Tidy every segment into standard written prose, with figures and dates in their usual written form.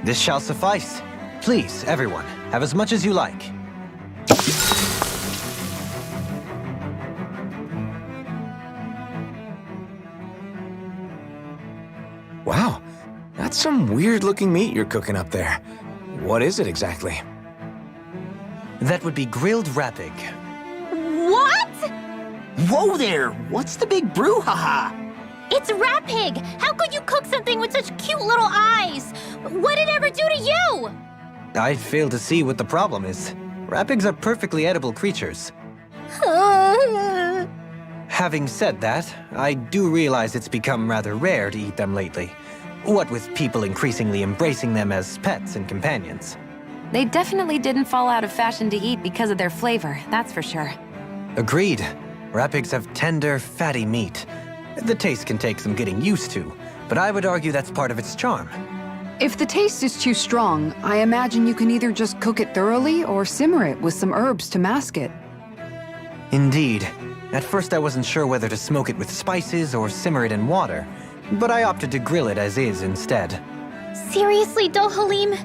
This shall suffice. Please, everyone, have as much as you like. Wow, that's some weird-looking meat you're cooking up there. What is it exactly? That would be grilled rapig. What? Whoa there! What's the big brouhaha? It's Rapig! How could you cook something with such cute little eyes? What did it ever do to you? I fail to see what the problem is. Rapigs are perfectly edible creatures. Having said that, I do realize it's become rather rare to eat them lately. What with people increasingly embracing them as pets and companions. They definitely didn't fall out of fashion to eat because of their flavor, that's for sure. Agreed. Rapigs have tender, fatty meat. The taste can take some getting used to, but I would argue that's part of its charm. If the taste is too strong, I imagine you can either just cook it thoroughly or simmer it with some herbs to mask it. Indeed. At first I wasn't sure whether to smoke it with spices or simmer it in water, but I opted to grill it as is instead. Seriously, Dohalim?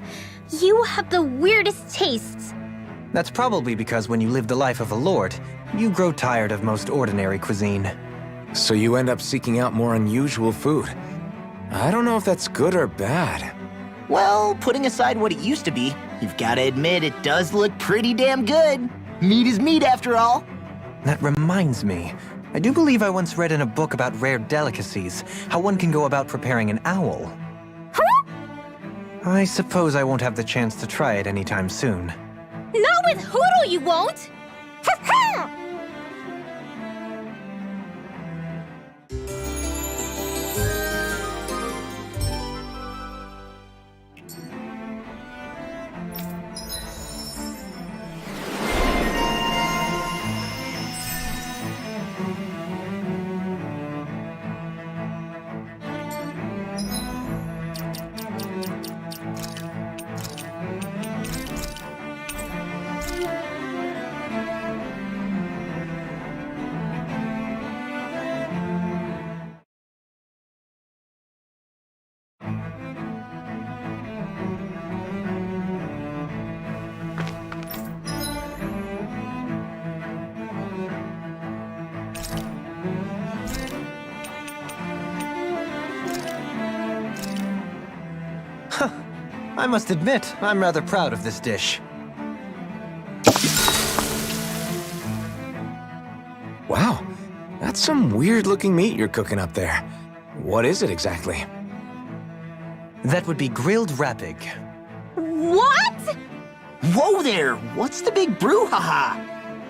You have the weirdest tastes. That's probably because when you live the life of a lord, you grow tired of most ordinary cuisine. So you end up seeking out more unusual food. I don't know if that's good or bad. Well, putting aside what it used to be, you've got to admit it does look pretty damn good. Meat is meat after all. That reminds me. I do believe I once read in a book about rare delicacies, how one can go about preparing an owl. Huh? I suppose I won't have the chance to try it anytime soon. Not with Hoodle, you won't! I must admit, I'm rather proud of this dish. Wow, that's some weird-looking meat you're cooking up there. What is it exactly? That would be grilled rapig. What? Whoa there! What's the big brouhaha?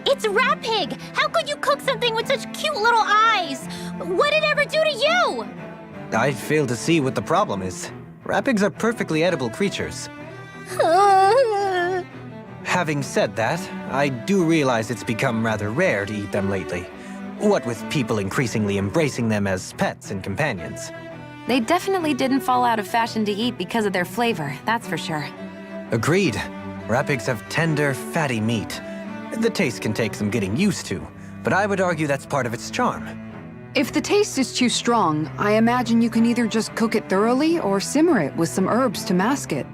It's Rapig! How could you cook something with such cute little eyes? What did it ever do to you? I fail to see what the problem is. Rapigs are perfectly edible creatures. Having said that, I do realize it's become rather rare to eat them lately. What with people increasingly embracing them as pets and companions. They definitely didn't fall out of fashion to eat because of their flavor, that's for sure. Agreed. Rapigs have tender, fatty meat. The taste can take some getting used to, but I would argue that's part of its charm. If the taste is too strong, I imagine you can either just cook it thoroughly or simmer it with some herbs to mask it.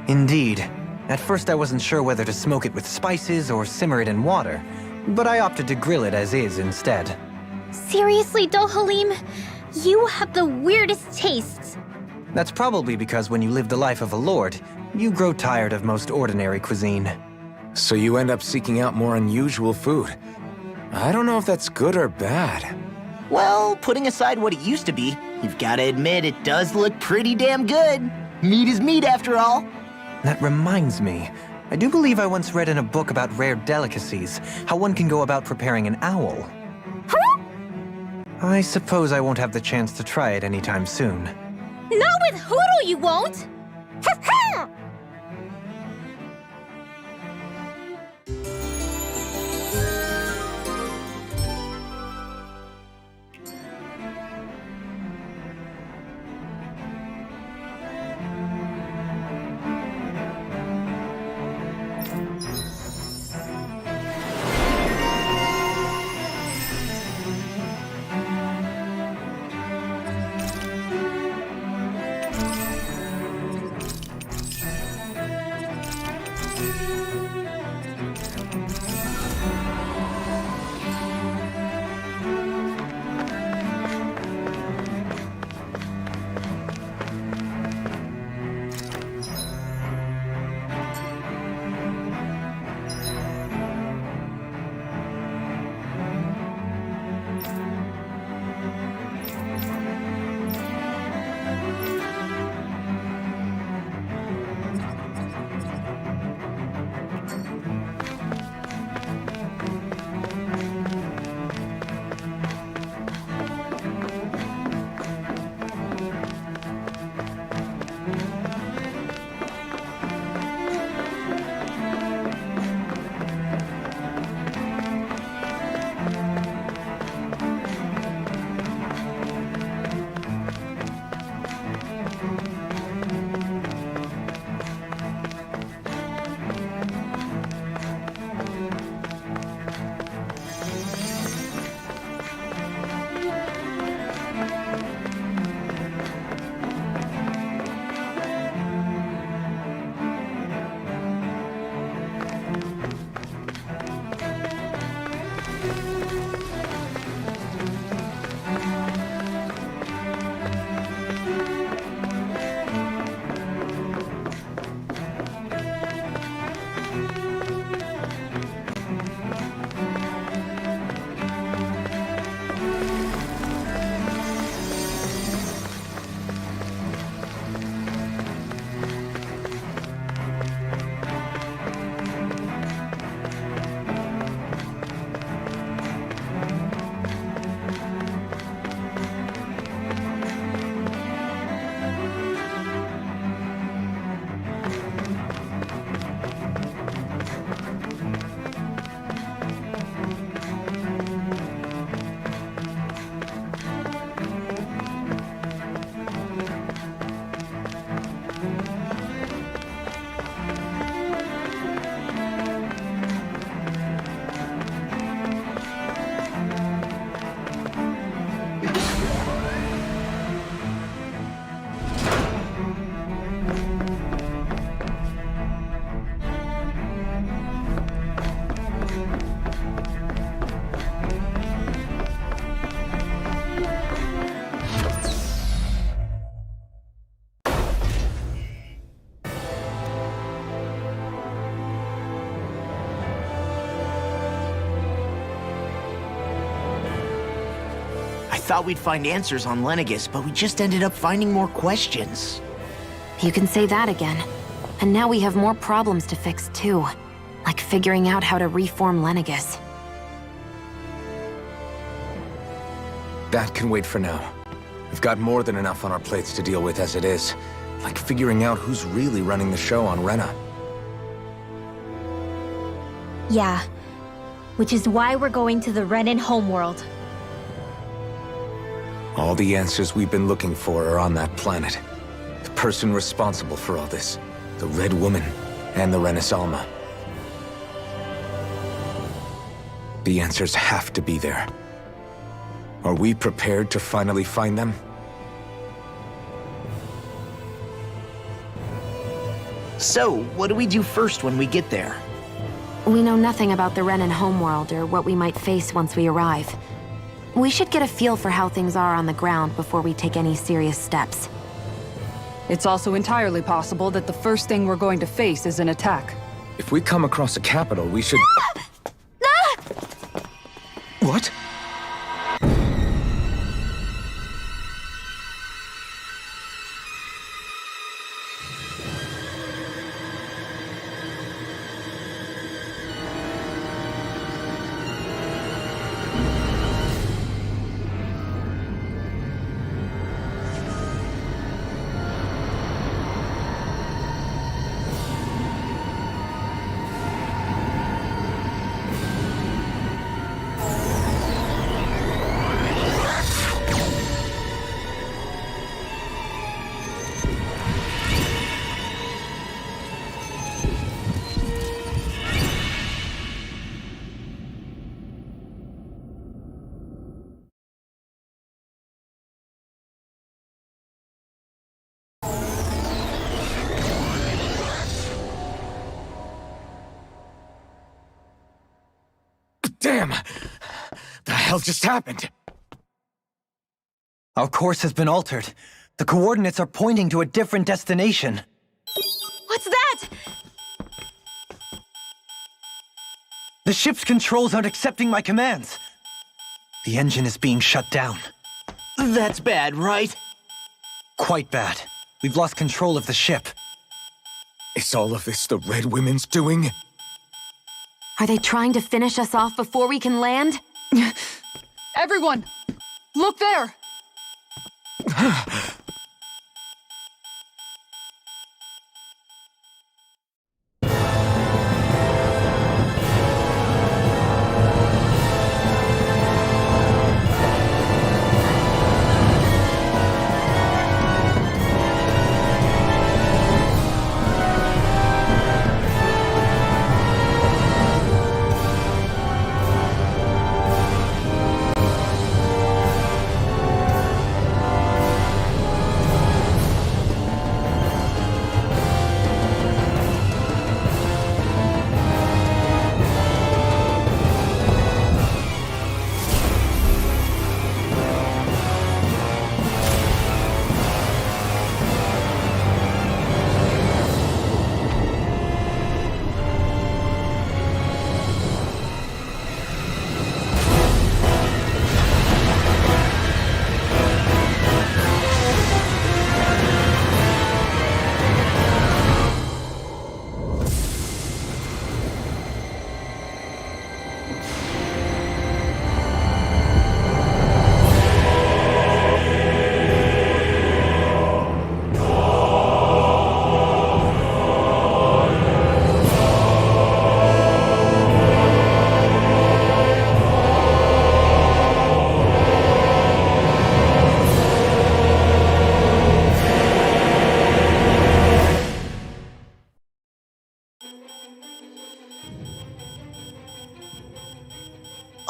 Indeed. At first I wasn't sure whether to smoke it with spices or simmer it in water, but I opted to grill it as is instead. Seriously, Dohalim? You have the weirdest tastes. That's probably because when you live the life of a lord, you grow tired of most ordinary cuisine. So you end up seeking out more unusual food. I don't know if that's good or bad. Well, putting aside what it used to be, you've got to admit it does look pretty damn good. Meat is meat after all. That reminds me. I do believe I once read in a book about rare delicacies, how one can go about preparing an owl. Huh? I suppose I won't have the chance to try it anytime soon. Not with Hoodle, you won't! thought we'd find answers on Lenegis, but we just ended up finding more questions. You can say that again. And now we have more problems to fix, too. Like figuring out how to reform Lenegis. That can wait for now. We've got more than enough on our plates to deal with as it is. Like figuring out who's really running the show on Rena. Yeah. Which is why we're going to the Renan homeworld. All the answers we've been looking for are on that planet. The person responsible for all this, the Red Woman, and the Renaissalma. The answers have to be there. Are we prepared to finally find them? So, what do we do first when we get there? We know nothing about the Renan homeworld or what we might face once we arrive. We should get a feel for how things are on the ground before we take any serious steps. It's also entirely possible that the first thing we're going to face is an attack. If we come across a capital, we should... What? Damn! The hell just happened? Our course has been altered. The coordinates are pointing to a different destination. What's that? The ship's controls aren't accepting my commands. The engine is being shut down. That's bad, right? Quite bad. We've lost control of the ship. Is all of this the Red Women's doing? Are they trying to finish us off before we can land? Everyone! Look there!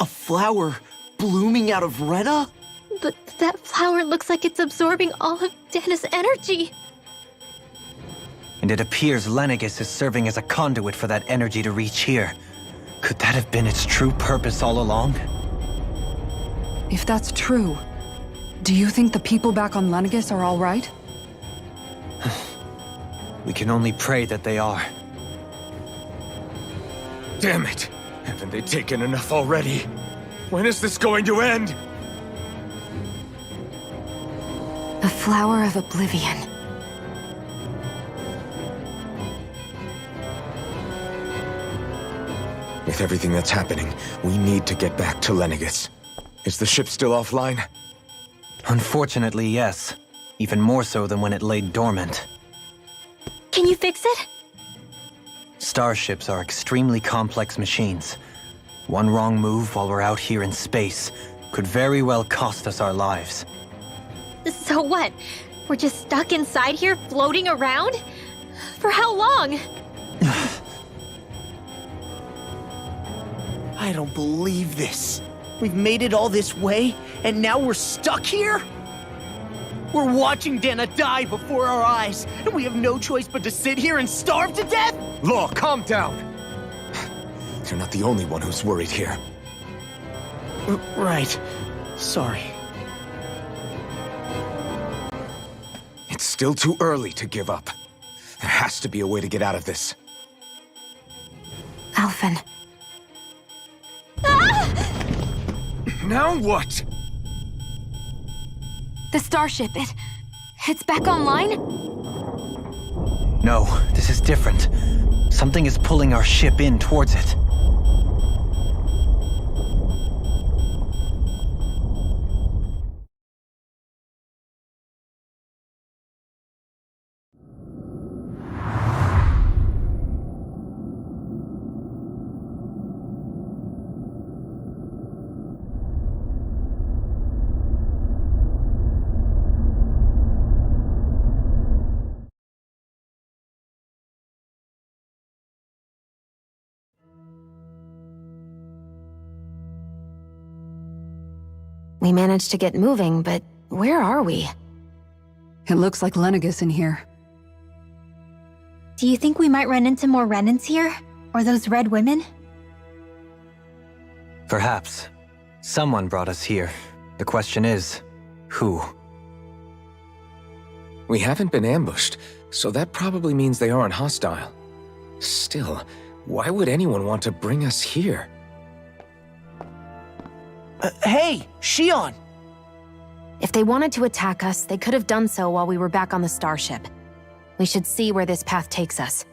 A flower blooming out of Rena? But that flower looks like it's absorbing all of Dana's energy. And it appears Lenegis is serving as a conduit for that energy to reach here. Could that have been its true purpose all along? If that's true, do you think the people back on Lenegis are all right? We can only pray that they are. Damn it! Haven't they taken enough already? When is this going to end? The Flower of Oblivion. With everything that's happening, we need to get back to Lenegis. Is the ship still offline? Unfortunately, yes. Even more so than when it lay dormant. Can you fix it? Starships are extremely complex machines. One wrong move while we're out here in space could very well cost us our lives. So what? We're just stuck inside here, floating around? For how long? I don't believe this. We've made it all this way, and now we're stuck here? We're watching Dana die before our eyes, and we have no choice but to sit here and starve to death? Law, calm down! You're not the only one who's worried here. Right. Sorry. It's still too early to give up. There has to be a way to get out of this. Alphen. Now what? The starship, it's back online? No, this is different. Something is pulling our ship in towards it. We managed to get moving, but where are we? It looks like Lenegis in here. Do you think we might run into more Renans here? Or those red women? Perhaps. Someone brought us here. The question is, who? We haven't been ambushed, so that probably means they aren't hostile. Still, why would anyone want to bring us here? Hey, Shion! If they wanted to attack us, they could have done so while we were back on the starship. We should see where this path takes us.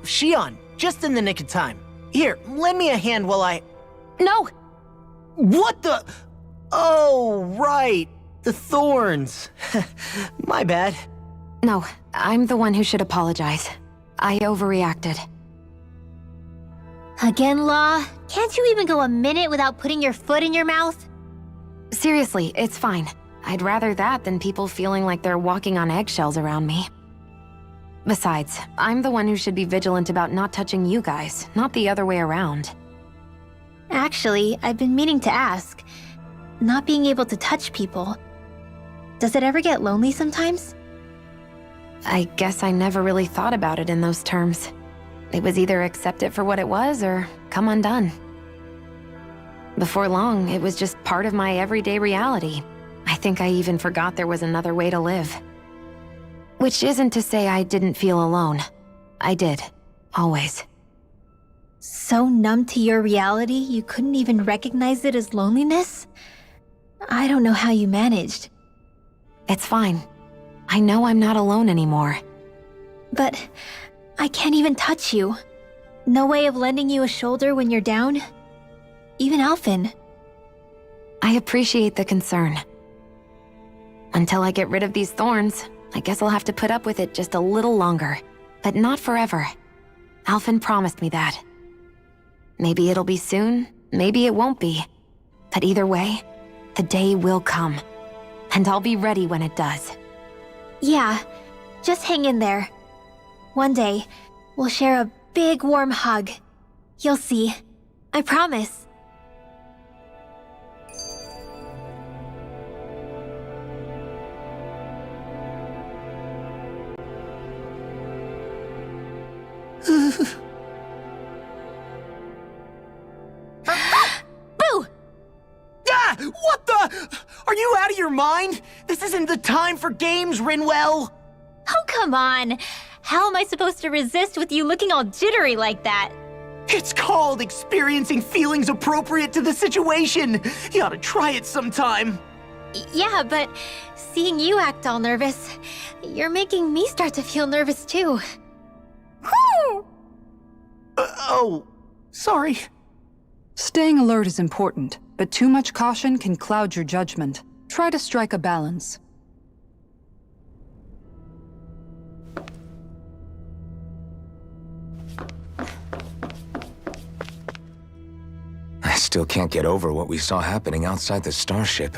Shion, just in the nick of time. Here, lend me a hand while I... No! What the... Oh, right. The thorns. My bad. No, I'm the one who should apologize. I overreacted. Again, Law? Can't you even go a minute without putting your foot in your mouth? Seriously, it's fine. I'd rather that than people feeling like they're walking on eggshells around me. Besides, I'm the one who should be vigilant about not touching you guys, not the other way around. Actually, I've been meaning to ask. Not being able to touch people. Does it ever get lonely sometimes? I guess I never really thought about it in those terms. It was either accept it for what it was or come undone. Before long, it was just part of my everyday reality. I think I even forgot there was another way to live. Which isn't to say I didn't feel alone. I did. Always. So numb to your reality, you couldn't even recognize it as loneliness? I don't know how you managed. It's fine. I know I'm not alone anymore. But I can't even touch you. No way of lending you a shoulder when you're down? Even Alphen. I appreciate the concern. Until I get rid of these thorns, I guess I'll have to put up with it just a little longer. But not forever. Alphen promised me that. Maybe it'll be soon, maybe it won't be. But either way, the day will come. And I'll be ready when it does. Yeah, just hang in there. One day, we'll share a big warm hug. You'll see. I promise. Boo! Ah! What the? Are you out of your mind? This isn't the time for games, Rinwell! Oh, come on. How am I supposed to resist with you looking all jittery like that? It's called experiencing feelings appropriate to the situation. You ought to try it sometime. Yeah, but seeing you act all nervous, you're making me start to feel nervous too. Whew! Oh, sorry. Staying alert is important, but too much caution can cloud your judgment. Try to strike a balance. I still can't get over what we saw happening outside the starship.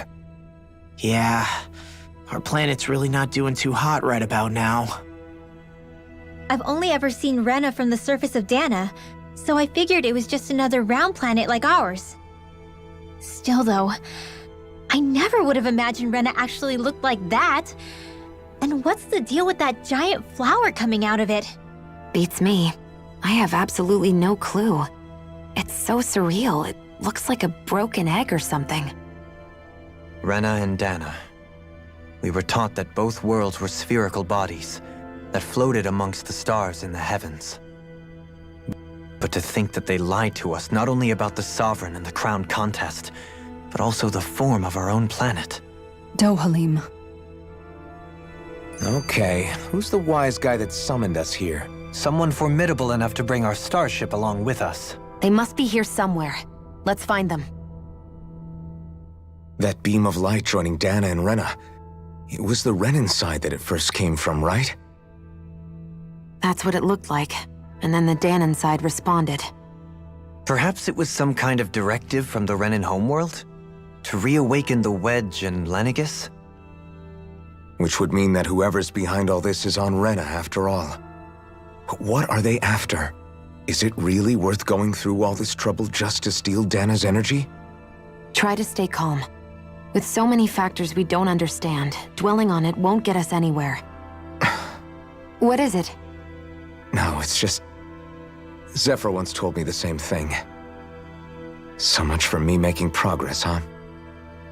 Yeah, our planet's really not doing too hot right about now. I've only ever seen Rena from the surface of Dana, so I figured it was just another round planet like ours. Still though, I never would have imagined Rena actually looked like that. And what's the deal with that giant flower coming out of it? Beats me. I have absolutely no clue. It's so surreal. It looks like a broken egg or something. Rena and Dana. We were taught that both worlds were spherical bodies that floated amongst the stars in the heavens. But to think that they lied to us not only about the Sovereign and the Crown contest, but also the form of our own planet. Dohalim. Okay, who's the wise guy that summoned us here? Someone formidable enough to bring our starship along with us. They must be here somewhere. Let's find them. That beam of light joining Dana and Rena. It was the Renan side that it first came from, right? That's what it looked like. And then the Danon side responded. Perhaps it was some kind of directive from the Renan homeworld? To reawaken the Wedge and Lenegis? Which would mean that whoever's behind all this is on Rena after all. But what are they after? Is it really worth going through all this trouble just to steal Dana's energy? Try to stay calm. With so many factors we don't understand, dwelling on it won't get us anywhere. What is it? No, it's just... Zephyr once told me the same thing. So much for me making progress, huh?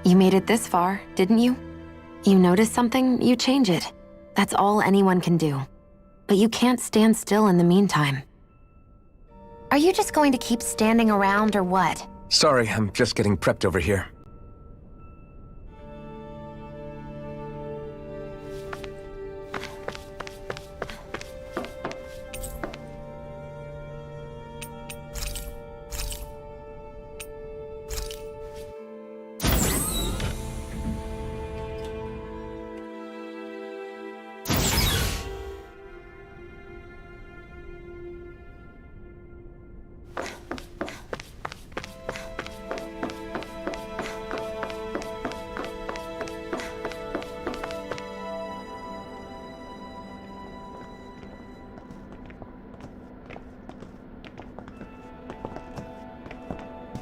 You made it this far, didn't you? You notice something, you change it. That's all anyone can do. But you can't stand still in the meantime. Are you just going to keep standing around or what? Sorry, I'm just getting prepped over here.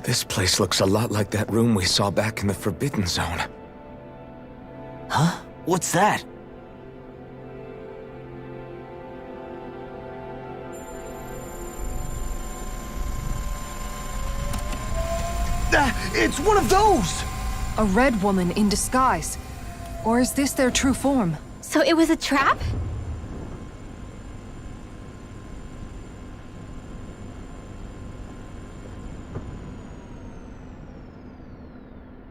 This place looks a lot like that room we saw back in the Forbidden Zone. Huh? What's that? It's one of those! A red woman in disguise. Or is this their true form? So it was a trap?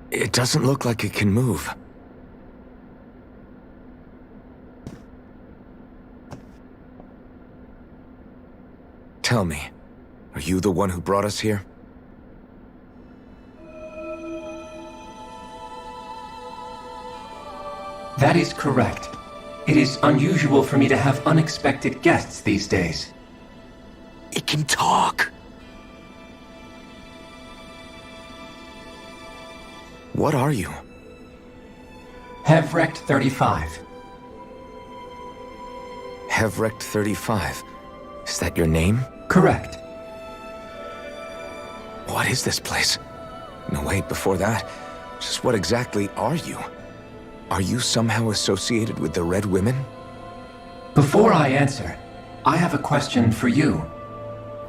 It doesn't look like it can move. Tell me, are you the one who brought us here? That is correct. It is unusual for me to have unexpected guests these days. It can talk. What are you? Hevrect 35. Hevrect 35. Is that your name? Correct. What is this place? No, wait, before that, just what exactly are you? Are you somehow associated with the Red Women? Before I answer, I have a question for you.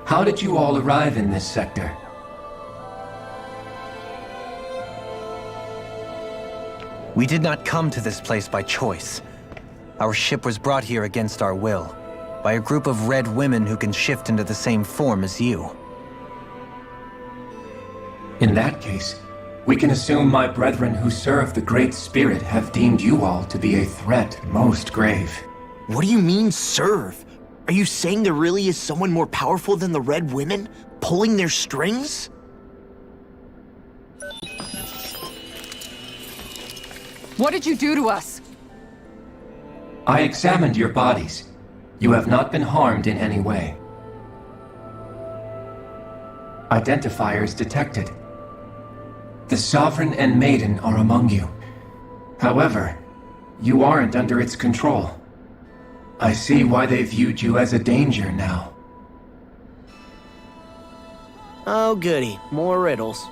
How did you all arrive in this sector? We did not come to this place by choice. Our ship was brought here against our will, by a group of red women who can shift into the same form as you. In that case, we can assume my brethren who serve the Great Spirit have deemed you all to be a threat most grave. What do you mean, serve? Are you saying there really is someone more powerful than the Red Women, pulling their strings? What did you do to us? I examined your bodies. You have not been harmed in any way. Identifiers detected. The Sovereign and Maiden are among you. However, you aren't under its control. I see why they viewed you as a danger now. Oh goody, more riddles.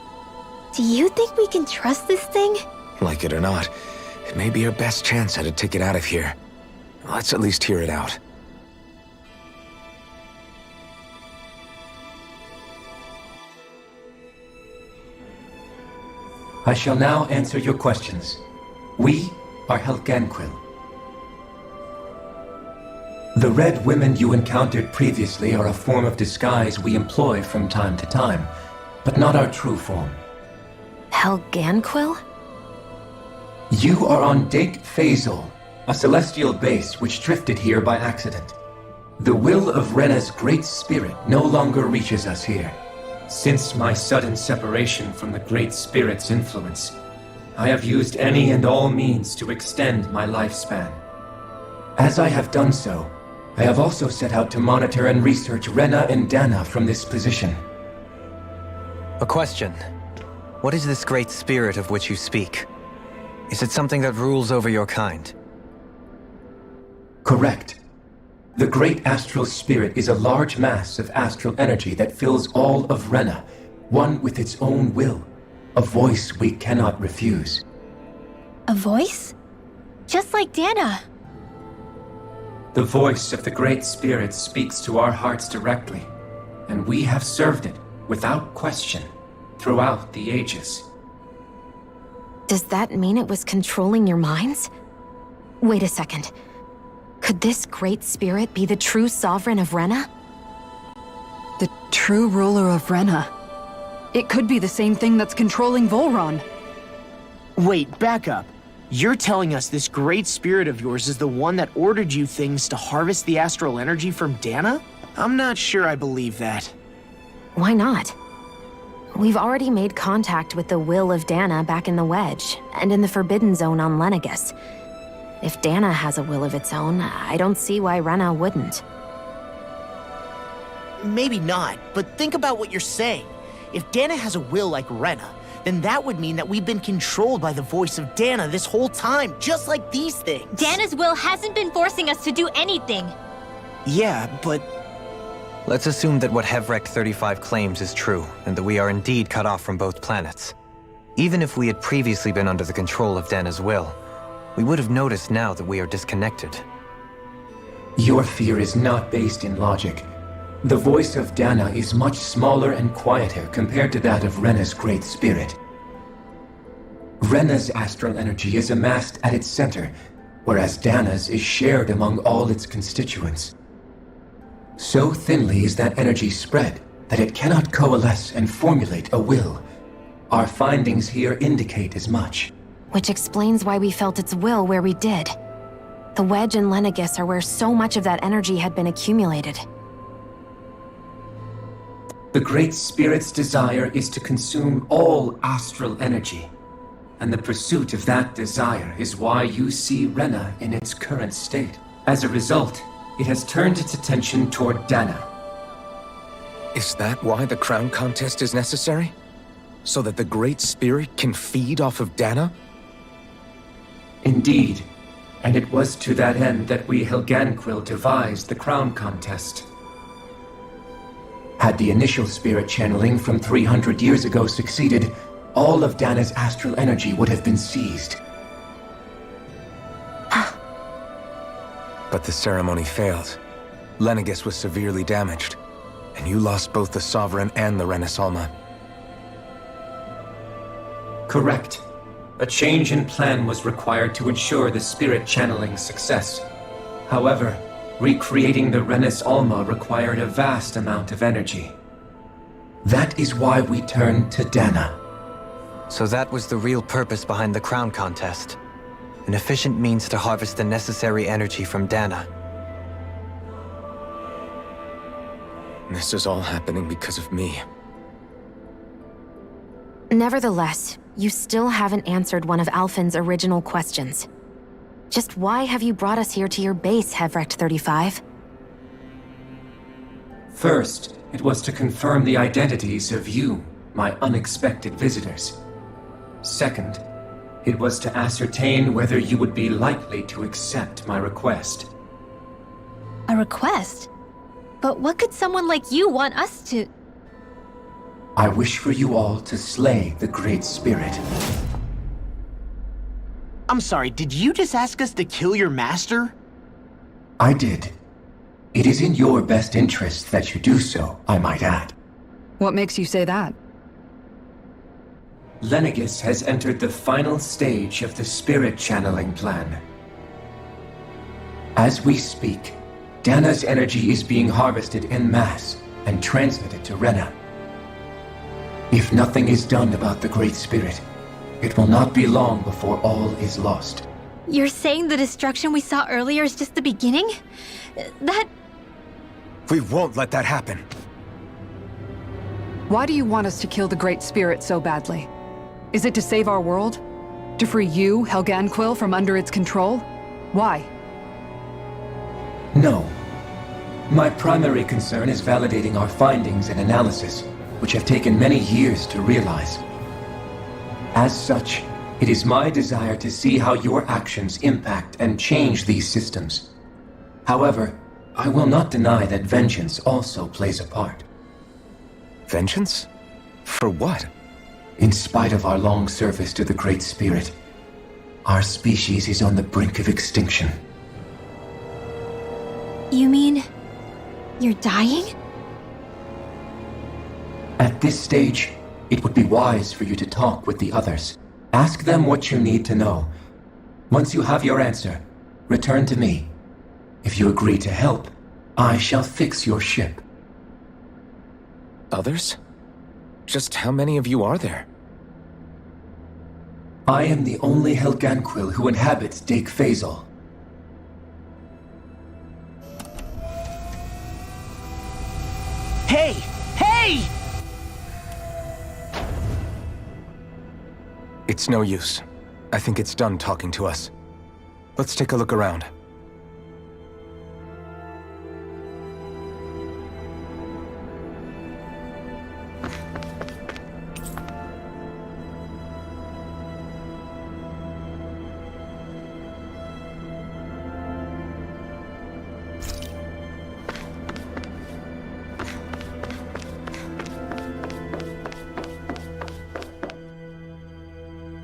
Do you think we can trust this thing? Like it or not, it may be our best chance at a ticket out of here. Let's at least hear it out. I shall now answer your questions. We are Helganquil. The red women you encountered previously are a form of disguise we employ from time to time, but not our true form. Helganquil? You are on Dake Phasol, a celestial base which drifted here by accident. The will of Rena's great spirit no longer reaches us here. Since my sudden separation from the Great Spirit's influence, I have used any and all means to extend my lifespan. As I have done so, I have also set out to monitor and research Rena and Dana from this position. A question. What is this great spirit of which you speak? Is it something that rules over your kind? Correct. The Great Astral Spirit is a large mass of astral energy that fills all of Rena, one with its own will, a voice we cannot refuse. A voice? Just like Dana. The voice of the Great Spirit speaks to our hearts directly, and we have served it, without question, throughout the ages. Does that mean it was controlling your minds? Wait a second. Could this great spirit be the true sovereign of Rena? The true ruler of Rena. It could be the same thing that's controlling Volron. Wait, back up. You're telling us this great spirit of yours is the one that ordered you things to harvest the astral energy from Dana? I'm not sure I believe that. Why not? We've already made contact with the will of Dana back in the Wedge, and in the Forbidden Zone on Lenegus. If Dana has a will of its own, I don't see why Rena wouldn't. Maybe not, but think about what you're saying. If Dana has a will like Rena, then that would mean that we've been controlled by the voice of Dana this whole time, just like these things. Dana's will hasn't been forcing us to do anything. Yeah, but Let's assume that what Hevrek 35 claims is true, and that we are indeed cut off from both planets. Even if we had previously been under the control of Dana's will, we would have noticed now that we are disconnected. Your fear is not based in logic. The voice of Dana is much smaller and quieter compared to that of Rena's great spirit. Rena's astral energy is amassed at its center, whereas Dana's is shared among all its constituents. So thinly is that energy spread that it cannot coalesce and formulate a will. Our findings here indicate as much. Which explains why we felt its will where we did. The Wedge and Lenegus are where so much of that energy had been accumulated. The Great Spirit's desire is to consume all astral energy. And the pursuit of that desire is why you see Rena in its current state. As a result, it has turned its attention toward Dana. Is that why the crown contest is necessary? So that the Great Spirit can feed off of Dana? Indeed, and it was to that end that we Helganquil devised the crown contest. Had the initial spirit channeling from 300 years ago succeeded, all of Dana's astral energy would have been seized. But the ceremony failed. Lenegus was severely damaged, and you lost both the Sovereign and the Renasalma. Correct. a change in plan was required to ensure the spirit channeling's success. However, recreating the Renis Alma required a vast amount of energy. That is why we turned to Dana. So that was the real purpose behind the crown contest. An efficient means to harvest the necessary energy from Dana. This is all happening because of me. Nevertheless, you still haven't answered one of Alphen's original questions. Just why have you brought us here to your base, Hevrecht 35? First, it was to confirm the identities of you, my unexpected visitors. Second, it was to ascertain whether you would be likely to accept my request. A request? But what could someone like you want us to... I wish for you all to slay the Great Spirit. I'm sorry, did you just ask us to kill your master? I did. It is in your best interest that you do so, I might add. What makes you say that? Lenegis has entered the final stage of the spirit channeling plan. As we speak, Dana's energy is being harvested en masse and transmitted to Rena. If nothing is done about the Great Spirit, it will not be long before all is lost. You're saying the destruction we saw earlier is just the beginning? That... We won't let that happen. Why do you want us to kill the Great Spirit so badly? Is it to save our world? To free you, Helganquil, from under its control? Why? No. My primary concern is validating our findings and analysis, which have taken many years to realize. As such, it is my desire to see how your actions impact and change these systems. However, I will not deny that vengeance also plays a part. Vengeance? For what? In spite of our long service to the Great Spirit, our species is on the brink of extinction. You mean... you're dying? At this stage, it would be wise for you to talk with the others. Ask them what you need to know. Once you have your answer, return to me. If you agree to help, I shall fix your ship. Others? Just how many of you are there? I am the only Helganquil who inhabits Dake Faisal. Hey! Hey! It's no use. I think it's done talking to us. Let's take a look around.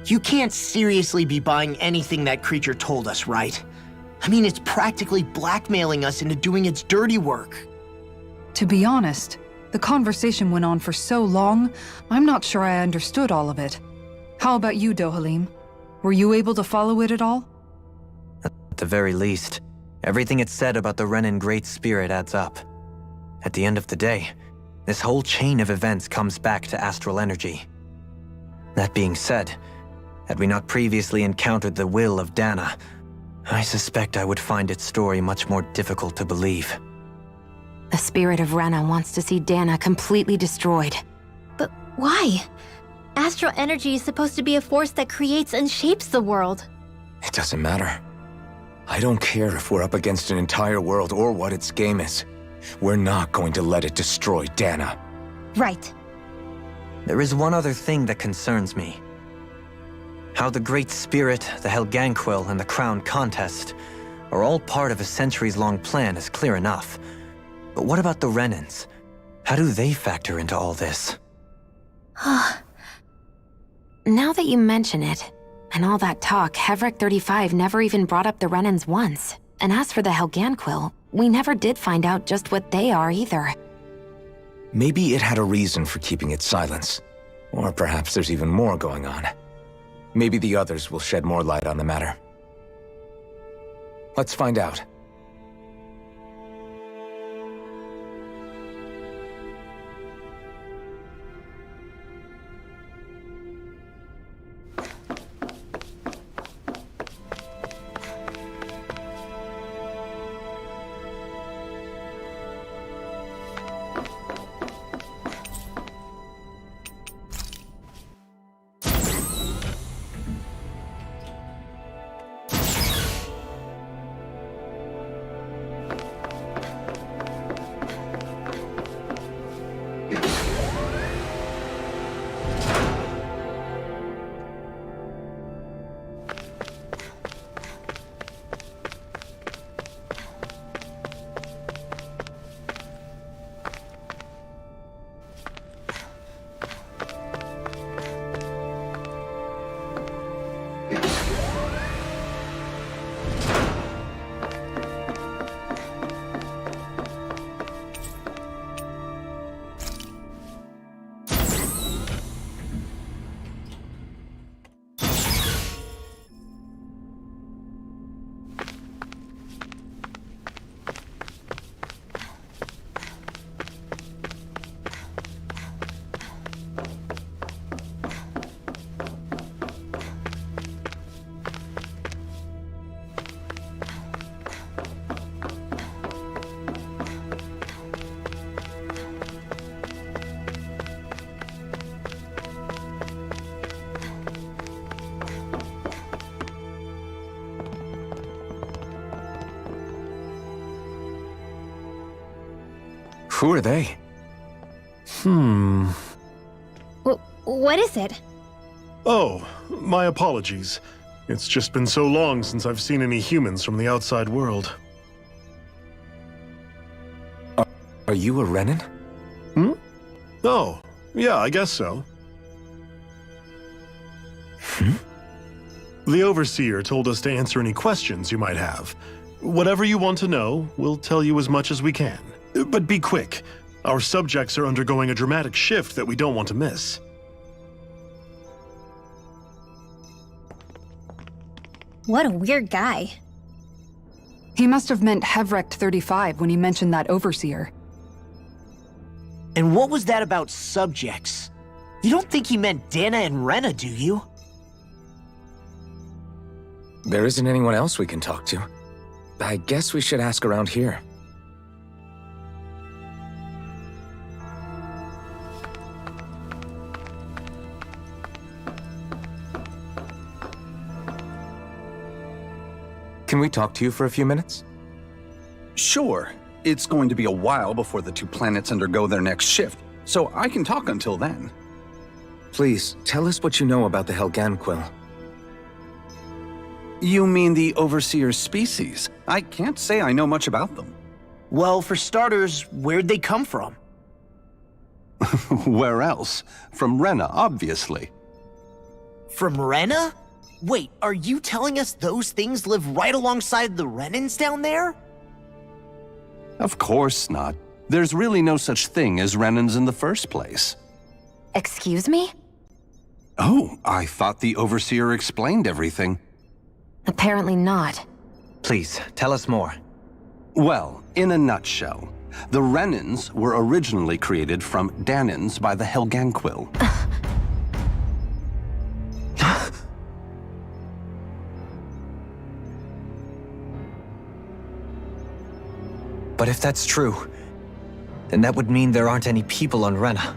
You can't seriously be buying anything that creature told us, right? I mean, it's practically blackmailing us into doing its dirty work. To be honest, the conversation went on for so long, I'm not sure I understood all of it. How about you, Dohalim? Were you able to follow it at all? At the very least, everything it said about the Renin Great Spirit adds up. At the end of the day, this whole chain of events comes back to astral energy. That being said, had we not previously encountered the will of Dana, I suspect I would find its story much more difficult to believe. The spirit of Rena wants to see Dana completely destroyed. But why? Astral energy is supposed to be a force that creates and shapes the world. It doesn't matter. I don't care if we're up against an entire world or what its game is. We're not going to let it destroy Dana. Right. There is one other thing that concerns me. How the Great Spirit, the Helganquil, and the Crown Contest are all part of a centuries-long plan is clear enough. But what about the Renins? How do they factor into all this? Now that you mention it, and all that talk, Hevrecht 35 never even brought up the Renins once. And as for the Helganquil, we never did find out just what they are either. Maybe it had a reason for keeping its silence. Or perhaps there's even more going on. Maybe the others will shed more light on the matter. Let's find out. Who are they? What is it? Oh, my apologies. It's just been so long since I've seen any humans from the outside world. Are you a Renan? Oh, yeah, I guess so. The Overseer told us to answer any questions you might have. Whatever you want to know, we'll tell you as much as we can. But be quick. Our subjects are undergoing a dramatic shift that we don't want to miss. What a weird guy. He must have meant Hevrecht 35 when he mentioned that Overseer. And what was that about subjects? You don't think he meant Dana and Rena, do you? There isn't anyone else we can talk to. I guess we should ask around here. Can we talk to you for a few minutes? Sure. It's going to be a while before the two planets undergo their next shift, so I can talk until then. Please, tell us what you know about the Helganquil. You mean the Overseer species? I can't say I know much about them. Well, for starters, where'd they come from? Where else? From Rena, obviously. From Rena? Wait, are you telling us those things live right alongside the Renans down there? Of course not. There's really no such thing as Renans in the first place. Excuse me? Oh, I thought the Overseer explained everything. Apparently not. Please, tell us more. Well, in a nutshell, the Renans were originally created from Danans by the Helganquil. But if that's true, then that would mean there aren't any people on Rena.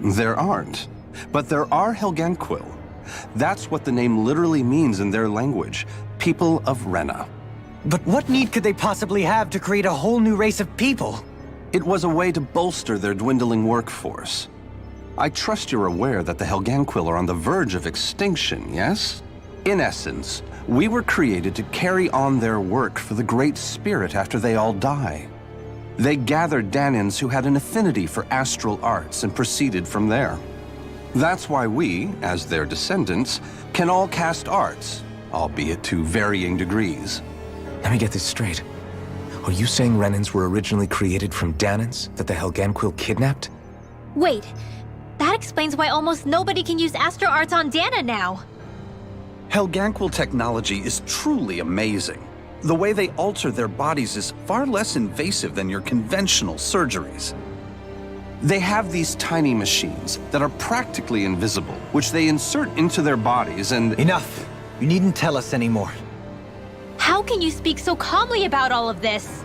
There aren't, but there are Helganquil. That's what the name literally means in their language, people of Rena. But what need could they possibly have to create a whole new race of people? It was a way to bolster their dwindling workforce. I trust you're aware that the Helganquil are on the verge of extinction, yes? In essence, we were created to carry on their work for the Great Spirit after they all die. They gathered Danans who had an affinity for astral arts and proceeded from there. That's why we, as their descendants, can all cast arts, albeit to varying degrees. Let me get this straight. Are you saying Renans were originally created from Danans that the Helganquil kidnapped? Wait, that explains why almost nobody can use Astro Arts on Dana now. Helganquil technology is truly amazing. The way they alter their bodies is far less invasive than your conventional surgeries. They have these tiny machines that are practically invisible, which they insert into their bodies and— Enough! You needn't tell us anymore. How can you speak so calmly about all of this?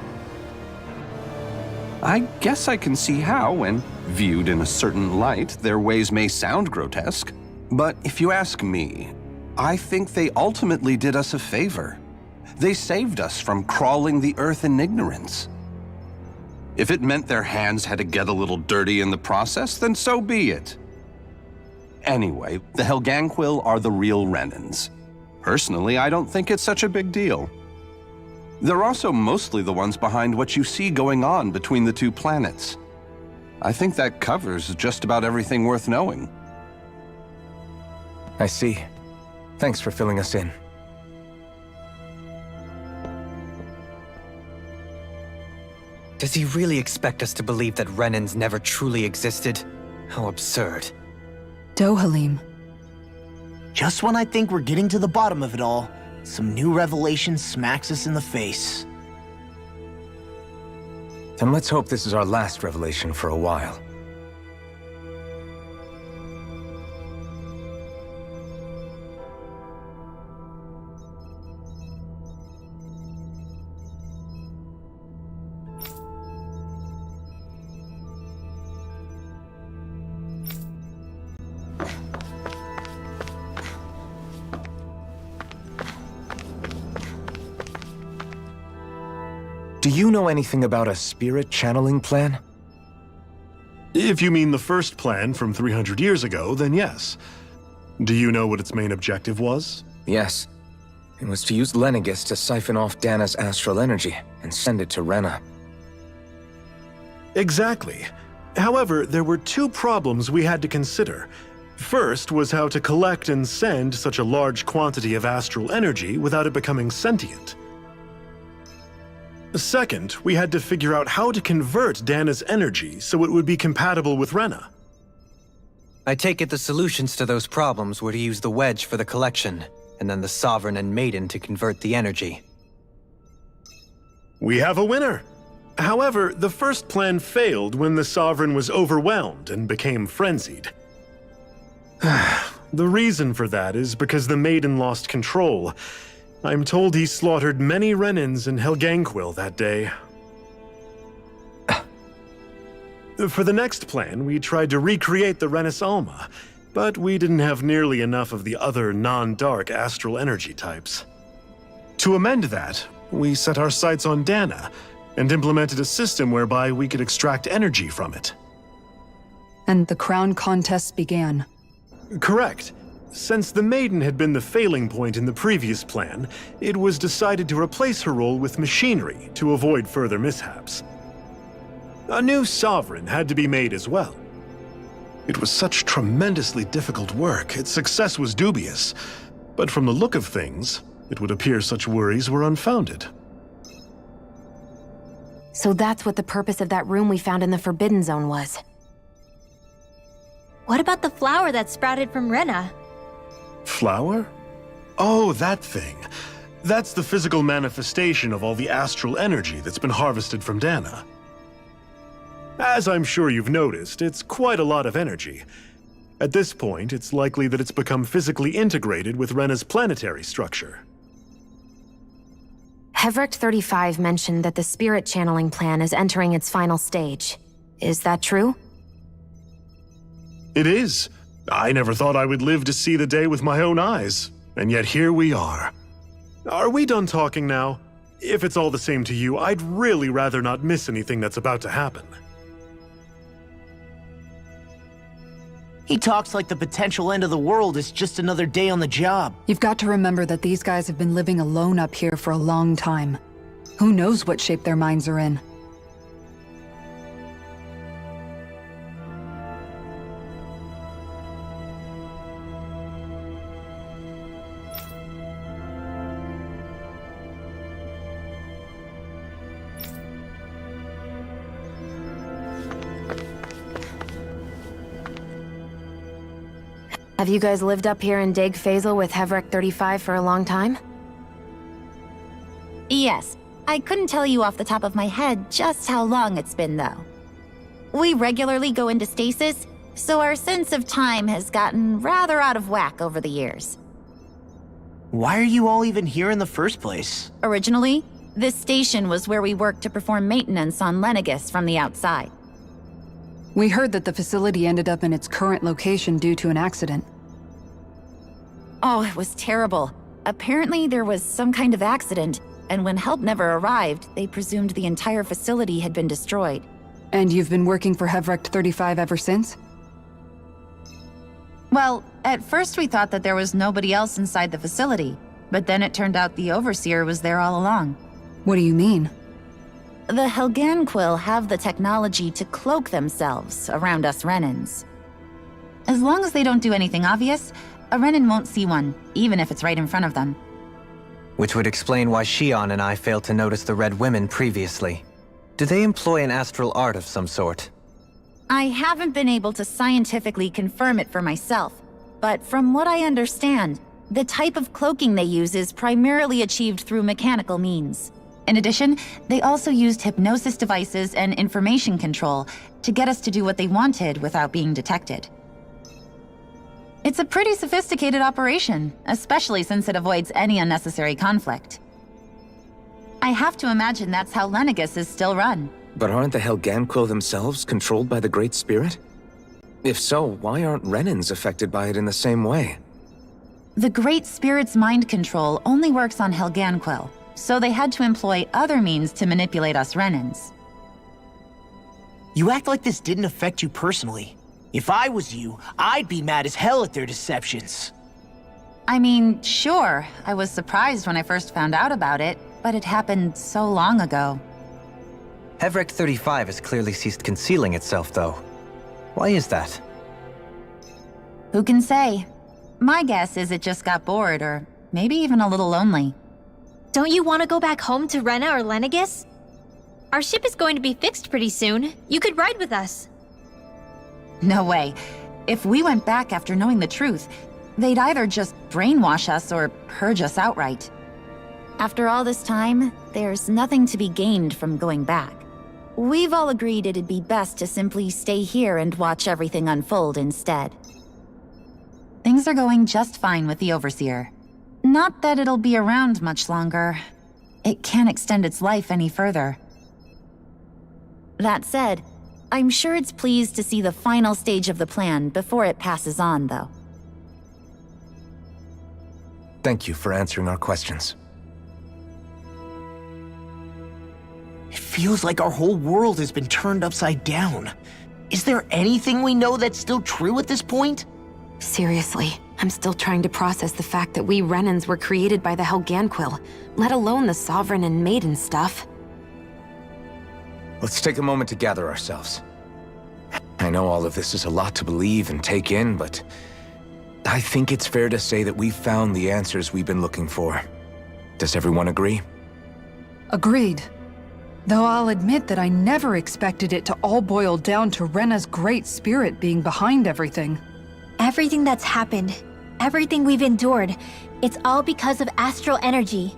I guess I can see how, when viewed in a certain light, their ways may sound grotesque. But if you ask me, I think they ultimately did us a favor. They saved us from crawling the earth in ignorance. If it meant their hands had to get a little dirty in the process, then so be it. Anyway, the Helganquil are the real Renans. Personally, I don't think it's such a big deal. They're also mostly the ones behind what you see going on between the two planets. I think that covers just about everything worth knowing. I see. Thanks for filling us in. Does he really expect us to believe that Renans never truly existed? How absurd. Dohalim. Just when I think we're getting to the bottom of it all, some new revelation smacks us in the face. Then let's hope this is our last revelation for a while. Do you know anything about a spirit channeling plan? If you mean the first plan from 300 years ago, then yes. Do you know what its main objective was? Yes. It was to use Lenegis to siphon off Dana's astral energy and send it to Rena. Exactly. However, there were two problems we had to consider. First was how to collect and send such a large quantity of astral energy without it becoming sentient. Second, we had to figure out how to convert Dana's energy so it would be compatible with Rena. I take it the solutions to those problems were to use the wedge for the collection, and then the Sovereign and Maiden to convert the energy. We have a winner! However, the first plan failed when the Sovereign was overwhelmed and became frenzied. The reason for that is because the Maiden lost control. I'm told he slaughtered many Renans and Helganquil that day. For the next plan, we tried to recreate the Renis Alma, but we didn't have nearly enough of the other non-dark astral energy types. To amend that, we set our sights on Dana, and implemented a system whereby we could extract energy from it. And the crown contest began. Correct. Since the Maiden had been the failing point in the previous plan, it was decided to replace her role with machinery to avoid further mishaps. A new Sovereign had to be made as well. It was such tremendously difficult work, its success was dubious. But from the look of things, it would appear such worries were unfounded. So that's what the purpose of that room we found in the Forbidden Zone was. What about the flower that sprouted from Rena? Flower? Oh, that thing. That's the physical manifestation of all the astral energy that's been harvested from Dana. As I'm sure you've noticed, it's quite a lot of energy. At this point, it's likely that it's become physically integrated with Rena's planetary structure. Hevric 35 mentioned that the spirit channeling plan is entering its final stage. Is that true? It is. I never thought I would live to see the day with my own eyes, and yet here we are. Are we done talking now? If it's all the same to you, I'd really rather not miss anything that's about to happen. He talks like the potential end of the world is just another day on the job. You've got to remember that these guys have been living alone up here for a long time. Who knows what shape their minds are in? Have you guys lived up here in Deg Faisal with Hevrek 35 for a long time? Yes. I couldn't tell you off the top of my head just how long it's been, though. We regularly go into stasis, so our sense of time has gotten rather out of whack over the years. Why are you all even here in the first place? Originally, this station was where we worked to perform maintenance on Lenegis from the outside. We heard that the facility ended up in its current location due to an accident. Oh, it was terrible. Apparently there was some kind of accident, and when help never arrived, they presumed the entire facility had been destroyed. And you've been working for Hevrek 35 ever since? Well, at first we thought that there was nobody else inside the facility, but then it turned out the Overseer was there all along. What do you mean? The Helganquil have the technology to cloak themselves around us Renans. As long as they don't do anything obvious, a Renan won't see one, even if it's right in front of them. Which would explain why Shion and I failed to notice the Red Women previously. Do they employ an astral art of some sort? I haven't been able to scientifically confirm it for myself, but from what I understand, the type of cloaking they use is primarily achieved through mechanical means. In addition, they also used hypnosis devices and information control to get us to do what they wanted without being detected. It's a pretty sophisticated operation, especially since it avoids any unnecessary conflict. I have to imagine that's how Lenegis is still run. But aren't the Helganquil themselves controlled by the Great Spirit? If so, why aren't Renans affected by it in the same way? The Great Spirit's mind control only works on Helganquil, so they had to employ other means to manipulate us Renans. You act like this didn't affect you personally. If I was you, I'd be mad as hell at their deceptions. I mean, sure, I was surprised when I first found out about it, but it happened so long ago. Hevrek 35 has clearly ceased concealing itself, though. Why is that? Who can say? My guess is it just got bored, or maybe even a little lonely. Don't you want to go back home to Rena or Lenegis? Our ship is going to be fixed pretty soon. You could ride with us. No way. If we went back after knowing the truth, they'd either just brainwash us or purge us outright. After all this time, there's nothing to be gained from going back. We've all agreed it'd be best to simply stay here and watch everything unfold instead. Things are going just fine with the Overseer. Not that it'll be around much longer. It can't extend its life any further. That said, I'm sure it's pleased to see the final stage of the plan before it passes on, though. Thank you for answering our questions. It feels like our whole world has been turned upside down. Is there anything we know that's still true at this point? Seriously, I'm still trying to process the fact that we Renans were created by the Helganquil, let alone the Sovereign and Maiden stuff. Let's take a moment to gather ourselves. I know all of this is a lot to believe and take in, but I think it's fair to say that we've found the answers we've been looking for. Does everyone agree? Agreed. Though I'll admit that I never expected it to all boil down to Rena's Great Spirit being behind everything. Everything that's happened, everything we've endured, it's all because of astral energy.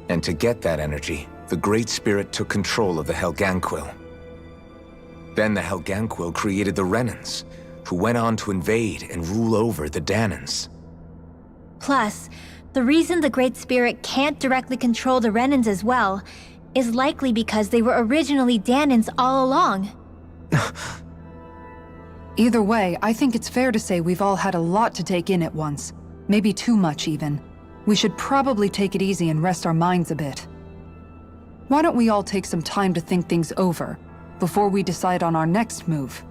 And to get that energy, the Great Spirit took control of the Helganquil. Then the Helganquil created the Renans, who went on to invade and rule over the Danans. Plus, the reason the Great Spirit can't directly control the Renans as well is likely because they were originally Danans all along. Either way, I think it's fair to say we've all had a lot to take in at once. Maybe too much, even. We should probably take it easy and rest our minds a bit. Why don't we all take some time to think things over, before we decide on our next move?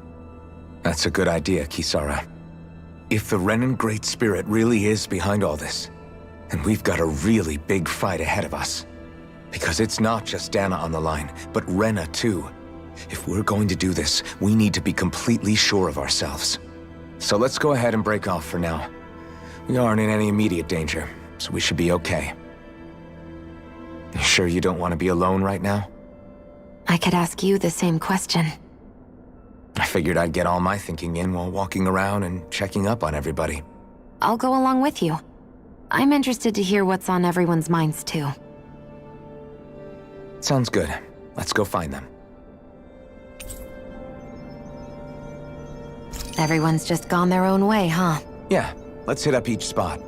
That's a good idea, Kisara. If the Renan Great Spirit really is behind all this, then we've got a really big fight ahead of us. Because it's not just Dana on the line, but Rena too. If we're going to do this, we need to be completely sure of ourselves. So let's go ahead and break off for now. We aren't in any immediate danger, so we should be okay. You sure you don't want to be alone right now? I could ask you the same question. I figured I'd get all my thinking in while walking around and checking up on everybody. I'll go along with you. I'm interested to hear what's on everyone's minds, too. Sounds good. Let's go find them. Everyone's just gone their own way, huh? Yeah, let's hit up each spot.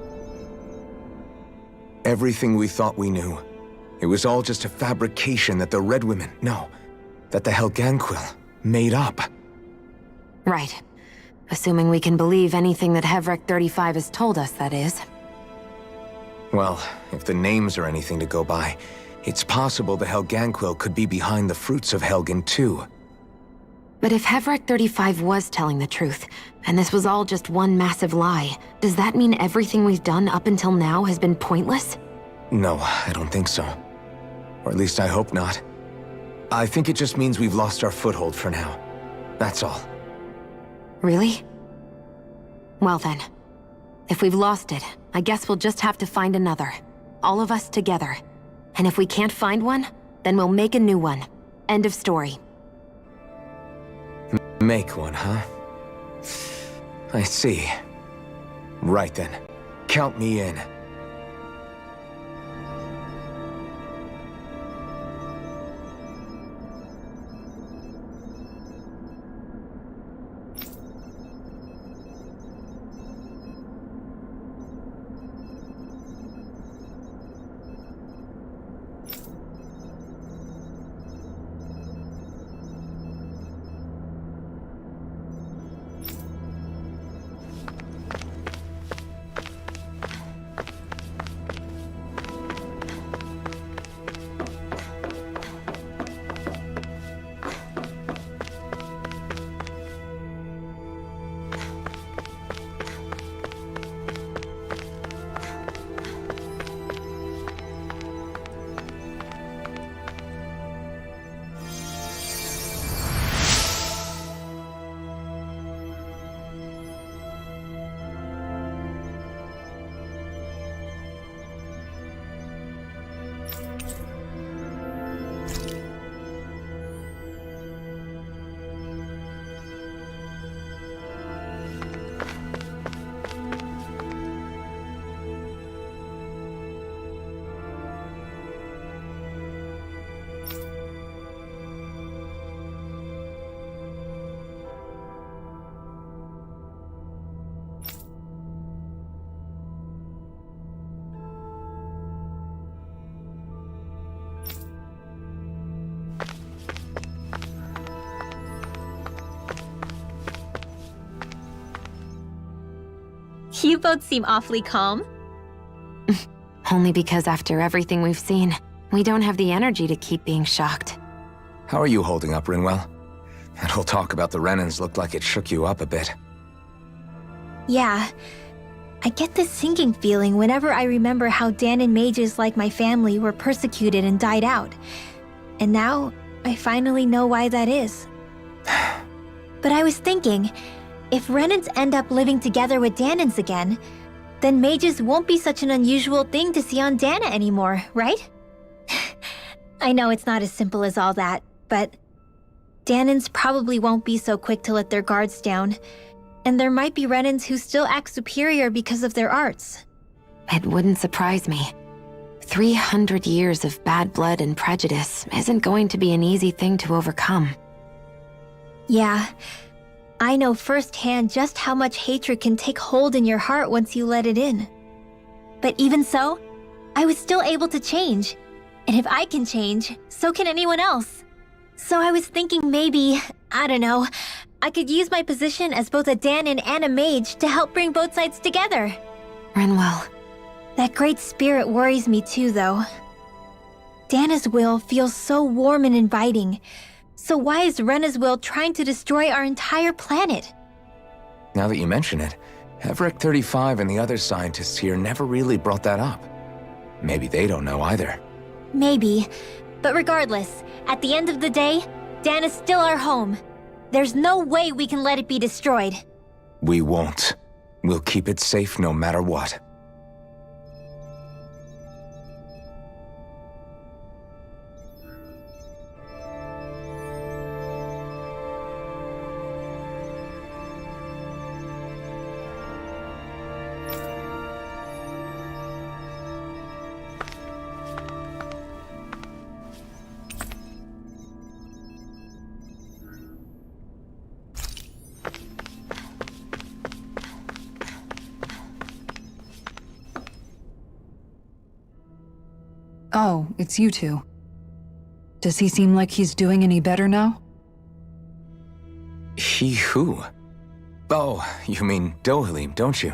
Everything we thought we knew. It was all just a fabrication that the Red Women, no, that the Helganquil made up. Right. Assuming we can believe anything that Hevrek 35 has told us, that is. Well, if the names are anything to go by, it's possible the Helganquil could be behind the fruits of Helgen too. But if Hevrek 35 was telling the truth, and this was all just one massive lie, does that mean everything we've done up until now has been pointless? No, I don't think so. Or at least I hope not. I think it just means we've lost our foothold for now. That's all. Really? Well then, if we've lost it, I guess we'll just have to find another. All of us together. And if we can't find one, then we'll make a new one. End of story. Make one, huh? I see. Right then. Count me in. You both seem awfully calm. Only because after everything we've seen, we don't have the energy to keep being shocked. How are you holding up, Rinwell? That whole talk about the Renans looked like it shook you up a bit. Yeah. I get this sinking feeling whenever I remember how Dahnan mages like my family were persecuted and died out. And now, I finally know why that is. But I was thinking, if Renans end up living together with Dahnans again, then mages won't be such an unusual thing to see on Dahna anymore, right? I know it's not as simple as all that, but Dahnans probably won't be so quick to let their guards down, and there might be Renans who still act superior because of their arts. It wouldn't surprise me. 300 years of bad blood and prejudice isn't going to be an easy thing to overcome. Yeah, I know firsthand just how much hatred can take hold in your heart once you let it in. But even so, I was still able to change. And if I can change, so can anyone else. So I was thinking maybe, I don't know, I could use my position as both a Dahnan and a mage to help bring both sides together. Rinwell. That great spirit worries me too, though. Dahna's will feels so warm and inviting. So why is Rena's will trying to destroy our entire planet? Now that you mention it, Hevrek 35 and the other scientists here never really brought that up. Maybe they don't know either. Maybe. But regardless, at the end of the day, Dahna's still our home. There's no way we can let it be destroyed. We won't. We'll keep it safe no matter what. Oh, it's you two. Does he seem like he's doing any better now? He who? Oh, you mean Dohalim, don't you?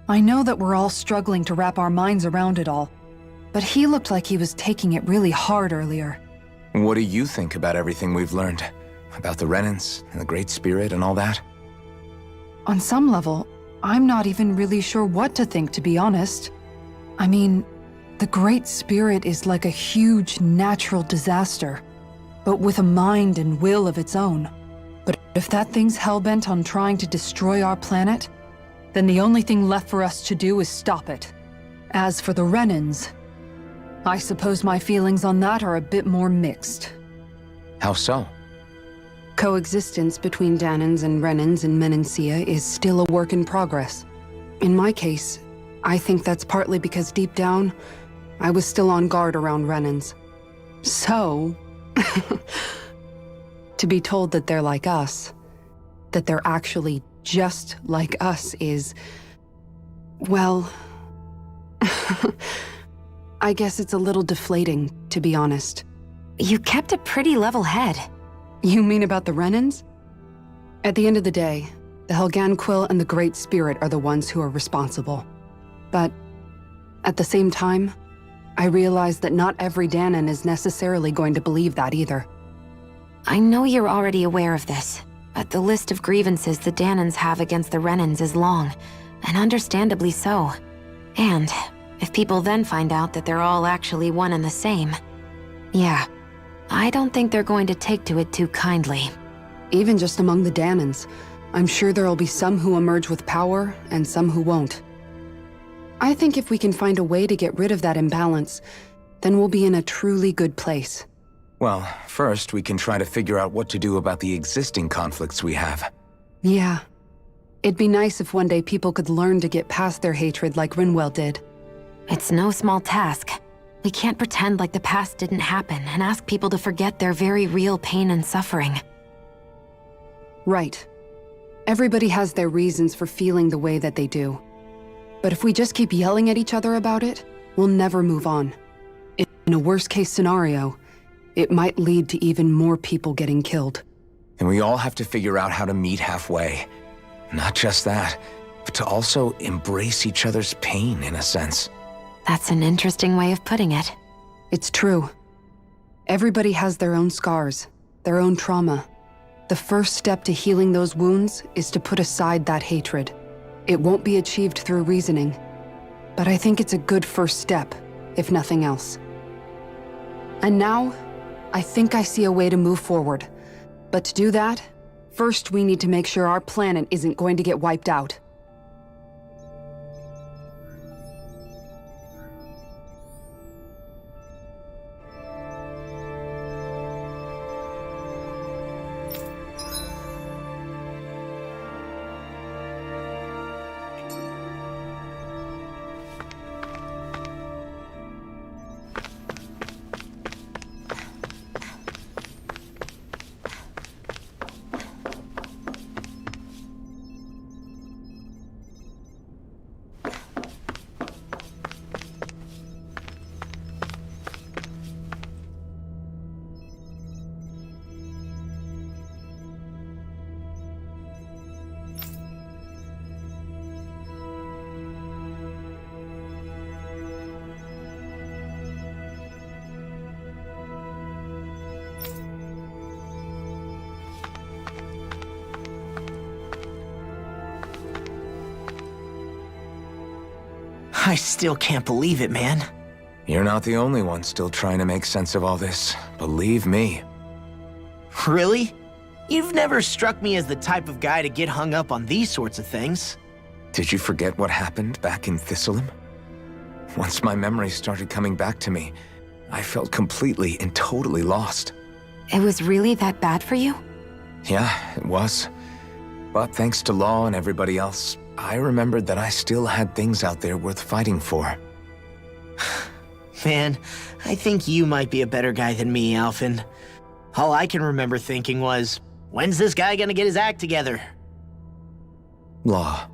I know that we're all struggling to wrap our minds around it all, but he looked like he was taking it really hard earlier. What do you think about everything we've learned? About the Renans and the Great Spirit and all that? On some level, I'm not even really sure what to think, to be honest. I mean, the Great Spirit is like a huge natural disaster, but with a mind and will of its own. But if that thing's hellbent on trying to destroy our planet, then the only thing left for us to do is stop it. As for the Renans, I suppose my feelings on that are a bit more mixed. How so? Coexistence between Danans and Renans in Menancia is still a work in progress. In my case, I think that's partly because deep down, I was still on guard around Renans. So, to be told that they're like us, that they're actually just like us is, well, I guess it's a little deflating, to be honest. You kept a pretty level head. You mean about the Renans? At the end of the day, the Helganquil and the Great Spirit are the ones who are responsible. But at the same time, I realize that not every Danan is necessarily going to believe that either. I know you're already aware of this, but the list of grievances the Danans have against the Renans is long, and understandably so. And if people then find out that they're all actually one and the same, yeah, I don't think they're going to take to it too kindly. Even just among the Danans, I'm sure there'll be some who emerge with power and some who won't. I think if we can find a way to get rid of that imbalance, then we'll be in a truly good place. Well, first we can try to figure out what to do about the existing conflicts we have. Yeah. It'd be nice if one day people could learn to get past their hatred like Rinwell did. It's no small task. We can't pretend like the past didn't happen and ask people to forget their very real pain and suffering. Right. Everybody has their reasons for feeling the way that they do. But if we just keep yelling at each other about it, we'll never move on. In a worst-case scenario, it might lead to even more people getting killed. And we all have to figure out how to meet halfway. Not just that, but to also embrace each other's pain in a sense. That's an interesting way of putting it. It's true. Everybody has their own scars, their own trauma. The first step to healing those wounds is to put aside that hatred. It won't be achieved through reasoning, but I think it's a good first step, if nothing else. And now, I think I see a way to move forward. But to do that, first we need to make sure our planet isn't going to get wiped out. I still can't believe it, man. You're not the only one still trying to make sense of all this. Believe me. Really? You've never struck me as the type of guy to get hung up on these sorts of things. Did you forget what happened back in Thistleum? Once my memories started coming back to me, I felt completely and totally lost. It was really that bad for you? Yeah, it was. But thanks to Law and everybody else, I remembered that I still had things out there worth fighting for. Man, I think you might be a better guy than me, Alphen. All I can remember thinking was, when's this guy gonna get his act together? Law.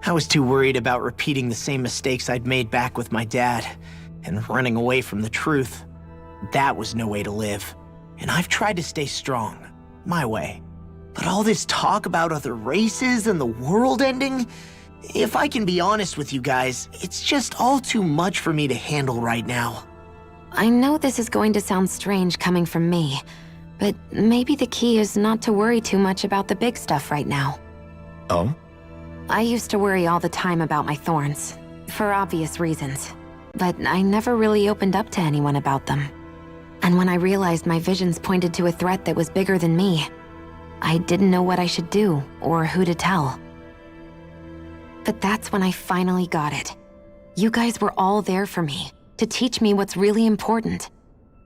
I was too worried about repeating the same mistakes I'd made back with my dad. and running away from the truth. That was no way to live. And I've tried to stay strong, my way. But all this talk about other races and the world ending, if I can be honest with you guys, it's just all too much for me to handle right now. I know this is going to sound strange coming from me, but maybe the key is not to worry too much about the big stuff right now. Oh? I used to worry all the time about my thorns, for obvious reasons, but I never really opened up to anyone about them. And when I realized my visions pointed to a threat that was bigger than me, I didn't know what I should do or who to tell. But that's when I finally got it. You guys were all there for me, to teach me what's really important.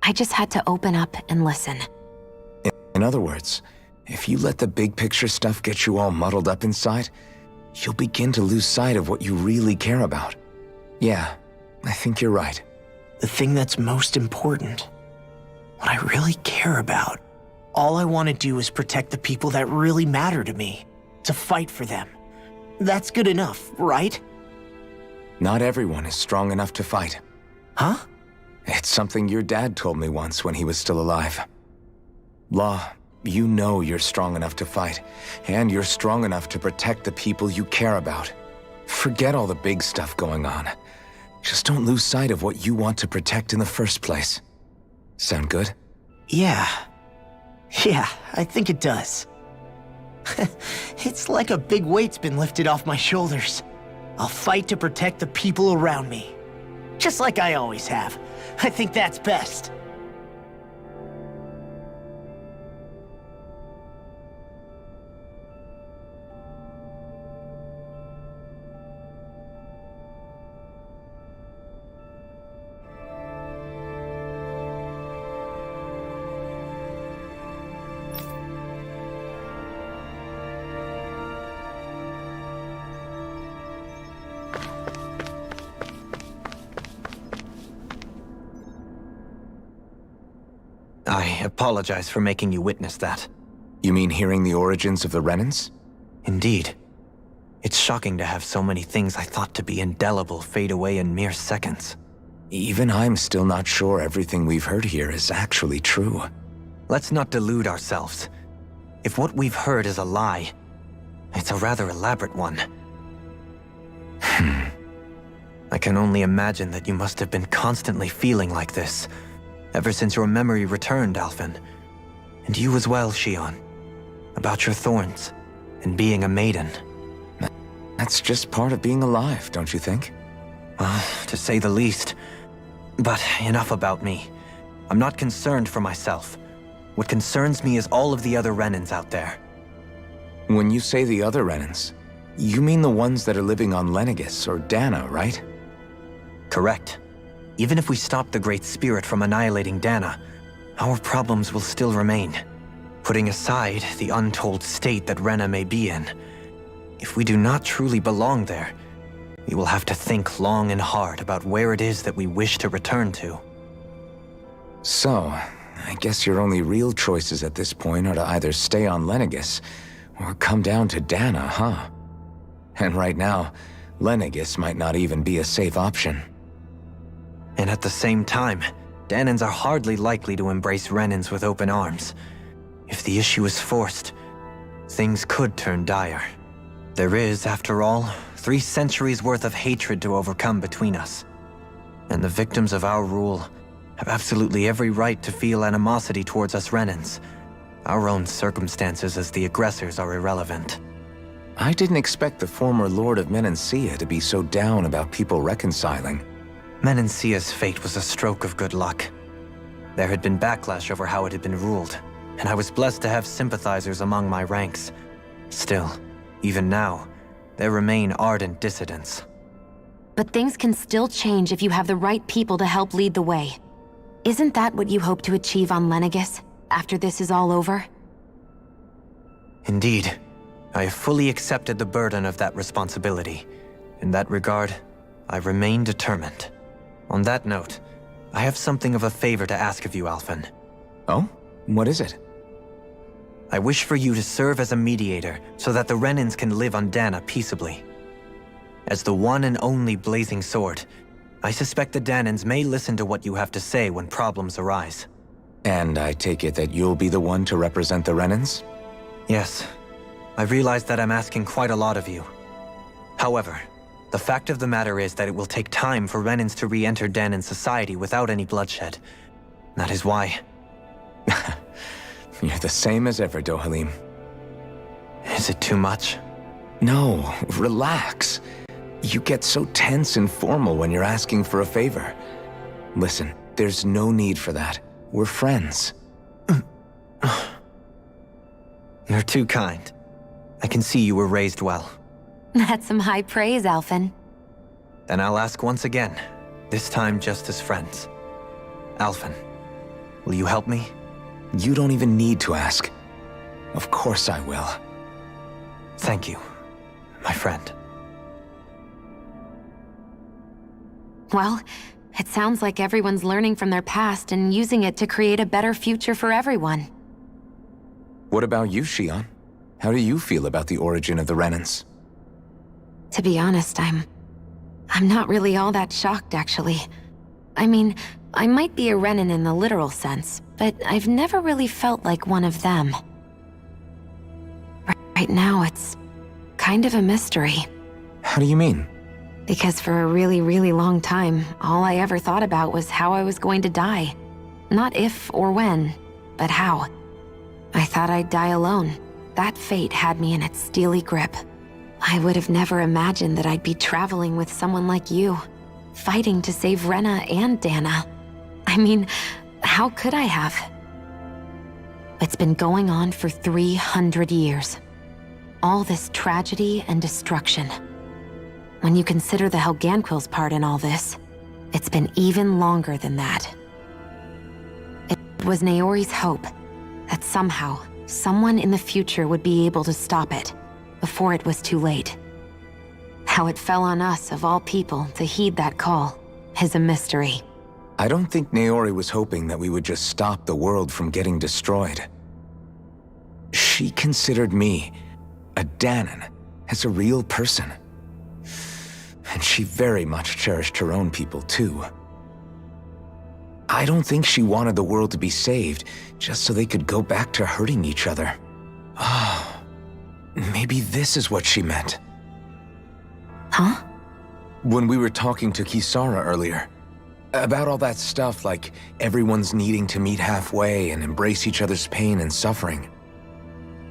I just had to open up and listen. In other words, if you let the big picture stuff get you all muddled up inside, you'll begin to lose sight of what you really care about. Yeah, I think you're right. The thing that's most important, what I really care about. All I want to do is protect the people that really matter to me, to fight for them. That's good enough, right? Not everyone is strong enough to fight. Huh? It's something your dad told me once when he was still alive. Law, you know you're strong enough to fight, and you're strong enough to protect the people you care about. Forget all the big stuff going on. Just don't lose sight of what you want to protect in the first place. Sound good? Yeah, I think it does. It's like a big weight's been lifted off my shoulders. I'll fight to protect the people around me. Just like I always have. I think that's best. I apologize for making you witness that. You mean hearing the origins of the Renans? Indeed. It's shocking to have so many things I thought to be indelible fade away in mere seconds. Even I'm still not sure everything we've heard here is actually true. Let's not delude ourselves. If what we've heard is a lie, it's a rather elaborate one. I can only imagine that you must have been constantly feeling like this, ever since your memory returned, Alphen. And you as well, Shion. About your thorns, and being a maiden. That's just part of being alive, don't you think? Well, to say the least. But enough about me. I'm not concerned for myself. What concerns me is all of the other Renans out there. When you say the other Renans, you mean the ones that are living on Lenegis or Dana, right? Correct. Even if we stop the Great Spirit from annihilating Dana, our problems will still remain. Putting aside the untold state that Rena may be in, if we do not truly belong there, we will have to think long and hard about where it is that we wish to return to. So, I guess your only real choices at this point are to either stay on Lenegis or come down to Dana, huh? And right now, Lenegis might not even be a safe option. And at the same time, Danans are hardly likely to embrace Renans with open arms. If the issue is forced, things could turn dire. There is, after all, 3 centuries worth of hatred to overcome between us. And the victims of our rule have absolutely every right to feel animosity towards us Renans. Our own circumstances as the aggressors are irrelevant. I didn't expect the former Lord of Menancia to be so down about people reconciling. Menancia's fate was a stroke of good luck. There had been backlash over how it had been ruled, and I was blessed to have sympathizers among my ranks. Still, even now, there remain ardent dissidents. But things can still change if you have the right people to help lead the way. Isn't that what you hope to achieve on Lenegis, after this is all over? Indeed. I have fully accepted the burden of that responsibility. In that regard, I remain determined. On that note, I have something of a favor to ask of you, Alphen. Oh? What is it? I wish for you to serve as a mediator so that the Renans can live on Dana peaceably. As the one and only Blazing Sword, I suspect the Danans may listen to what you have to say when problems arise. And I take it that you'll be the one to represent the Renans? Yes. I realize that I'm asking quite a lot of you. However, the fact of the matter is that it will take time for Renans to re-enter Danan society without any bloodshed. That is why. You're the same as ever, Dohalim. Is it too much? No, relax. You get so tense and formal when you're asking for a favor. Listen, there's no need for that. We're friends. You're too kind. I can see you were raised well. That's some high praise, Alphen. Then I'll ask once again, this time just as friends. Alphen, will you help me? You don't even need to ask. Of course I will. Thank you, my friend. Well, it sounds like everyone's learning from their past and using it to create a better future for everyone. What about you, Shion? How do you feel about the origin of the Renans? To be honest, I'm not really all that shocked, actually. I mean, I might be a Renan in the literal sense, but I've never really felt like one of them. Right now, it's kind of a mystery. How do you mean? Because for a really, really long time, all I ever thought about was how I was going to die. Not if or when, but how. I thought I'd die alone. That fate had me in its steely grip. I would have never imagined that I'd be traveling with someone like you, fighting to save Rena and Dana. I mean, how could I have? It's been going on for 300 years. All this tragedy and destruction. When you consider the Helganquil's part in all this, it's been even longer than that. It was Naori's hope that somehow, someone in the future would be able to stop it before it was too late. How it fell on us, of all people, to heed that call is a mystery. I don't think Naori was hoping that we would just stop the world from getting destroyed. She considered me, a Danan, as a real person. And she very much cherished her own people, too. I don't think she wanted the world to be saved just so they could go back to hurting each other. Oh, maybe this is what she meant. Huh? When we were talking to Kisara earlier, about all that stuff like everyone's needing to meet halfway and embrace each other's pain and suffering.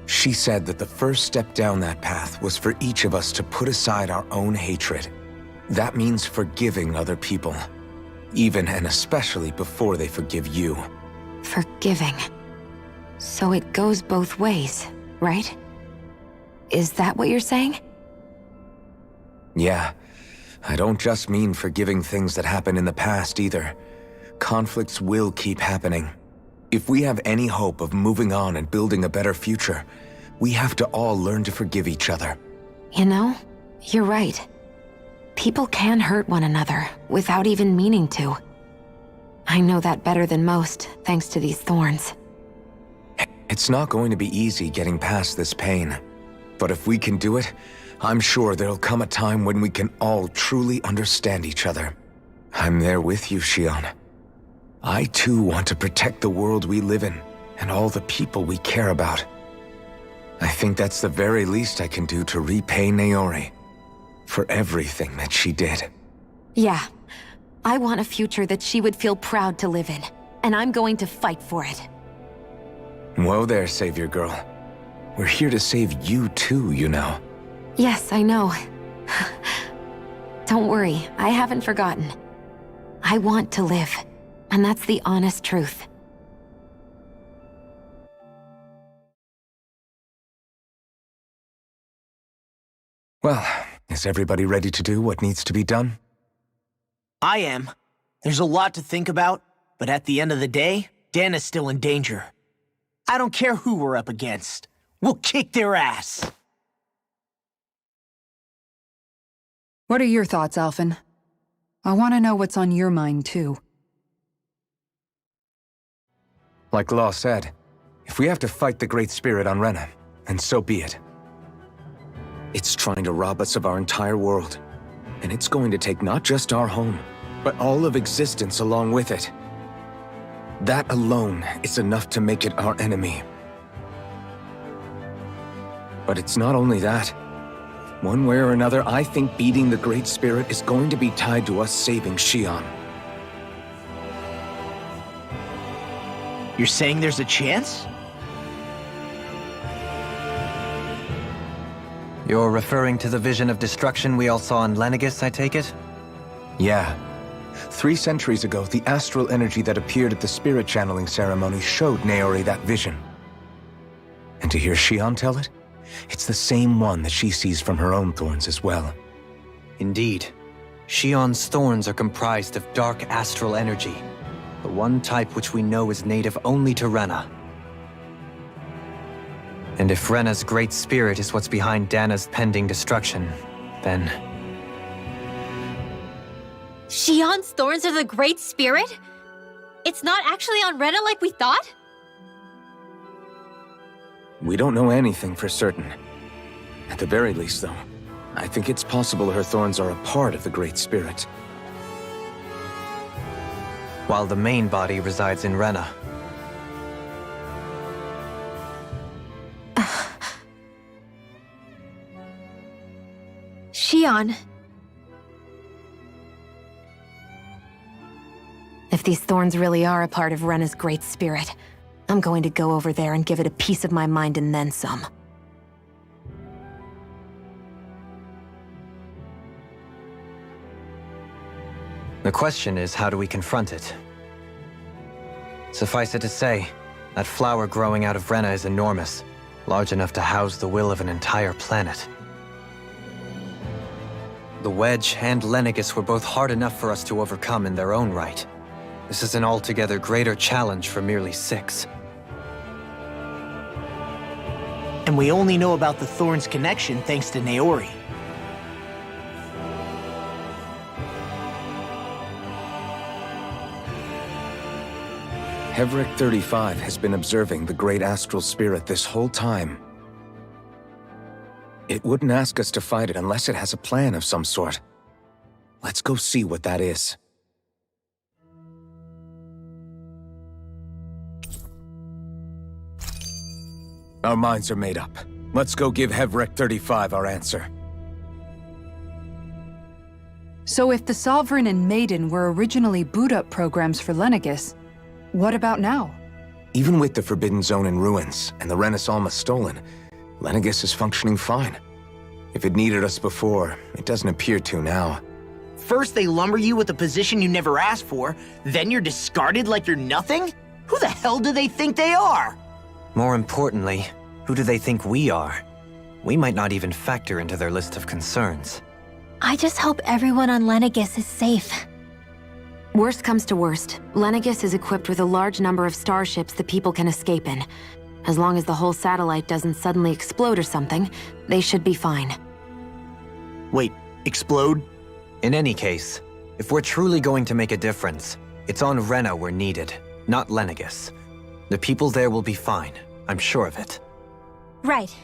She said that the first step down that path was for each of us to put aside our own hatred. That means forgiving other people, even and especially before they forgive you. Forgiving. So it goes both ways, right? Is that what you're saying? Yeah. I don't just mean forgiving things that happened in the past either. Conflicts will keep happening. If we have any hope of moving on and building a better future, we have to all learn to forgive each other. You know, you're right. People can hurt one another without even meaning to. I know that better than most, thanks to these thorns. It's not going to be easy getting past this pain. But if we can do it, I'm sure there'll come a time when we can all truly understand each other. I'm there with you, Shion. I too want to protect the world we live in, and all the people we care about. I think that's the very least I can do to repay Naori for everything that she did. Yeah. I want a future that she would feel proud to live in, and I'm going to fight for it. Whoa there, Savior Girl. We're here to save you too, you know. Yes, I know. Don't worry, I haven't forgotten. I want to live, and that's the honest truth. Well, is everybody ready to do what needs to be done? I am. There's a lot to think about, but at the end of the day, Dana's still in danger. I don't care who we're up against. We'll kick their ass. What are your thoughts, Alphen? I want to know what's on your mind, too. Like Law said, if we have to fight the Great Spirit on Rena, then so be it. It's trying to rob us of our entire world. And it's going to take not just our home, but all of existence along with it. That alone is enough to make it our enemy. But it's not only that. One way or another, I think beating the Great Spirit is going to be tied to us saving Xion. You're saying there's a chance? You're referring to the vision of destruction we all saw in Lenegis, I take it? Yeah. 3 centuries ago, the astral energy that appeared at the spirit channeling ceremony showed Naori that vision. And to hear Xion tell it, it's the same one that she sees from her own thorns as well. Indeed. Xion's thorns are comprised of dark astral energy, the one type which we know is native only to Rena. And if Rena's great spirit is what's behind Dana's pending destruction, then... Xion's thorns are the Great Spirit? It's not actually on Rena like we thought? We don't know anything for certain. At the very least, though, I think it's possible her thorns are a part of the Great Spirit. While the main body resides in Rena. Xion. If these thorns really are a part of Rena's great spirit, I'm going to go over there and give it a piece of my mind and then some. The question is, how do we confront it? Suffice it to say, that flower growing out of Rena is enormous, large enough to house the will of an entire planet. The Wedge and Lenegis were both hard enough for us to overcome in their own right. This is an altogether greater challenge for merely 6. And we only know about the Thorns connection thanks to Naori. Hevric 35 has been observing the Great Astral Spirit this whole time. It wouldn't ask us to fight it unless it has a plan of some sort. Let's go see what that is. Our minds are made up. Let's go give Hevric 35 our answer. So if the Sovereign and Maiden were originally boot-up programs for Lenegis, what about now? Even with the Forbidden Zone in ruins and the Renis Alma stolen, Lenegis is functioning fine. If it needed us before, it doesn't appear to now. First they lumber you with a position you never asked for, then you're discarded like you're nothing? Who the hell do they think they are? More importantly, who do they think we are? We might not even factor into their list of concerns. I just hope everyone on Lenegis is safe. Worst comes to worst, Lenegis is equipped with a large number of starships that people can escape in. As long as the whole satellite doesn't suddenly explode or something, they should be fine. Wait, explode? In any case, if we're truly going to make a difference, it's on Rena we're needed, not Lenegis. The people there will be fine, I'm sure of it. Right.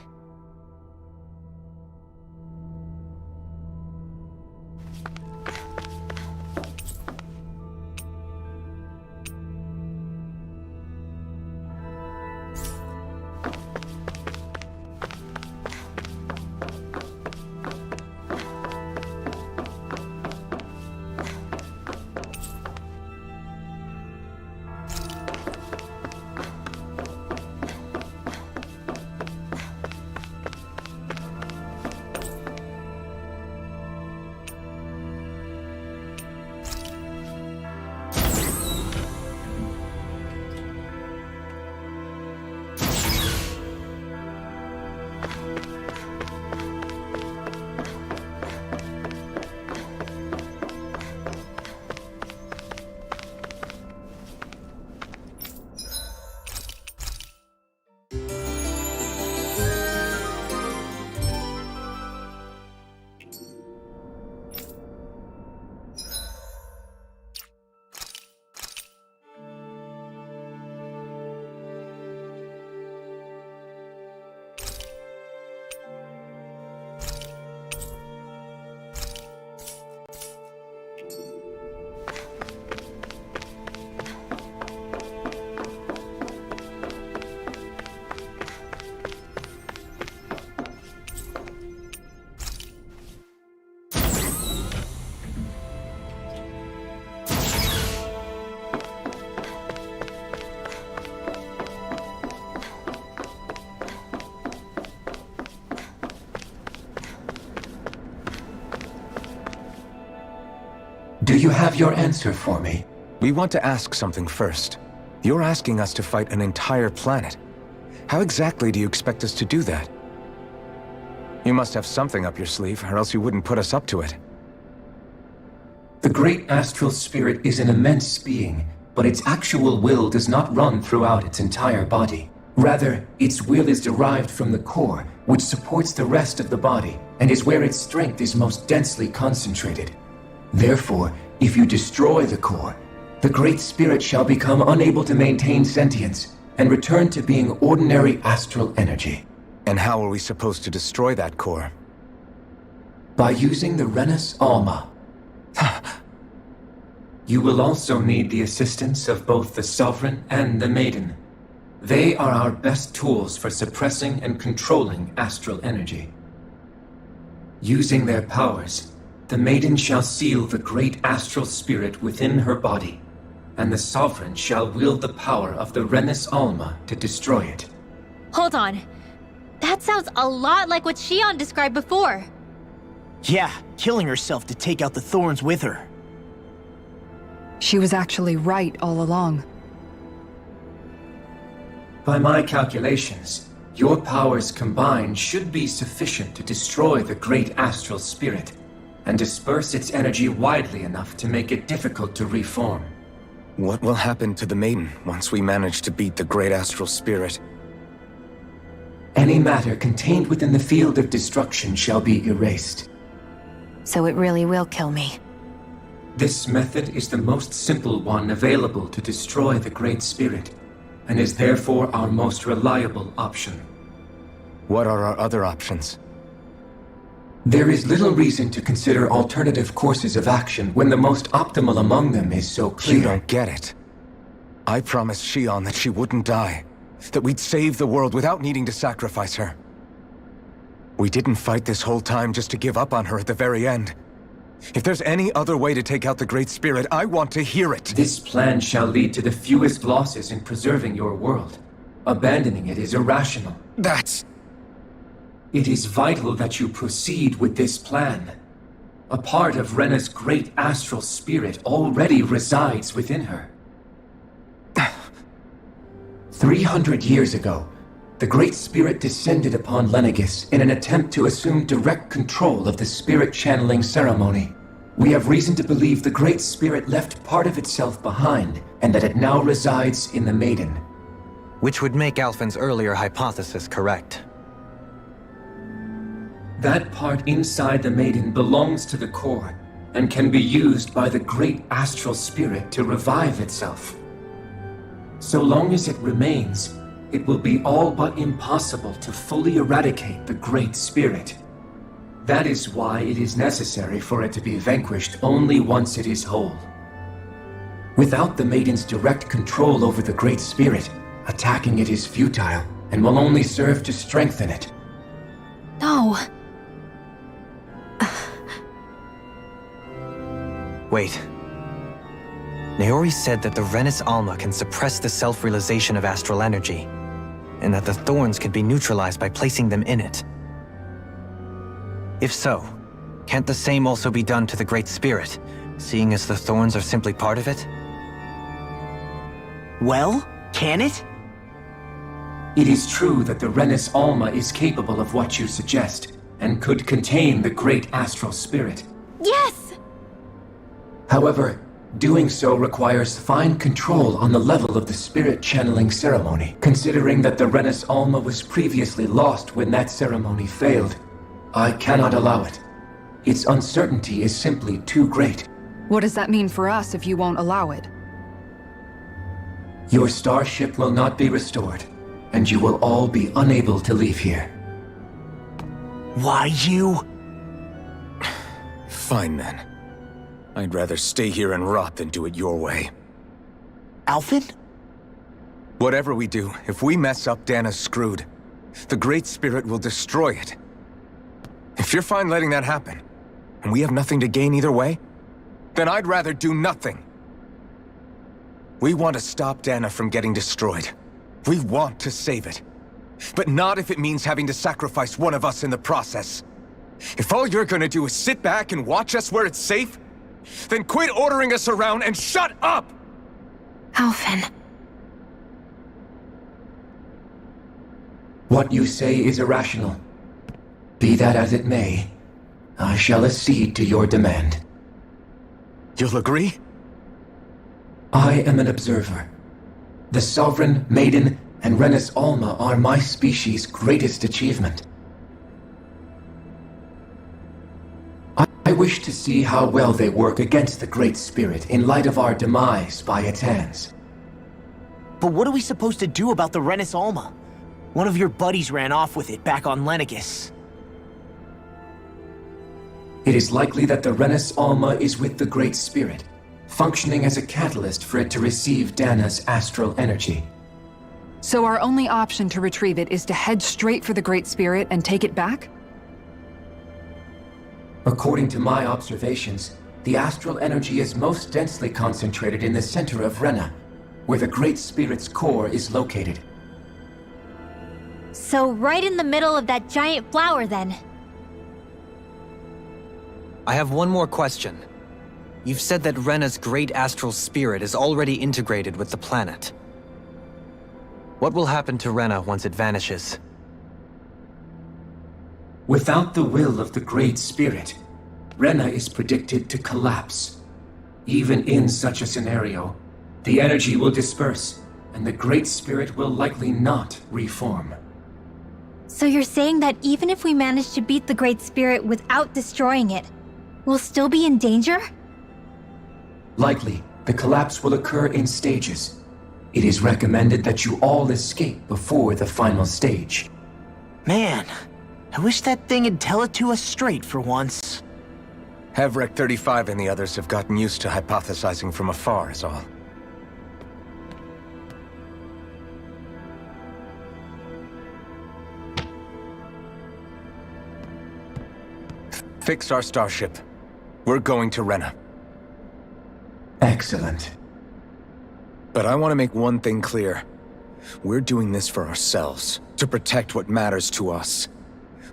Do you have your answer for me? We want to ask something first. You're asking us to fight an entire planet. How exactly do you expect us to do that? You must have something up your sleeve, or else you wouldn't put us up to it. The great astral spirit is an immense being, but its actual will does not run throughout its entire body. Rather, its will is derived from the core, which supports the rest of the body, and is where its strength is most densely concentrated. Therefore, if you destroy the core, the Great Spirit shall become unable to maintain sentience, and return to being ordinary astral energy. And how are we supposed to destroy that core? By using the Renus Alma. You will also need the assistance of both the Sovereign and the Maiden. They are our best tools for suppressing and controlling astral energy. Using their powers, the Maiden shall seal the great astral spirit within her body, and the Sovereign shall wield the power of the Renus Alma to destroy it. Hold on. That sounds a lot like what Shion described before. Yeah, killing herself to take out the thorns with her. She was actually right all along. By my calculations, your powers combined should be sufficient to destroy the great astral spirit, and disperse its energy widely enough to make it difficult to reform. What will happen to the Maiden once we manage to beat the great astral spirit? Any matter contained within the field of destruction shall be erased. So it really will kill me. This method is the most simple one available to destroy the Great Spirit, and is therefore our most reliable option. What are our other options? There is little reason to consider alternative courses of action when the most optimal among them is so clear. You don't get it. I promised Shion that she wouldn't die, that we'd save the world without needing to sacrifice her. We didn't fight this whole time just to give up on her at the very end. If there's any other way to take out the Great Spirit, I want to hear it. This plan shall lead to the fewest losses in preserving your world. Abandoning it is irrational. It is vital that you proceed with this plan. A part of Rena's great astral spirit already resides within her. 300 years ago, the Great Spirit descended upon Lenegis in an attempt to assume direct control of the spirit channeling ceremony. We have reason to believe the Great Spirit left part of itself behind, and that it now resides in the Maiden. Which would make Alphen's earlier hypothesis correct. That part inside the Maiden belongs to the core, and can be used by the great astral spirit to revive itself. So long as it remains, it will be all but impossible to fully eradicate the Great Spirit. That is why it is necessary for it to be vanquished only once it is whole. Without the Maiden's direct control over the Great Spirit, attacking it is futile, and will only serve to strengthen it. No. Wait. Naori said that the Renus Alma can suppress the self-realization of astral energy, and that the thorns can be neutralized by placing them in it. If so, can't the same also be done to the Great Spirit, seeing as the thorns are simply part of it? Well, can it? It is true that the Renus Alma is capable of what you suggest, and could contain the great astral spirit. Yes! However, doing so requires fine control on the level of the spirit channeling ceremony, considering that the Renus Alma was previously lost when that ceremony failed. I cannot allow it. Its uncertainty is simply too great. What does that mean for us if you won't allow it? Your starship will not be restored, and you will all be unable to leave here. Why you? Fine then. I'd rather stay here and rot than do it your way. Alphen? Whatever we do, if we mess up, Dana's screwed. The Great Spirit will destroy it. If you're fine letting that happen, and we have nothing to gain either way, then I'd rather do nothing. We want to stop Dana from getting destroyed. We want to save it. But not if it means having to sacrifice one of us in the process. If all you're gonna do is sit back and watch us where it's safe, Then quit ordering us around and shut up! Alphen. What you say is irrational. Be that as it may, I shall accede to your demand. You'll agree? I am an observer. The Sovereign, Maiden, and Renis Alma are my species' greatest achievement. I wish to see how well they work against the Great Spirit in light of our demise by its hands. But what are we supposed to do about the Renis Alma? One of your buddies ran off with it back on Lenegis. It is likely that the Renis Alma is with the Great Spirit, functioning as a catalyst for it to receive Dana's astral energy. So our only option to retrieve it is to head straight for the Great Spirit and take it back? According to my observations, the astral energy is most densely concentrated in the center of Rena, where the Great Spirit's core is located. So right in the middle of that giant flower, then. I have one more question. You've said that Rena's great astral spirit is already integrated with the planet. What will happen to Rena once it vanishes? Without the will of the Great Spirit, Rena is predicted to collapse. Even in such a scenario, the energy will disperse, and the Great Spirit will likely not reform. So you're saying that even if we manage to beat the Great Spirit without destroying it, we'll still be in danger? Likely, the collapse will occur in stages. It is recommended that you all escape before the final stage. Man, I wish that thing would tell it to us straight for once. Hevrek 35 and the others have gotten used to hypothesizing from afar, is all. Fix our starship. We're going to Rena. Excellent. But I want to make one thing clear. We're doing this for ourselves, to protect what matters to us.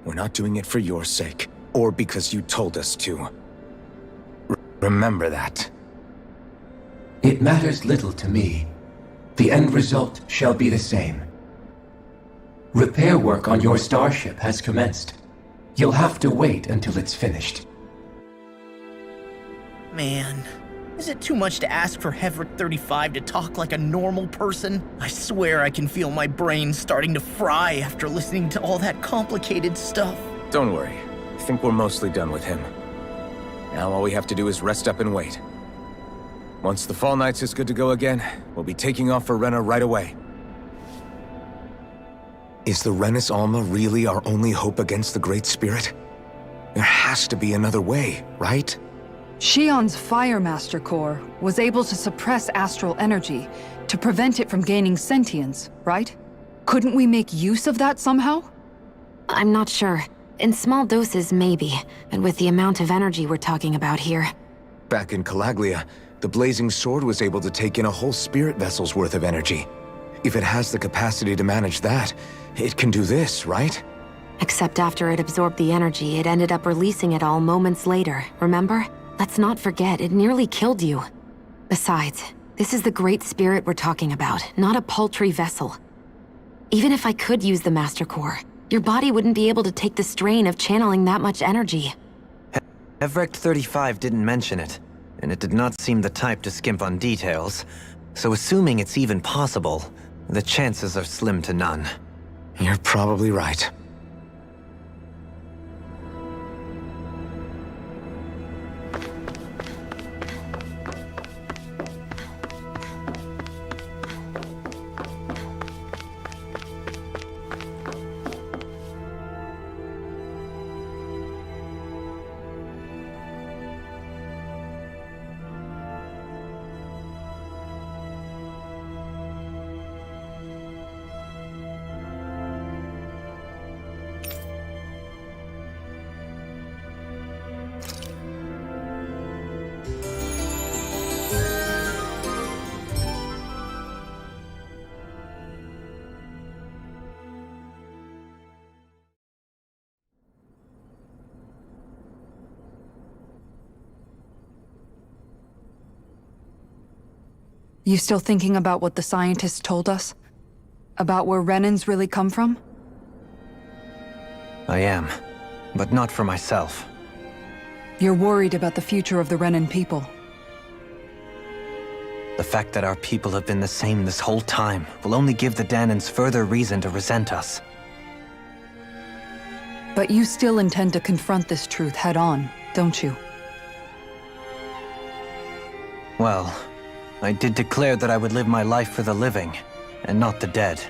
We're not doing it for your sake, or because you told us to. Remember that. It matters little to me. The end result shall be the same. Repair work on your starship has commenced. You'll have to wait until it's finished. Man, is it too much to ask for Hevrek 35 to talk like a normal person? I swear I can feel my brain starting to fry after listening to all that complicated stuff. Don't worry. I think we're mostly done with him. Now all we have to do is rest up and wait. Once the Fall Knights is good to go again, we'll be taking off for Rena right away. Is the Renis Alma really our only hope against the Great Spirit? There has to be another way, right? Shion's Fire Master Core was able to suppress astral energy to prevent it from gaining sentience, right? Couldn't we make use of that somehow? I'm not sure. In small doses, maybe. But with the amount of energy we're talking about here. Back in Calaglia, the Blazing Sword was able to take in a whole spirit vessel's worth of energy. If it has the capacity to manage that, it can do this, right? Except after it absorbed the energy, it ended up releasing it all moments later, remember? Let's not forget, it nearly killed you. Besides, this is the Great Spirit we're talking about, not a paltry vessel. Even if I could use the Master Core, your body wouldn't be able to take the strain of channeling that much energy. Hevrek 35 didn't mention it, and it did not seem the type to skimp on details. So assuming it's even possible, the chances are slim to none. You're probably right. You still thinking about what the scientists told us? About where Renans really come from? I am, but not for myself. You're worried about the future of the Renan people. The fact that our people have been the same this whole time will only give the Danans further reason to resent us. But you still intend to confront this truth head-on, don't you? Well, I did declare that I would live my life for the living, and not the dead.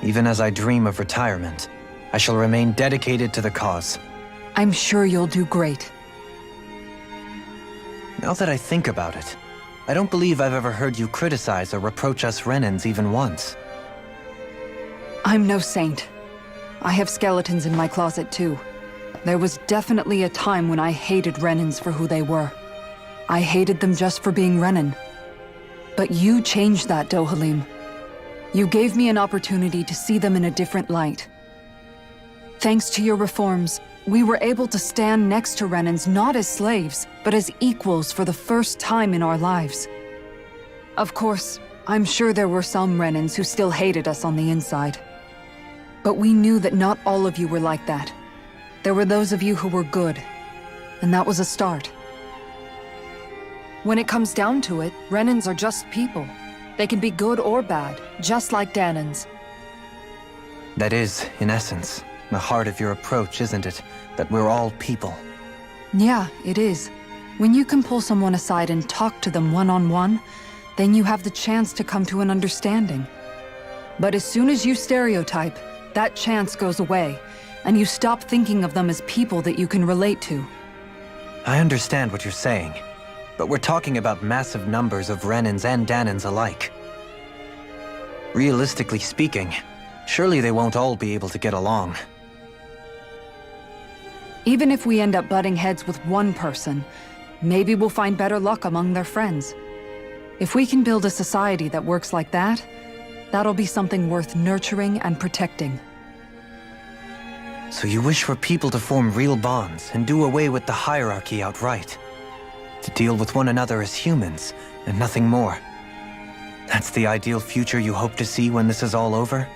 Even as I dream of retirement, I shall remain dedicated to the cause. I'm sure you'll do great. Now that I think about it, I don't believe I've ever heard you criticize or reproach us Renans even once. I'm no saint. I have skeletons in my closet too. There was definitely a time when I hated Renans for who they were. I hated them just for being Renan. But you changed that, Dohalim. You gave me an opportunity to see them in a different light. Thanks to your reforms, we were able to stand next to Renans not as slaves, but as equals for the first time in our lives. Of course, I'm sure there were some Renans who still hated us on the inside. But we knew that not all of you were like that. There were those of you who were good, and that was a start. When it comes down to it, Renans are just people. They can be good or bad, just like Danans. That is, in essence, the heart of your approach, isn't it? That we're all people. Yeah, it is. When you can pull someone aside and talk to them one-on-one, then you have the chance to come to an understanding. But as soon as you stereotype, that chance goes away, and you stop thinking of them as people that you can relate to. I understand what you're saying, but we're talking about massive numbers of Renans and Danans alike. Realistically speaking, surely they won't all be able to get along. Even if we end up butting heads with one person, maybe we'll find better luck among their friends. If we can build a society that works like that, that'll be something worth nurturing and protecting. So you wish for people to form real bonds and do away with the hierarchy outright? To deal with one another as humans, and nothing more? That's the ideal future you hope to see when this is all over?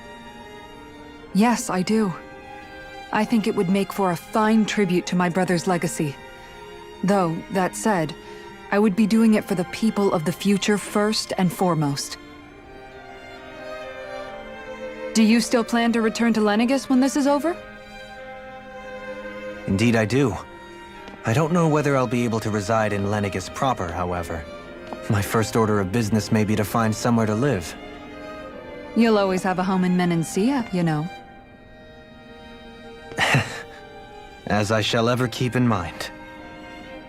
Yes, I do. I think it would make for a fine tribute to my brother's legacy. Though, that said, I would be doing it for the people of the future first and foremost. Do you still plan to return to Lenegis when this is over? Indeed I do. I don't know whether I'll be able to reside in Lenegis proper, however. My first order of business may be to find somewhere to live. You'll always have a home in Menancia, you know. As I shall ever keep in mind.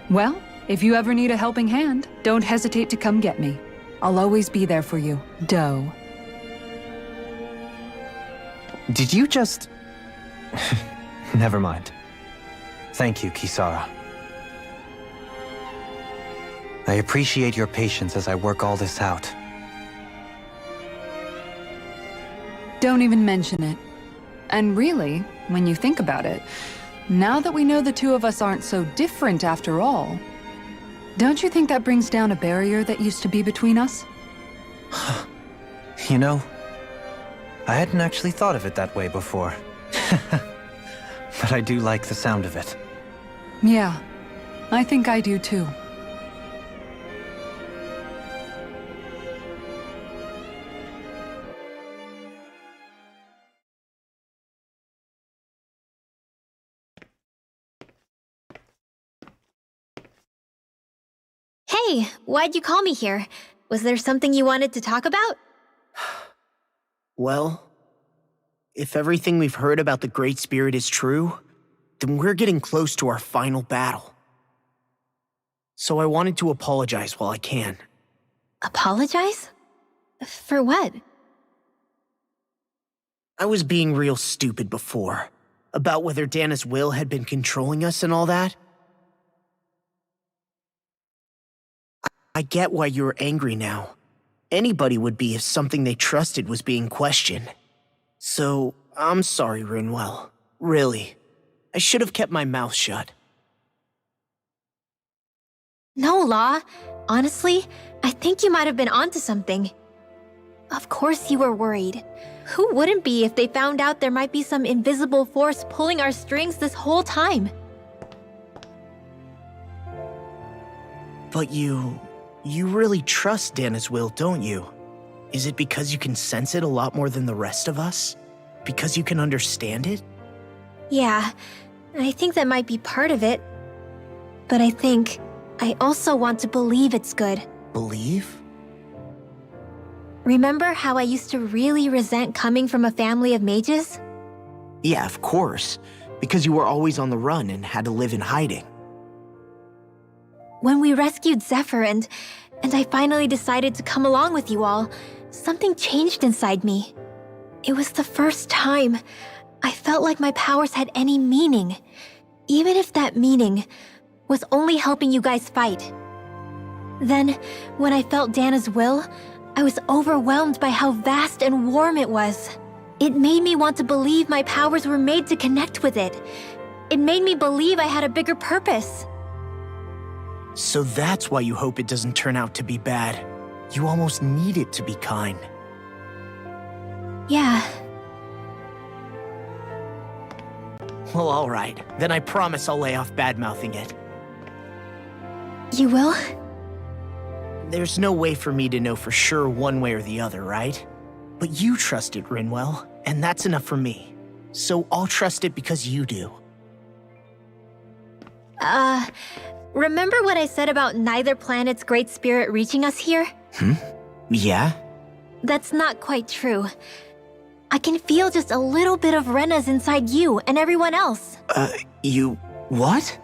Well, if you ever need a helping hand, don't hesitate to come get me. I'll always be there for you, Doe. Did you just... Never mind. Thank you, Kisara. I appreciate your patience as I work all this out. Don't even mention it. And really, when you think about it, now that we know the two of us aren't so different after all, don't you think that brings down a barrier that used to be between us? You know, I hadn't actually thought of it that way before. But I do like the sound of it. Yeah, I think I do too. Hey, why'd you call me here? Was there something you wanted to talk about? Well, if everything we've heard about the Great Spirit is true, then we're getting close to our final battle. So I wanted to apologize while I can. Apologize? For what? I was being real stupid before, about whether Dana's will had been controlling us and all that. I get why you're angry now. Anybody would be if something they trusted was being questioned. So, I'm sorry, Rinwell. Really. I should have kept my mouth shut. No, Law. Honestly, I think you might have been onto something. Of course you were worried. Who wouldn't be if they found out there might be some invisible force pulling our strings this whole time? But you really trust Dana's will, don't you? Is it because you can sense it a lot more than the rest of us? Because you can understand it? Yeah, I think that might be part of it. But I think I also want to believe it's good. Believe? Remember how I used to really resent coming from a family of mages? Yeah, of course. Because you were always on the run and had to live in hiding. When we rescued Zephyr and I finally decided to come along with you all, something changed inside me. It was the first time I felt like my powers had any meaning, even if that meaning was only helping you guys fight. Then, when I felt Dana's will, I was overwhelmed by how vast and warm it was. It made me want to believe my powers were made to connect with it. It made me believe I had a bigger purpose. So that's why you hope it doesn't turn out to be bad. You almost need it to be kind. Yeah. Well, alright. Then I promise I'll lay off bad-mouthing it. You will? There's no way for me to know for sure one way or the other, right? But you trust it, Rinwell, and that's enough for me. So I'll trust it because you do. Remember what I said about neither planet's great spirit reaching us here? Yeah? That's not quite true. I can feel just a little bit of Rena's inside you and everyone else. You... what?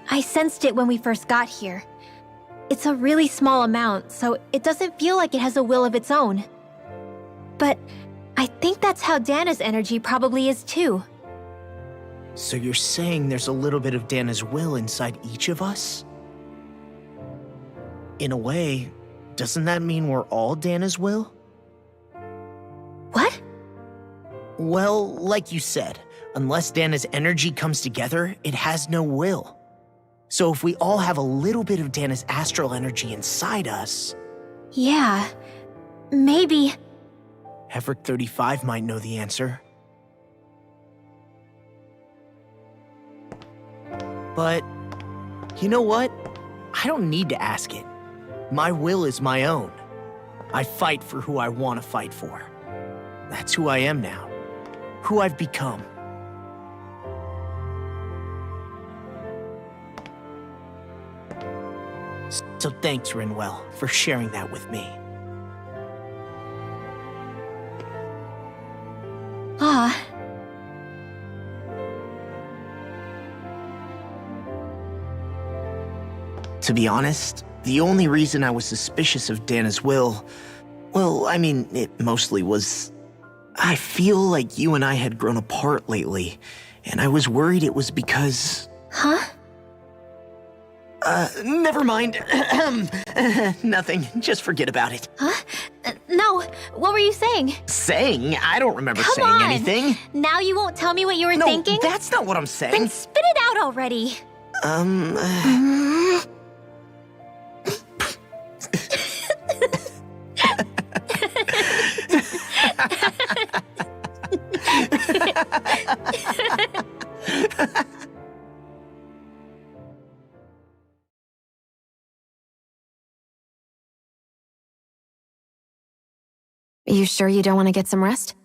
I sensed it when we first got here. It's a really small amount, so it doesn't feel like it has a will of its own. But I think that's how Dana's energy probably is too. So you're saying there's a little bit of Dana's will inside each of us? In a way, doesn't that mean we're all Dana's will? What? Well, like you said, unless Dana's energy comes together, it has no will. So if we all have a little bit of Dana's astral energy inside us... Yeah, maybe... Heverick 35 might know the answer. But, you know what? I don't need to ask it. My will is my own. I fight for who I want to fight for. That's who I am now. Who I've become. So thanks, Rinwell, for sharing that with me. Ah. To be honest, the only reason I was suspicious of Dana's will, well, I mean, it mostly was... I feel like you and I had grown apart lately, and I was worried it was because... Huh? Never mind. Nothing. Just forget about it. Huh? No, what were you saying? Saying? I don't remember Come saying on. anything. Now you won't tell me what you were No, thinking? that's not what I'm saying. Then spit it out already. Are you sure you don't want to get some rest?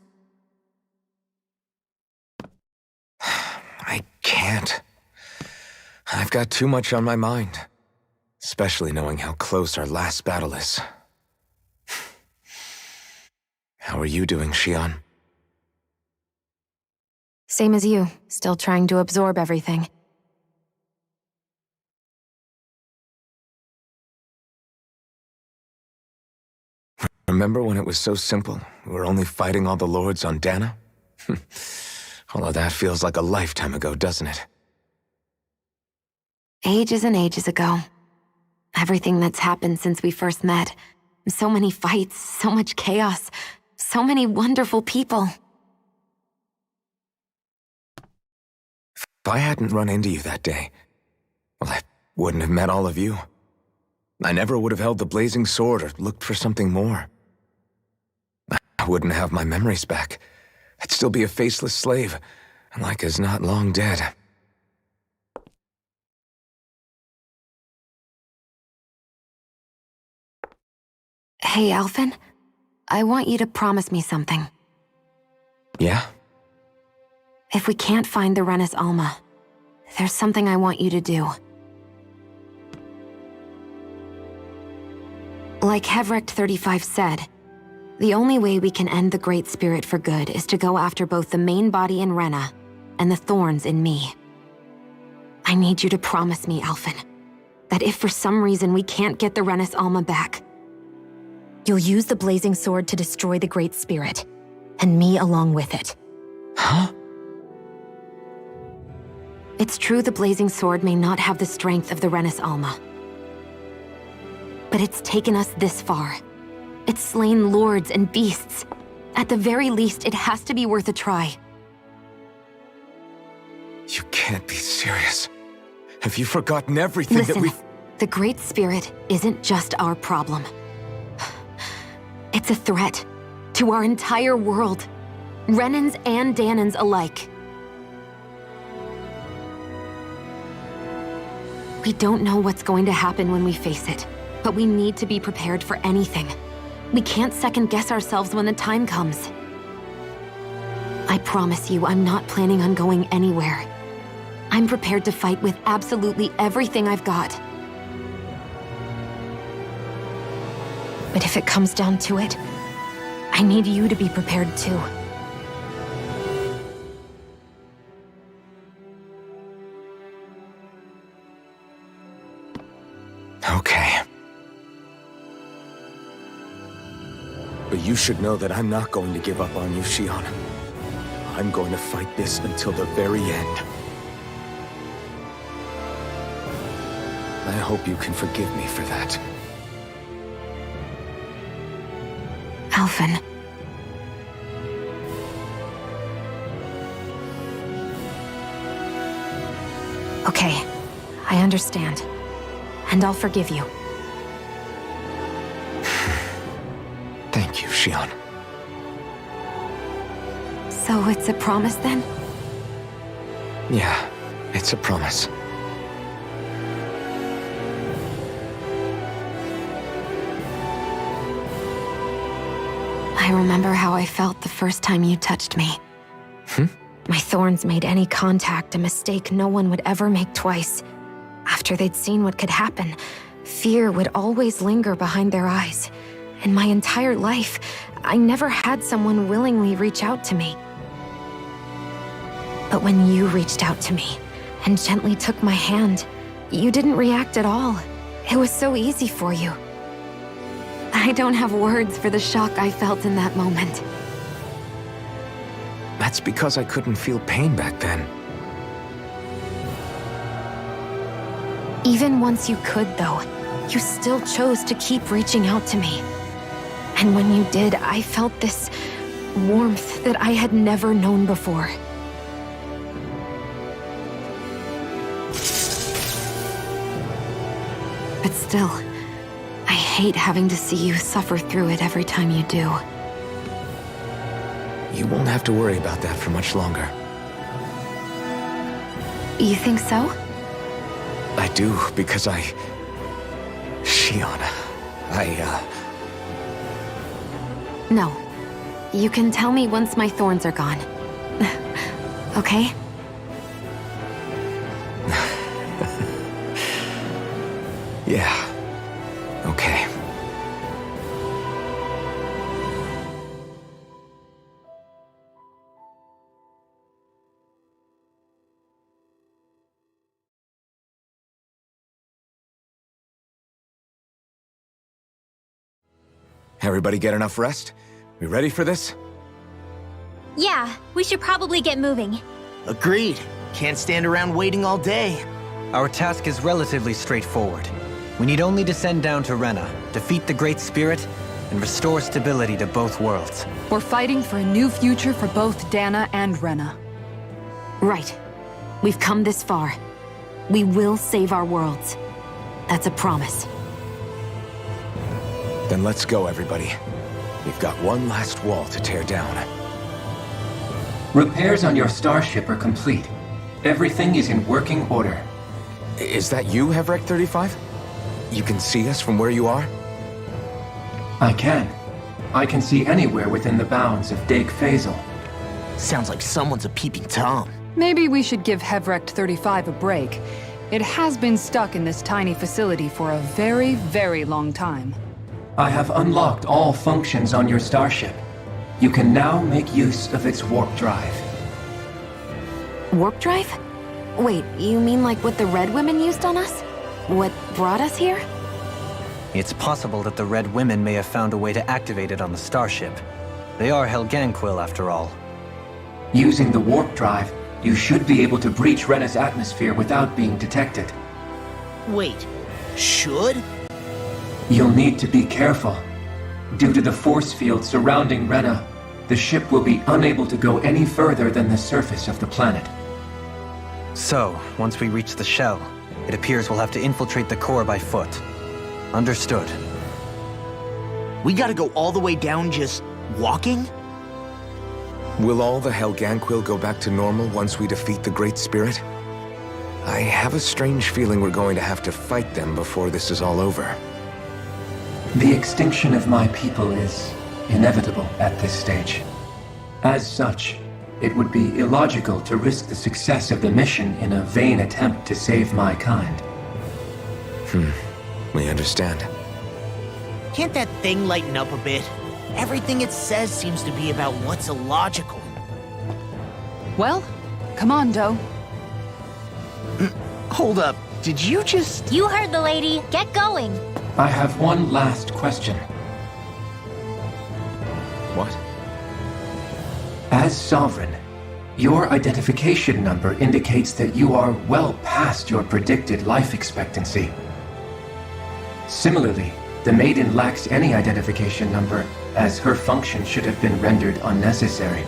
I can't. I've got too much on my mind. Especially knowing how close our last battle is. How are you doing, Xion? Same as you, still trying to absorb everything. Remember when it was so simple? We were only fighting all the lords on Dana? All of that feels like a lifetime ago, doesn't it? Ages and ages ago. Everything that's happened since we first met. So many fights, so much chaos, so many wonderful people. If I hadn't run into you that day, well, wouldn't have met all of you. I never would have held the blazing sword or looked for something more. I wouldn't have my memories back. I'd still be a faceless slave, like as not long dead. Hey, Alphen. I want you to promise me something. Yeah? If we can't find the Renis Alma, there's something I want you to do. Like Hevrect 35 said, the only way we can end the Great Spirit for good is to go after both the main body in Rena and the thorns in me. I need you to promise me, Alphen, that if for some reason we can't get the Renis Alma back, you'll use the blazing sword to destroy the Great Spirit, and me along with it. Huh? It's true the blazing sword may not have the strength of the Renis Alma. But it's taken us this far. It's slain lords and beasts. At the very least, it has to be worth a try. You can't be serious. Have you forgotten everything Listen, that we've... the Great Spirit isn't just our problem. It's a threat to our entire world. Renans and Dahnans alike. We don't know what's going to happen when we face it, but we need to be prepared for anything. We can't second-guess ourselves when the time comes. I promise you, I'm not planning on going anywhere. I'm prepared to fight with absolutely everything I've got. But if it comes down to it, I need you to be prepared too. Okay. But you should know that I'm not going to give up on you, Shionne. I'm going to fight this until the very end. I hope you can forgive me for that. Alphen. Okay, I understand. And I'll forgive you. Thank you, Shionne. So it's a promise then? Yeah, it's a promise. I remember how I felt the first time you touched me. My thorns made any contact a mistake no one would ever make twice. After they'd seen what could happen, fear would always linger behind their eyes. In my entire life, I never had someone willingly reach out to me. But when you reached out to me and gently took my hand, you didn't react at all. It was so easy for you. I don't have words for the shock I felt in that moment. That's because I couldn't feel pain back then. Even once you could, though, you still chose to keep reaching out to me. And when you did, I felt this warmth that I had never known before. But still, I hate having to see you suffer through it every time you do. You won't have to worry about that for much longer. You think so? I do, because Shionne, No. You can tell me once my thorns are gone. Okay? Yeah. Okay. Everybody get enough rest? We ready for this? Yeah, we should probably get moving. Agreed. Can't stand around waiting all day. Our task is relatively straightforward. We need only descend down to Rena, defeat the Great Spirit, and restore stability to both worlds. We're fighting for a new future for both Dana and Rena. Right. We've come this far. We will save our worlds. That's a promise. Then let's go, everybody. We've got one last wall to tear down. Repairs on your starship are complete. Everything is in working order. Is that you, Hevrek 35? You can see us from where you are? I can. I can see anywhere within the bounds of Dake Faisal. Sounds like someone's a peeping Tom. Maybe we should give Hevrekt 35 a break. It has been stuck in this tiny facility for a very, very long time. I have unlocked all functions on your starship. You can now make use of its warp drive. Warp drive? Wait, you mean like what the Red Women used on us? What brought us here? It's possible that the Red Women may have found a way to activate it on the starship. They are Helganquil, after all. Using the warp drive, you should be able to breach Rena's atmosphere without being detected. Wait, should? You'll need to be careful. Due to the force field surrounding Rena, the ship will be unable to go any further than the surface of the planet. So, once we reach the shell, it appears we'll have to infiltrate the core by foot. Understood. We gotta go all the way down just walking? Will all the Helganquil go back to normal once we defeat the Great Spirit? I have a strange feeling we're going to have to fight them before this is all over. The extinction of my people is inevitable at this stage. As such, it would be illogical to risk the success of the mission in a vain attempt to save my kind. We understand. Can't that thing lighten up a bit? Everything it says seems to be about what's illogical. Well, come on, Doe. Hold up, did you just... You heard the lady. Get going. I have one last question. What? As Sovereign, your identification number indicates that you are well past your predicted life expectancy. Similarly, the Maiden lacks any identification number, as her function should have been rendered unnecessary.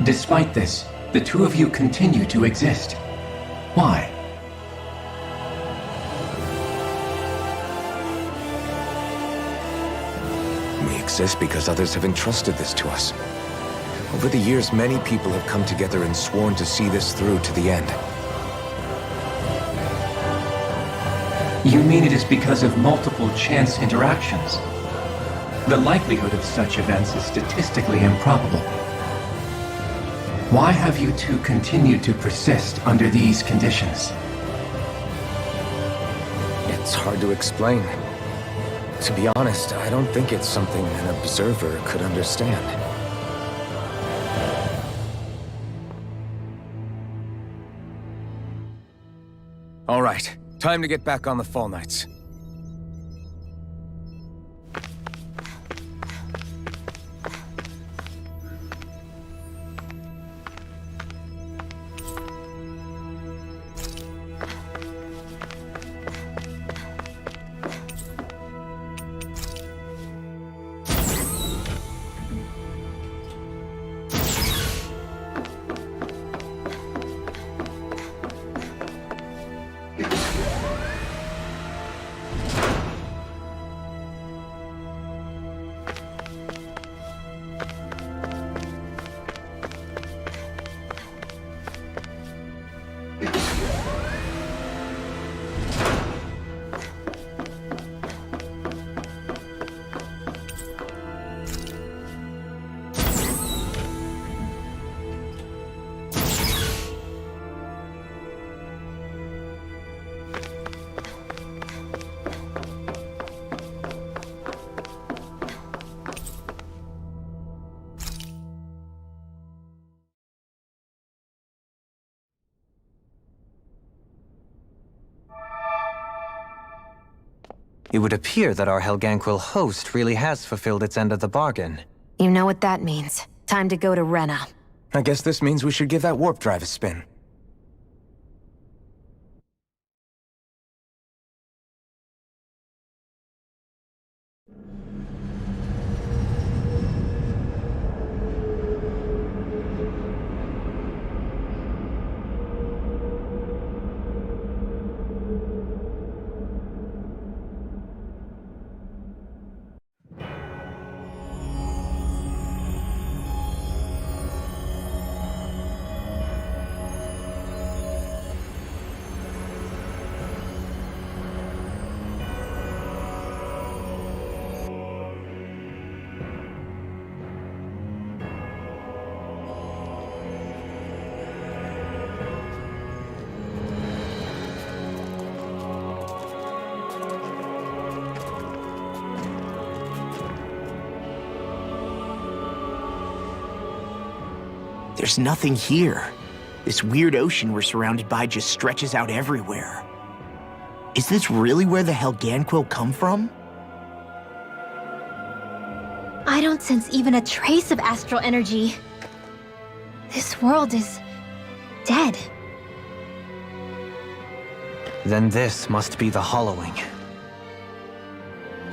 Despite this, the two of you continue to exist. Why? We exist because others have entrusted this to us. Over the years, many people have come together and sworn to see this through to the end. You mean it is because of multiple chance interactions? The likelihood of such events is statistically improbable. Why have you two continued to persist under these conditions? It's hard to explain. To be honest, I don't think it's something an observer could understand. All right, time to get back on the Fall Knights. It would appear that our Helganquil host really has fulfilled its end of the bargain. You know what that means. Time to go to Rena. I guess this means we should give that warp drive a spin. there's nothing here. This weird ocean we're surrounded by just stretches out everywhere. Is this really where the Helganquil come from? I don't sense even a trace of astral energy. This world is dead. Then this must be the Hollowing.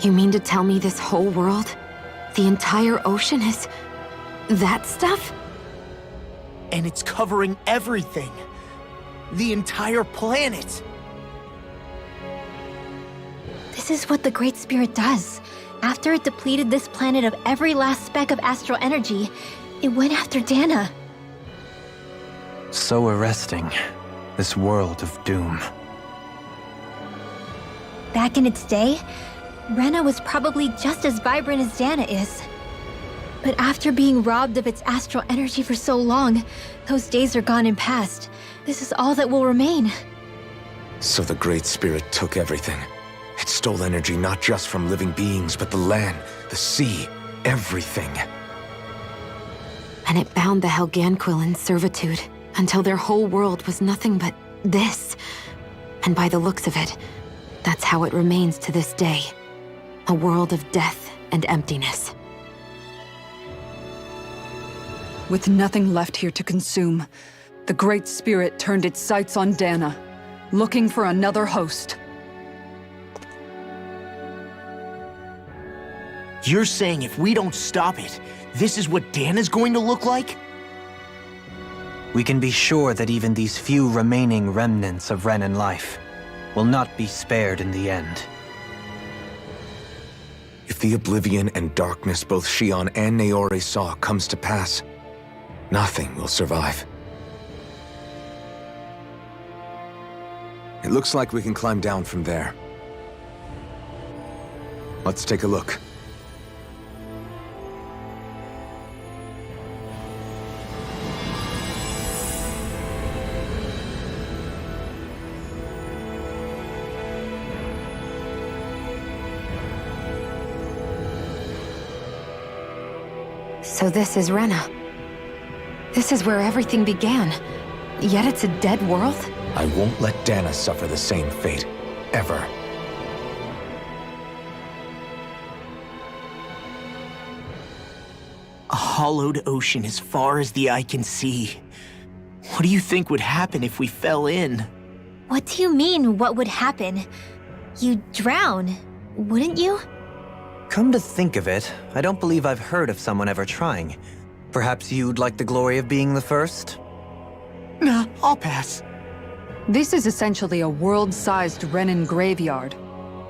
You mean to tell me this whole world, the entire ocean is that stuff? And it's covering everything. The entire planet. This is what the Great Spirit does. After it depleted this planet of every last speck of astral energy, it went after Dana. So arresting. This world of doom. Back in its day, Rena was probably just as vibrant as Dana is. But after being robbed of its astral energy for so long, those days are gone and past. This is all that will remain. So the Great Spirit took everything. It stole energy not just from living beings, but the land, the sea, everything. And it bound the Helganquil in servitude until their whole world was nothing but this. And by the looks of it, that's how it remains to this day. A world of death and emptiness. With nothing left here to consume, the Great Spirit turned its sights on Dana, looking for another host. You're saying if we don't stop it, this is what Dana's going to look like? We can be sure that even these few remaining remnants of Renan life will not be spared in the end. If the oblivion and darkness both Shion and Naori saw comes to pass, nothing will survive. It looks like we can climb down from there. Let's take a look. So this is Rena. This is where everything began. Yet it's a dead world? I won't let Dana suffer the same fate. Ever. A hollowed ocean as far as the eye can see. What do you think would happen if we fell in? What do you mean, what would happen? You'd drown, wouldn't you? Come to think of it, I don't believe I've heard of someone ever trying. Perhaps you'd like the glory of being the first? Nah, I'll pass. This is essentially a world-sized Renan graveyard.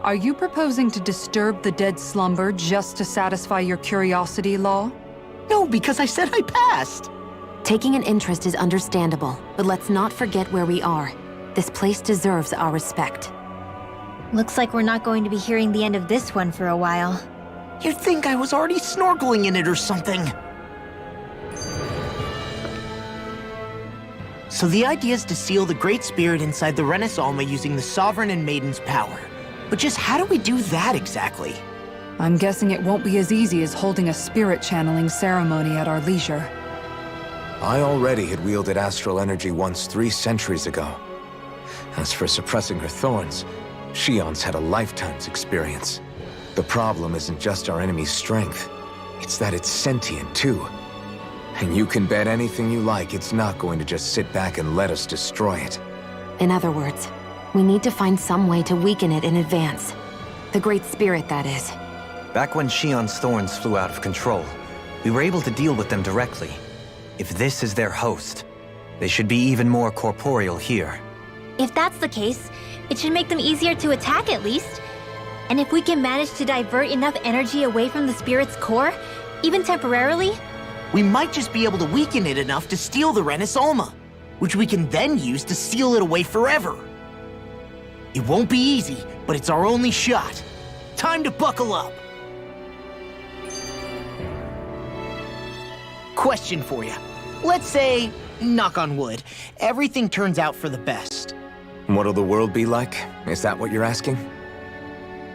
Are you proposing to disturb the dead slumber just to satisfy your curiosity, Law? No, because I said I passed. Taking an interest is understandable, but let's not forget where we are. This place deserves our respect. Looks like we're not going to be hearing the end of this one for a while. You'd think I was already snorkeling in it or something. So the idea is to seal the Great Spirit inside the Renis Alma using the Sovereign and Maiden's power. But just how do we do that exactly? I'm guessing it won't be as easy as holding a spirit channeling ceremony at our leisure. I already had wielded astral energy once 3 centuries ago. As for suppressing her thorns, Shion's had a lifetime's experience. The problem isn't just our enemy's strength. It's that it's sentient, too. And you can bet anything you like it's not going to just sit back and let us destroy it. In other words, we need to find some way to weaken it in advance. The Great Spirit, that is. Back when Shion's thorns flew out of control, we were able to deal with them directly. If this is their host, they should be even more corporeal here. If that's the case, it should make them easier to attack at least. And if we can manage to divert enough energy away from the spirit's core, even temporarily, we might just be able to weaken it enough to steal the Renis Alma, which we can then use to seal it away forever. It won't be easy, but it's our only shot. Time to buckle up. Question for you. Let's say, knock on wood, everything turns out for the best. What'll the world be like? Is that what you're asking?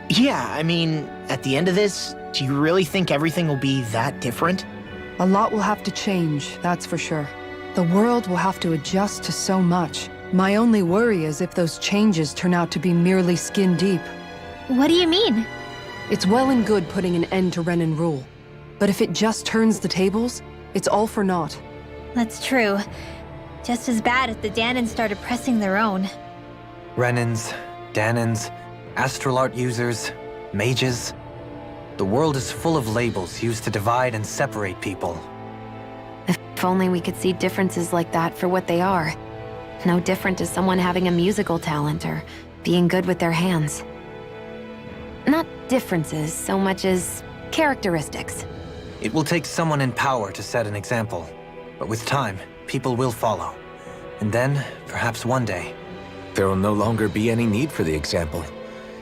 Yeah, I mean, at the end of this, do you really think everything will be that different? A lot will have to change, that's for sure. The world will have to adjust to so much. My only worry is if those changes turn out to be merely skin deep. What do you mean? It's well and good putting an end to Renan rule. But if it just turns the tables, it's all for naught. That's true. Just as bad if the Dahnans started pressing their own. Renans, Dahnans, astral art users, mages. The world is full of labels used to divide and separate people. If only we could see differences like that for what they are. No different to someone having a musical talent or being good with their hands. Not differences so much as characteristics. It will take someone in power to set an example. But with time, people will follow. And then, perhaps one day... There will no longer be any need for the example.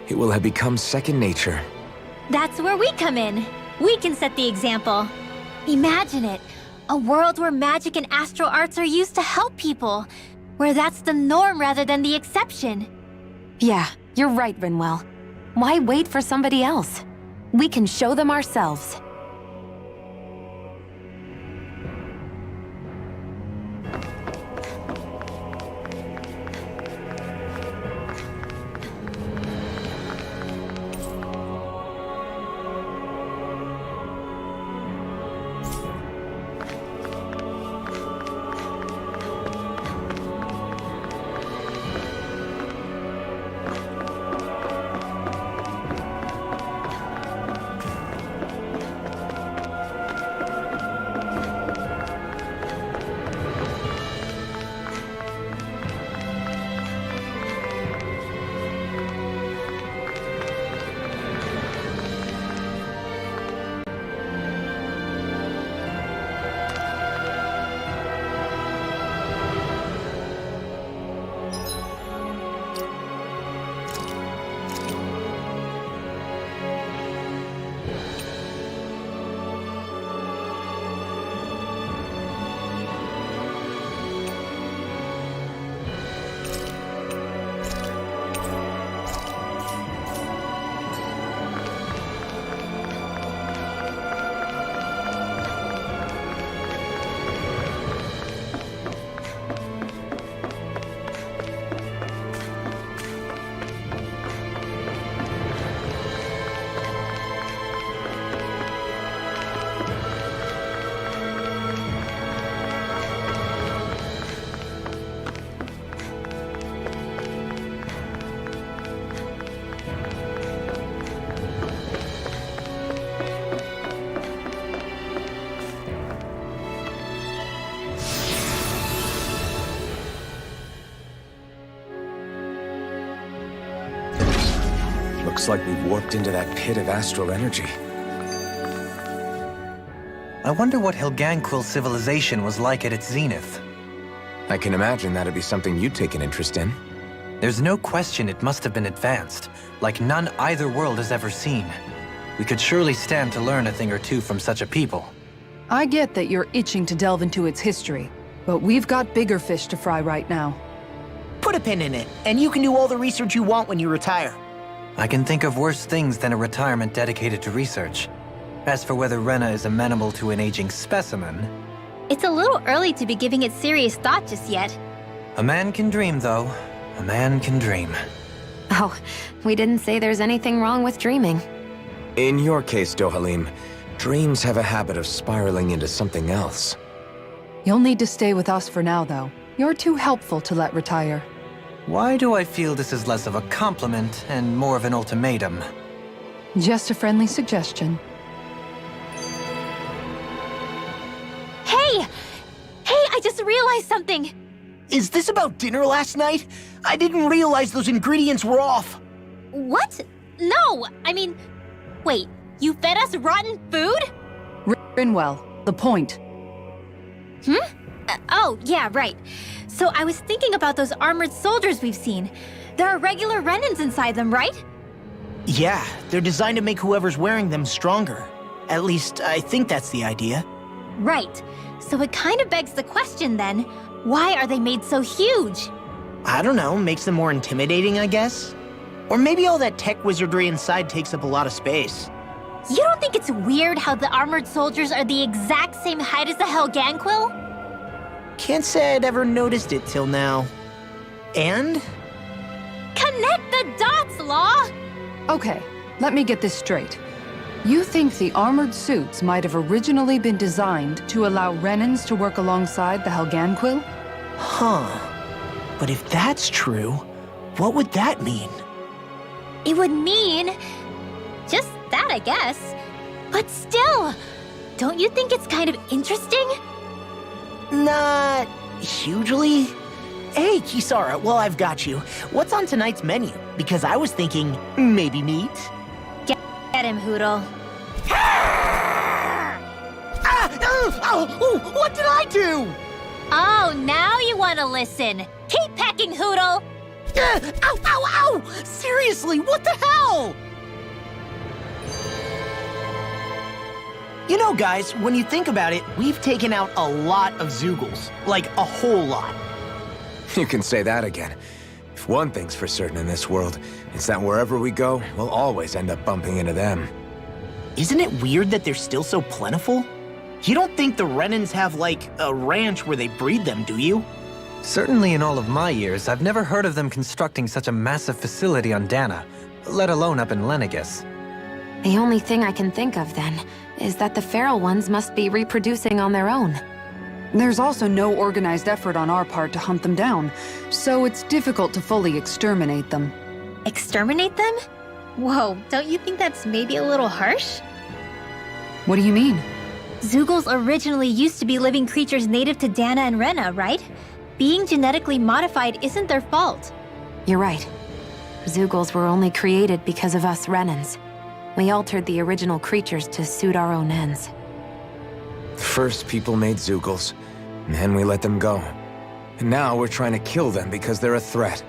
It will have become second nature. That's where we come in. We can set the example. Imagine it. A world where magic and astral arts are used to help people. Where that's the norm rather than the exception. Yeah, you're right, Rinwell. Why wait for somebody else? We can show them ourselves. Looks like we've warped into that pit of astral energy. I wonder what Helganquil civilization was like at its zenith. I can imagine that'd be something you'd take an interest in. There's no question it must have been advanced, like none either world has ever seen. We could surely stand to learn a thing or two from such a people. I get that you're itching to delve into its history, but we've got bigger fish to fry right now. Put a pin in it, and you can do all the research you want when you retire. I can think of worse things than a retirement dedicated to research. As for whether Rena is amenable to an aging specimen... It's a little early to be giving it serious thought just yet. A man can dream, though. A man can dream. Oh, we didn't say there's anything wrong with dreaming. In your case, Dohalim, dreams have a habit of spiraling into something else. You'll need to stay with us for now, though. You're too helpful to let retire. Why do I feel this is less of a compliment and more of an ultimatum? Just a friendly suggestion. Hey! Hey, I just realized something! Is this about dinner last night? I didn't realize those ingredients were off. What? No, I mean... Wait, you fed us rotten food? Rinwell, the point. Oh, yeah, right. So I was thinking about those armored soldiers we've seen. There are regular Renans inside them, right? Yeah, they're designed to make whoever's wearing them stronger. At least, I think that's the idea. Right. So it kind of begs the question then, why are they made so huge? I don't know, makes them more intimidating, I guess? Or maybe all that tech wizardry inside takes up a lot of space. You don't think it's weird how the armored soldiers are the exact same height as the Helganquil? Can't say I'd ever noticed it till now. And? Connect the dots, Law! Okay, let me get this straight. You think the armored suits might have originally been designed to allow Renans to work alongside the Helganquil? Huh. But if that's true, what would that mean? It would mean... just that, I guess. But still, don't you think it's kind of interesting? Not hugely. Hey, Kisara, well, I've got you. What's on tonight's menu? Because I was thinking maybe meat. Get him, Hootle. What did I do? Oh, now you want to listen. Keep pecking, Hootle! Ow, ow, ow! Seriously, what the hell? You know, guys, when you think about it, we've taken out a lot of Zeugles. Like, a whole lot. You can say that again. If one thing's for certain in this world, it's that wherever we go, we'll always end up bumping into them. Isn't it weird that they're still so plentiful? You don't think the Renans have, like, a ranch where they breed them, do you? Certainly in all of my years, I've never heard of them constructing such a massive facility on Dana, let alone up in Lenegis. The only thing I can think of, then, is that the feral ones must be reproducing on their own. There's also no organized effort on our part to hunt them down, so it's difficult to fully exterminate them. Exterminate them? Whoa, don't you think that's maybe a little harsh? What do you mean? Zeugles originally used to be living creatures native to Dana and Rena, right? Being genetically modified isn't their fault. You're right. Zeugles were only created because of us Renans. We altered the original creatures to suit our own ends. First, people made Zeugles, and then we let them go. And now we're trying to kill them because they're a threat.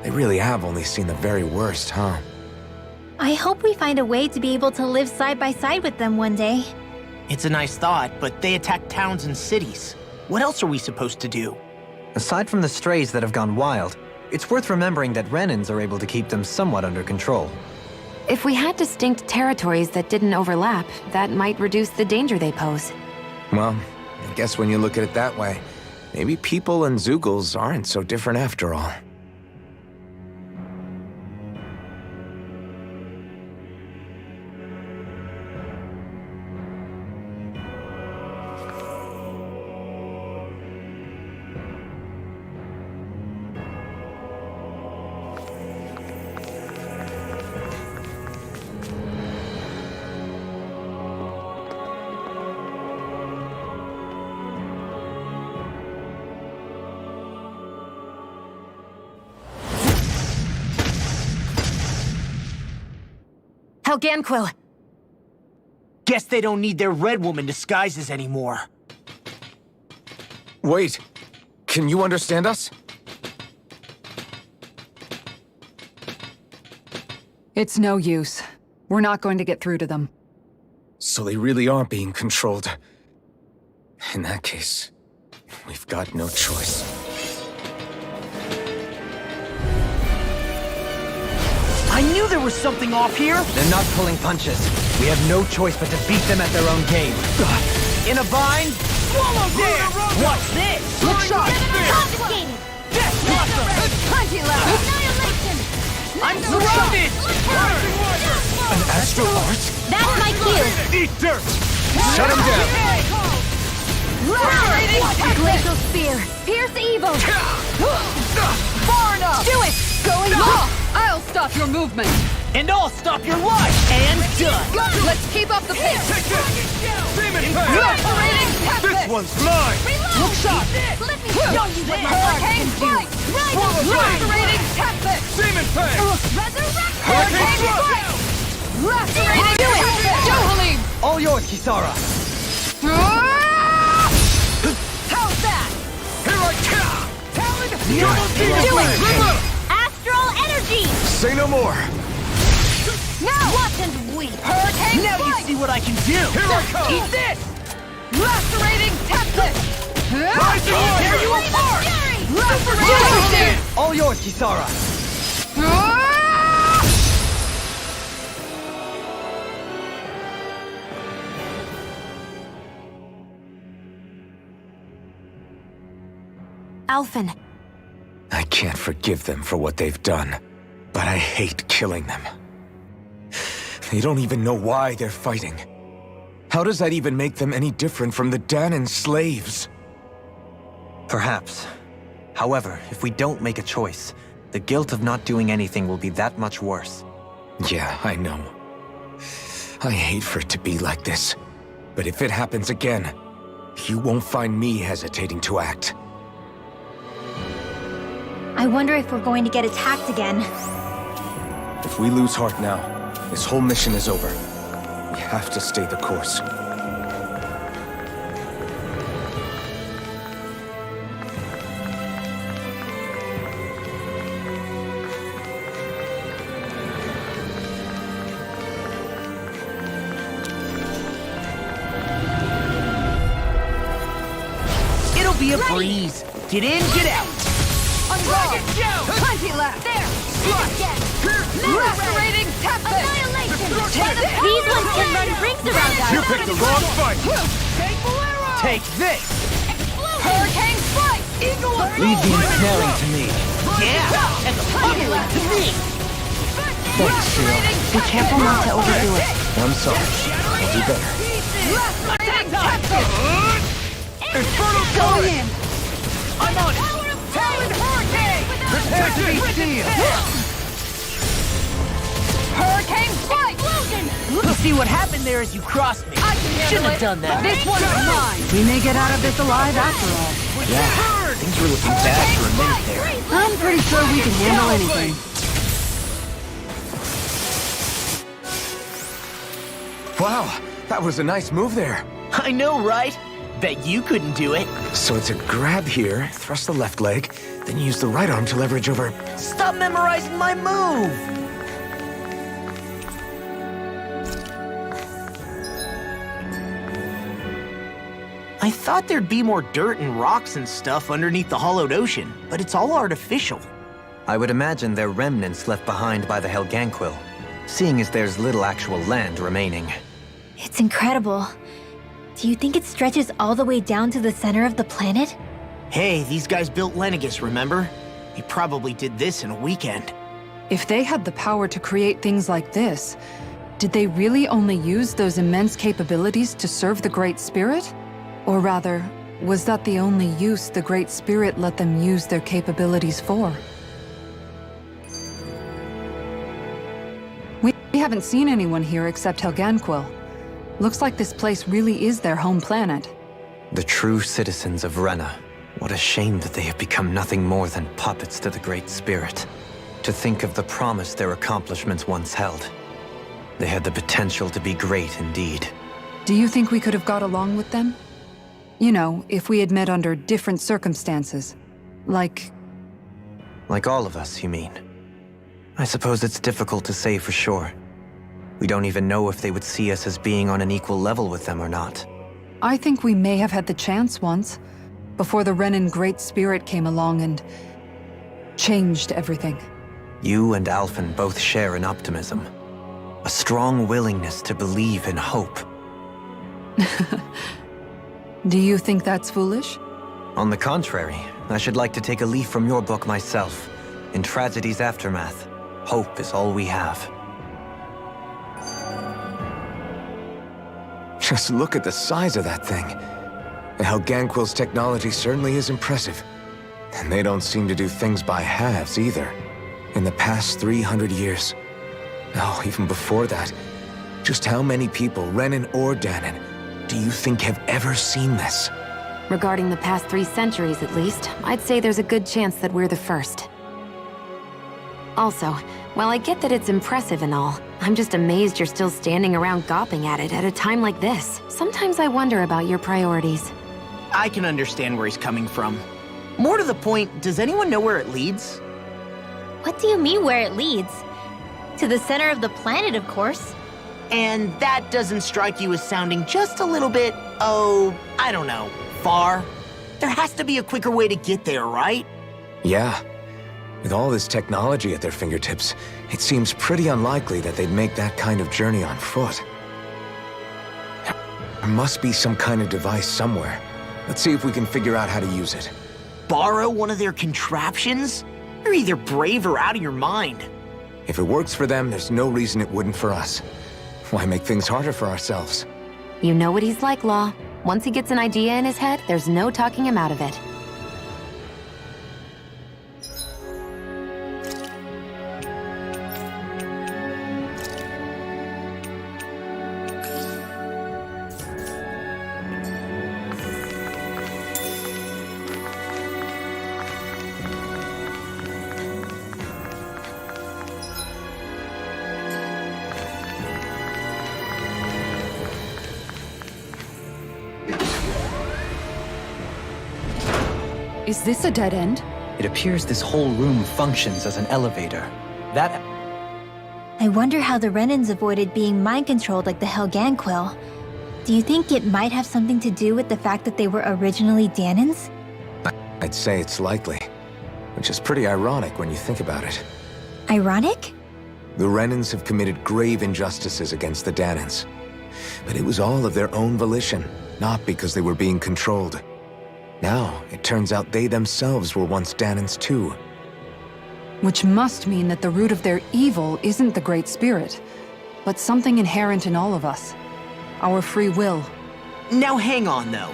They really have only seen the very worst, huh? I hope we find a way to be able to live side by side with them one day. It's a nice thought, but they attack towns and cities. What else are we supposed to do? Aside from the strays that have gone wild, it's worth remembering that Renans are able to keep them somewhat under control. If we had distinct territories that didn't overlap, that might reduce the danger they pose. Well, I guess when you look at it that way, maybe people and Zeugles aren't so different after all. Helganquil! Guess they don't need their Red Woman disguises anymore. Wait, can you understand us? It's no use. We're not going to get through to them. So they really are being controlled. In that case, we've got no choice. I knew there was something off here! They're not pulling punches. We have no choice but to beat them at their own game. In a bind? Swallow dance! Watch this! Look sharp! Confiscated! Plenty left! Annihilation! I'm surrounded! An astral art? That's my cue! Eat dirt! Shut him down! Glacial Spear! Pierce evil! Far enough! Do it! Going off! I'll stop your movement! And I'll stop your life! And done! Let's keep up the pace! Demon Lacerating Tempest! This one's mine! Look sharp! Let me show you what my Hurricane Strike! Lacerating Tempest! Demon Fang! Resurrect! Hurricane Strike! Lacerating Tempest! Dohalim! All yours, Kisara! How's that? Here I come! Talon! Do it! Astral energy! Say no more! Now! Watch and weep! Hurricane Now you Strike! see what I can do! Here I come! Eat this! Lacerating Tempest! Rise and tear you apart! Lacerating All yours, Kisara! Alphen. I can't forgive them for what they've done, but I hate killing them. They don't even know why they're fighting. How does that even make them any different from the Dahnan slaves? Perhaps. However, if we don't make a choice, the guilt of not doing anything will be that much worse. Yeah, I know. I hate for it to be like this. But if it happens again, you won't find me hesitating to act. I wonder if we're going to get attacked again. If we lose heart now, this whole mission is over. We have to stay the course. It'll be a breeze. Get in, get out. Plenty left! There! Lacerating tempest! Annihilation! These ones can run rings around us! You picked the wrong fight! Take this. Hurricane Spike! Eagle of Leave the ensnaring to me. Yeah, and the funneling to me. Thanks, Shiro. Be careful not to overdo it. I'm sorry. I'll do better. Lacerating tempest! Infernal Going in! I'm on it. Talon Hurricane! Prepare to be sealed. Hurricane Spike! You see what happened there as you crossed me. I can handle Shouldn't it. have done that. This one's mine! We may get out of this alive after all. Yeah, things were looking bad for a minute there. I'm pretty sure we can handle anything. Wow, that was a nice move there. I know, right? Bet you couldn't do it. So it's a grab here, thrust the left leg, then use the right arm to leverage over. Stop memorizing my move. I thought there'd be more dirt and rocks and stuff underneath the hollowed ocean, but it's all artificial. I would imagine they're remnants left behind by the Helganquil, seeing as there's little actual land remaining. It's incredible. Do you think it stretches all the way down to the center of the planet? Hey, these guys built Lenegis, remember? They probably did this in a weekend. If they had the power to create things like this, did they really only use those immense capabilities to serve the Great Spirit? Or rather, was that the only use the Great Spirit let them use their capabilities for? We haven't seen anyone here except Helganquil. Looks like this place really is their home planet. The true citizens of Rena. What a shame that they have become nothing more than puppets to the Great Spirit. To think of the promise their accomplishments once held. They had the potential to be great indeed. Do you think we could have got along with them? You know, if we had met under different circumstances. Like all of us, you mean? I suppose it's difficult to say for sure. We don't even know if they would see us as being on an equal level with them or not. I think we may have had the chance once, before the Renan Great Spirit came along and changed everything. You and Alphen both share an optimism. A strong willingness to believe in hope. Do you think that's foolish? On the contrary, I should like to take a leaf from your book myself. In Tragedy's Aftermath, hope is all we have. Just look at the size of that thing. The Helganquil's technology certainly is impressive. And they don't seem to do things by halves either. In the past 300 years, oh, even before that, just how many people, Renan or Dahnan, do you think have ever seen this? Regarding the past 3 centuries at least, I'd say there's a good chance that we're the first. Also, while I get that it's impressive and all, I'm just amazed you're still standing around gawping at it at a time like this. Sometimes I wonder about your priorities. I can understand where he's coming from. More to the point, does anyone know where it leads? What do you mean where it leads? To the center of the planet, of course. And that doesn't strike you as sounding just a little bit, oh, I don't know, far? There has to be a quicker way to get there, right? Yeah. With all this technology at their fingertips, it seems pretty unlikely that they'd make that kind of journey on foot. There must be some kind of device somewhere. Let's see if we can figure out how to use it. borrow one of their contraptions? You're either brave or out of your mind. If it works for them, there's no reason it wouldn't for us. Why make things harder for ourselves? You know what he's like, Law. Once he gets an idea in his head, there's no talking him out of it. Is this a dead end? It appears this whole room functions as an elevator. That... I wonder how the Renans avoided being mind-controlled like the Helganquil. Do you think it might have something to do with the fact that they were originally Dahnans? I'd say it's likely. Which is pretty ironic when you think about it. Ironic? The Renans have committed grave injustices against the Dahnans. But it was all of their own volition, not because they were being controlled. Now, it turns out they themselves were once Dahnans too. Which must mean that the root of their evil isn't the Great Spirit, but something inherent in all of us. Our free will. Now hang on, though.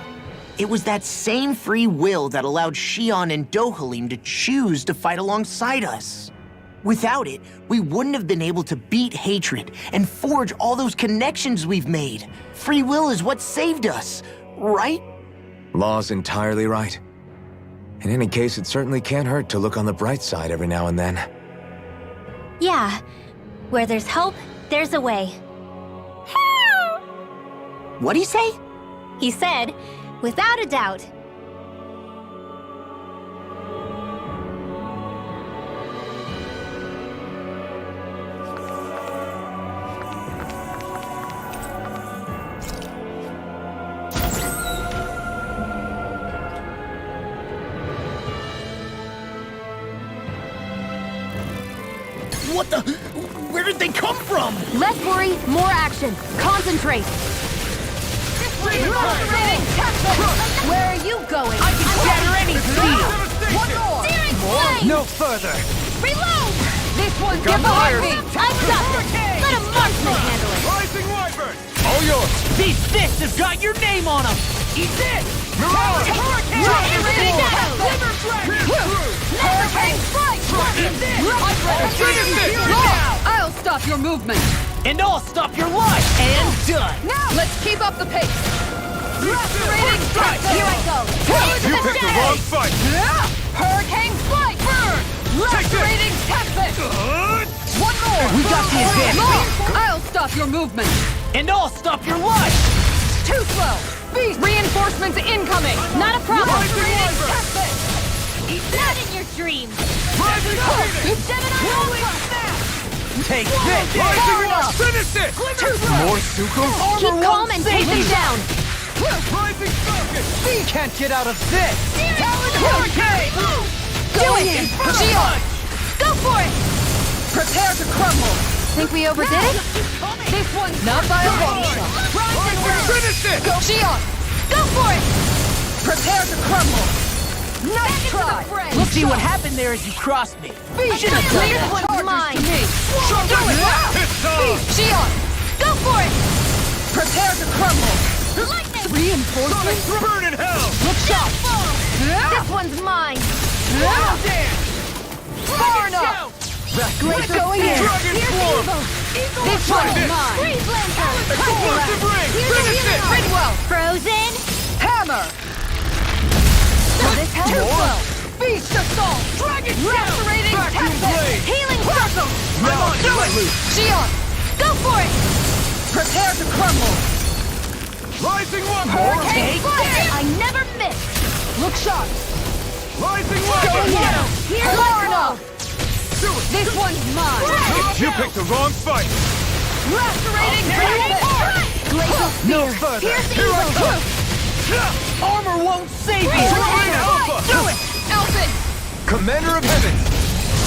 It was that same free will that allowed Xion and Dohalim to choose to fight alongside us. Without it, we wouldn't have been able to beat hatred and forge all those connections we've made. Free will is what saved us, right? Law's entirely right. In any case, it certainly can't hurt to look on the bright side every now and then. Yeah. Where there's hope, there's a way. What'd he say? He said, without a doubt. What the? Where did they come from? Less worry, more action. Concentrate. Where are you going? I can shatter any steel! One more. No further! Reload! This one, get behind me! I've got this! Let a marksman handle it! Rising Wyvern! All yours! These fists have got your name on them! Eat this! Mirage! Hurricane! Hurricane strike! I'll stop your movement! And I'll stop your life! And done! Now! Let's keep up the pace! Lacerating strike! Here I go! You picked the wrong fight! Hurricane strike! Burn! Lacerating tempest! One more! We got the advantage! I'll stop your movement! And I'll stop your life! Too slow! Beast! Reinforcements incoming! Not a problem! Lacerating tempest! Not in your dreams! Take this! Finish it! More Suko? Keep calm and take them down! Can't get out of this! Do it! Xion! Go for it! Prepare to crumble! Think we overdid it? This one's not by a long shot. Finish it! Go Xion! Go for it! Prepare to crumble! Nice try! We'll see what happened there as you crossed me. Should have done that. One's mine! Do it! Xion! Go for it! Prepare to crumble! Reinforcements? Burn in hell! Look sharp! This one's mine! Far enough! Great going in! Here's evil! This one's mine! Freeze Lancer! Ridwell! Frozen? Hammer! This helps? Too slow! Beast assault! Dragon Lacerating tempest! Healing circle! Do it! Xion! Go for it! Prepare to crumble! Rising Hurricane fire! I never miss! Look sharp! Rising Going in! Here's far enough! This one's mine! You picked the wrong fight! Lacerating tempest! Glacial No spear! further! Here's evil! Armor won't save you! Do it! Elfin! Commander of Heaven!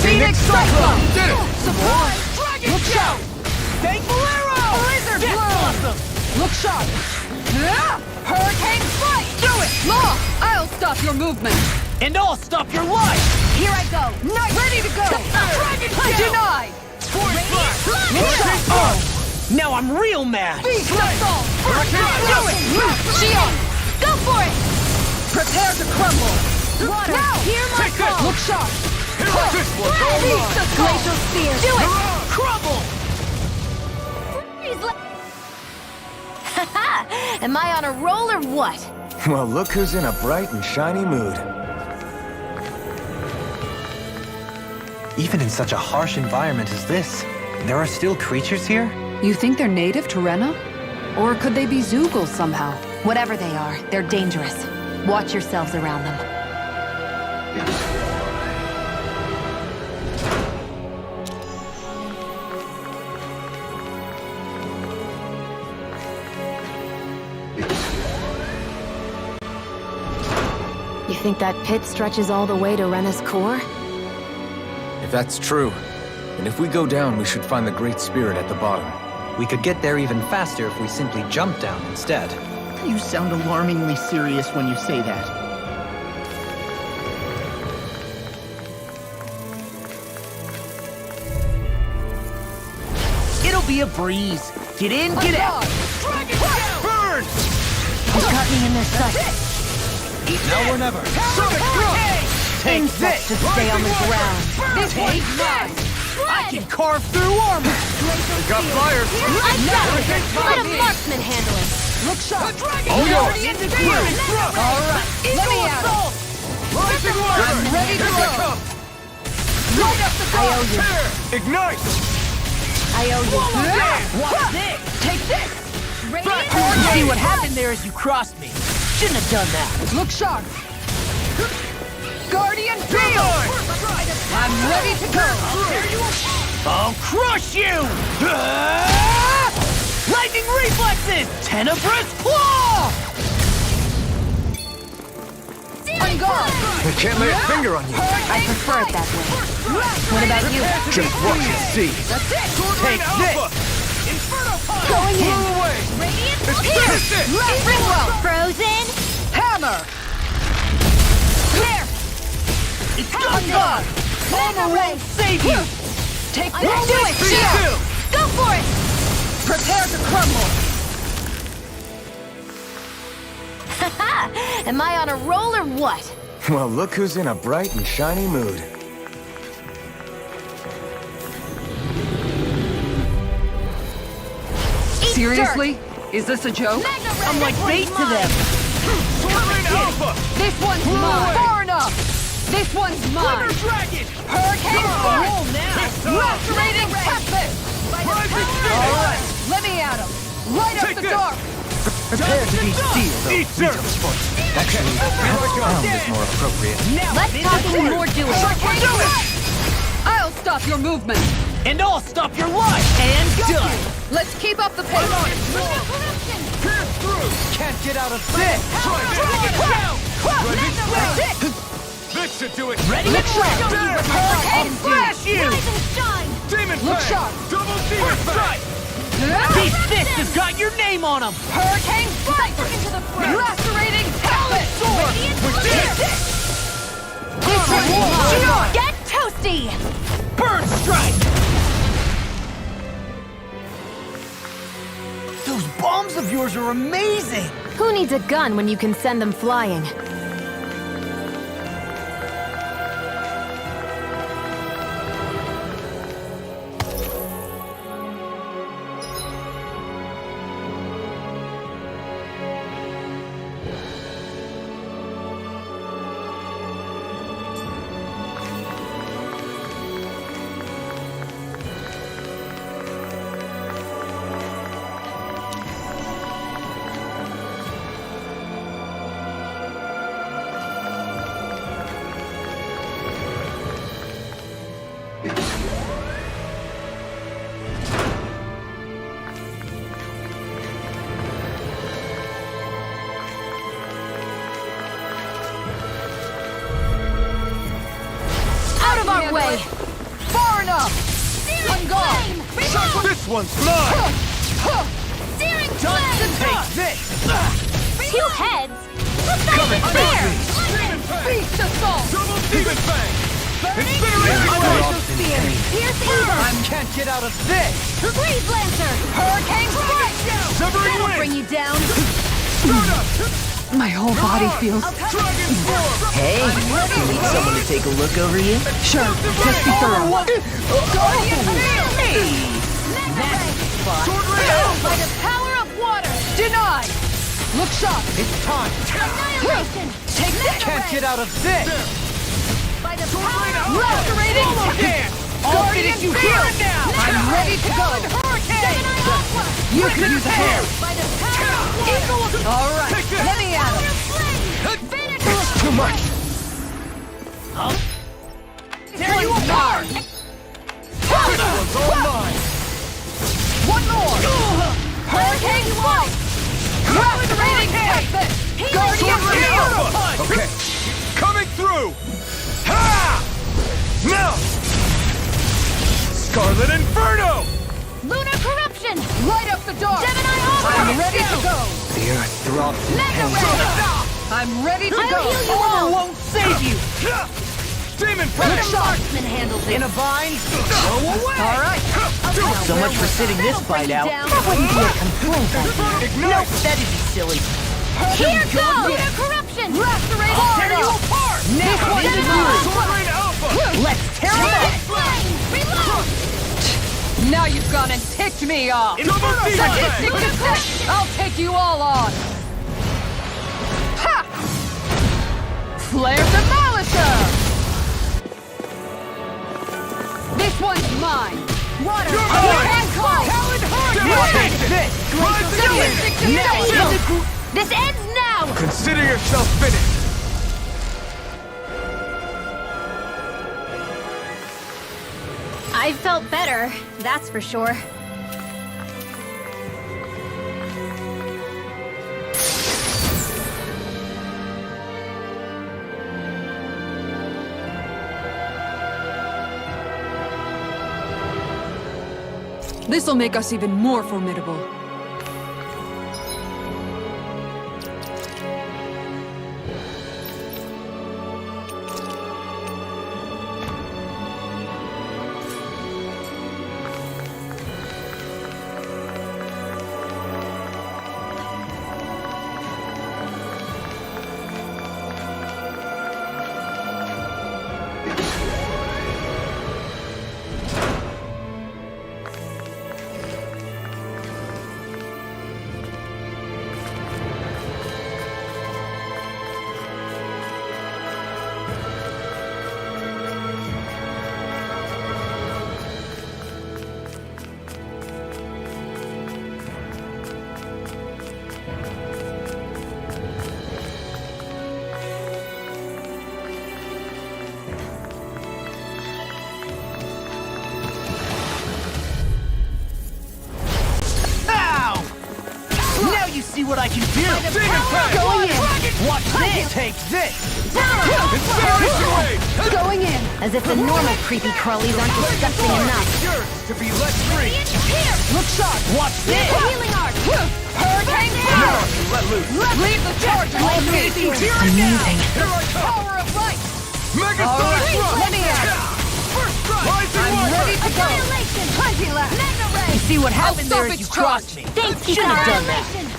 Phoenix Cyclone! Did it! Surprise! Look sharp! Thankful arrow! Blizzard That's blow! awesome! Look sharp! Hurricane strike! Do it! Law! I'll stop your movement! And I'll stop your life! Here I go! Not ready to go! Denied! Now I'm real mad! Beast assault! Do it! Shield! Go for it! Prepare to crumble! Water! Now! Hear my call! Look sharp! Beast assault! Glacial spear! Do it! Crumble! Haha! Am I on a roll or what? Well, look who's in a bright and shiny mood. Even in such a harsh environment as this, there are still creatures here? You think they're native to Rena? Or could they be Zeugles somehow? Whatever they are, they're dangerous. Watch yourselves around them. You think that pit stretches all the way to Rena's core? If that's true, and if we go down, we should find the Great Spirit at the bottom. We could get there even faster if we simply jump down instead. You sound alarmingly serious when you say that. It'll be a breeze. Get in, get out. Burn! You got me in their sights. Now or never. Take this! To stay on the ground. This one's mine! I can carve through armor! Got fire! I got it! Let a marksman handle it! Look sharp! Oh, no! In the Alright, Let me at it! I'm ready to go! Light up the I owe you. Ignite! I owe you. Watch this! Take this! You see what happened there as you crossed me. Shouldn't have done that. Look sharp! Guardian Field! I'm ready to go! I'll crush you! Lightning reflexes! Tenebrous claw! On guard! I can't lay a finger on you. I prefer it that way. What about you? Just watch and see. That's it! Take this! Going in. It's Ringwell! Frozen? Hammer! There! It's done! Armor won't save you! Take I this! can do it! Shield! Go for it! Prepare to crumble! Haha! Am I on a roll or what? Well, look who's in a bright and shiny mood. Seriously? Is this a joke? I'm like bait to them! This one's mine! Far enough! This one's mine! Dragon! Hurricane Roll Strike! now! Lacerating Tempest! Alright, let me at him! Light up the dark! Prepare to be steel, though. Rito's voice. Actually, perhaps sound is more appropriate. Less talking, more doing. I'll stop your movement! And I'll stop your life! And done! Let's keep up the pace! Can't get out of This! This should do it. Ready? Look sharp! I'll flash you! Demon Look Fang! sharp! Double demon strike! These fists have got your name on them! Hurricane Strike! Lacerating Tempest! This Shield! Get toasty! Burn strike! Those bombs of yours are amazing! Who needs a gun when you can send them flying? Out of our way! Far enough! On guard! This one's mine! Searing Take this! Two heads? What's that even fair? Beast assault! Double demon fang! Pierce Eater! Can't get out of this! Breeze Lancer! Hurricane strike! Severing That'll wing! bring you down! My whole body feels... Dragon form! Hey, need someone to take a look over you? Sure, just be thorough. Sword Ray Alpha! By the power of water! Denied! Look sharp! It's time! Annihilation! Take that! Can't get out of this! By the power of Lacerating! I'll finish you here and now! I'm ready to go! Gemini Aqua! You could use a hand! By the power of water! All right, let me at him! Finish It's too much! There you are! One's all mine! One more! Hurricane strike! Lacerating Texas! Guardian Field! Okay, coming through! Ha! Now! Scarlet Inferno! Lunar Corruption! Light up the dark! Gemini Aqua! I'm ready to go! The earth throbs in Mega pain. Ray! I'm ready to I'll go! heal you Armor out! won't save you! Demon Look fang! sharp! Marksman handles In it! a bind? Go away! All right! So much for sitting this fight out. That wouldn't be a complaint. Nope, that'd be silly. Here goes! Lunar Corruption! Lacerating Tear you Field! apart! This one is Gemini mine! Sword Rain Alpha! Let's tear it up! Flame! Reload! Now you've gone and ticked me off! Double demon Sadistic fang! descent! I'll take you all on! Ha! Flare Demolisher! This one's mine! Water! You're Hurricane Call! Take this! Sadistic descent! This ends now! Consider yourself finished! I felt better, that's for sure. This'll make us even more formidable. You see what I can do! Demon fang! Going in! Watch this! Take this! Incineration wave! Going in! As if the normal creepy crawlies aren't disgusting enough. Yours to be let free! Look sharp! Watch this! Healing Arc! Hurricane Power! Let loose! Leave the charge I'll on finish you me! here and now! Here I come! Power of light! Mega All Sonic right, Thrust! let me at it! First strike! Rising I'm Wiper! ready to go! Annihilation! Plenty left! Mega Ray! You see what happened stop there as its you crossed me? Thanks, Shouldn't have done that. Annihilation!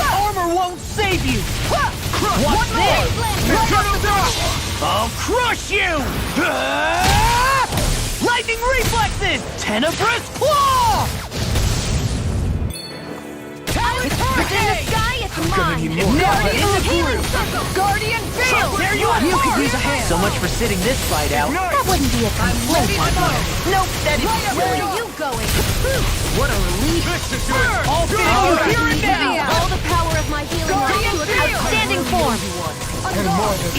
Armor won't save you! Watch this! Eternal Dash! I'll crush you! Lightning reflexes! Tenebrous claw! It's in the sky, it's mine! Guardian Healing Circle! Guardian Field! There you are! You could use a hand! So much for sitting this fight out. That wouldn't be a complaint. Nope, that is Where silly. are you going? What a relief! This is yours! I'll finish you here and Give me now! all the power of my healing Guardian Arc. Field! Outstanding form! And more than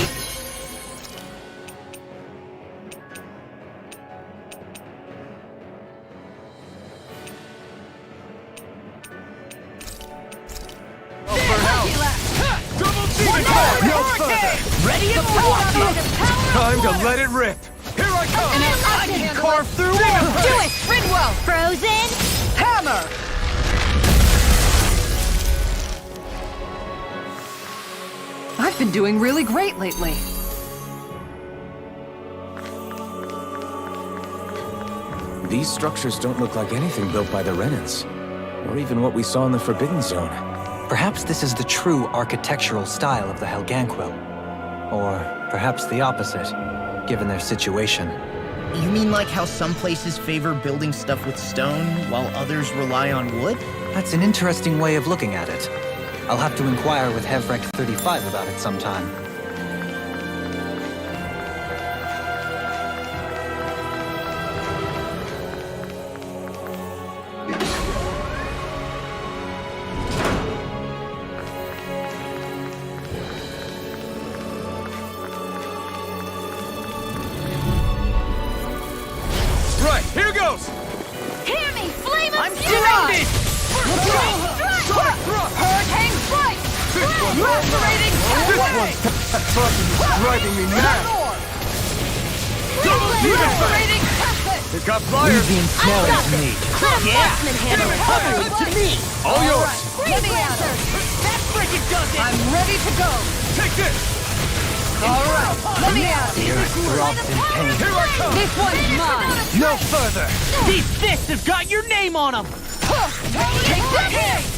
Double demon fang! No further! Ready and watch it! Time to let it rip! Here I come! I can carve through armor! Do it! Fridwell! Frozen! Hammer! been doing really great lately. These structures don't look like anything built by the Renans, or even what we saw in the Forbidden Zone. Perhaps this is the true architectural style of the Helganquil. Or perhaps the opposite, given their situation. You mean like how some places favor building stuff with stone, while others rely on wood? That's an interesting way of looking at it. I'll have to inquire with Hevrek 35 about it sometime. Right, here goes! Hear me! Flame of I'm fury! surrounded! Hurricane strike! Lacerating Driving me mad! Lacerating tempest! It got fired! To me! All yours! Let me answer! That frigid does it! I'm ready to go. Take this! Alright, let me out. Throbs in pain. Here I come! This one's mine. No further! These fists have got your name on them! Take this!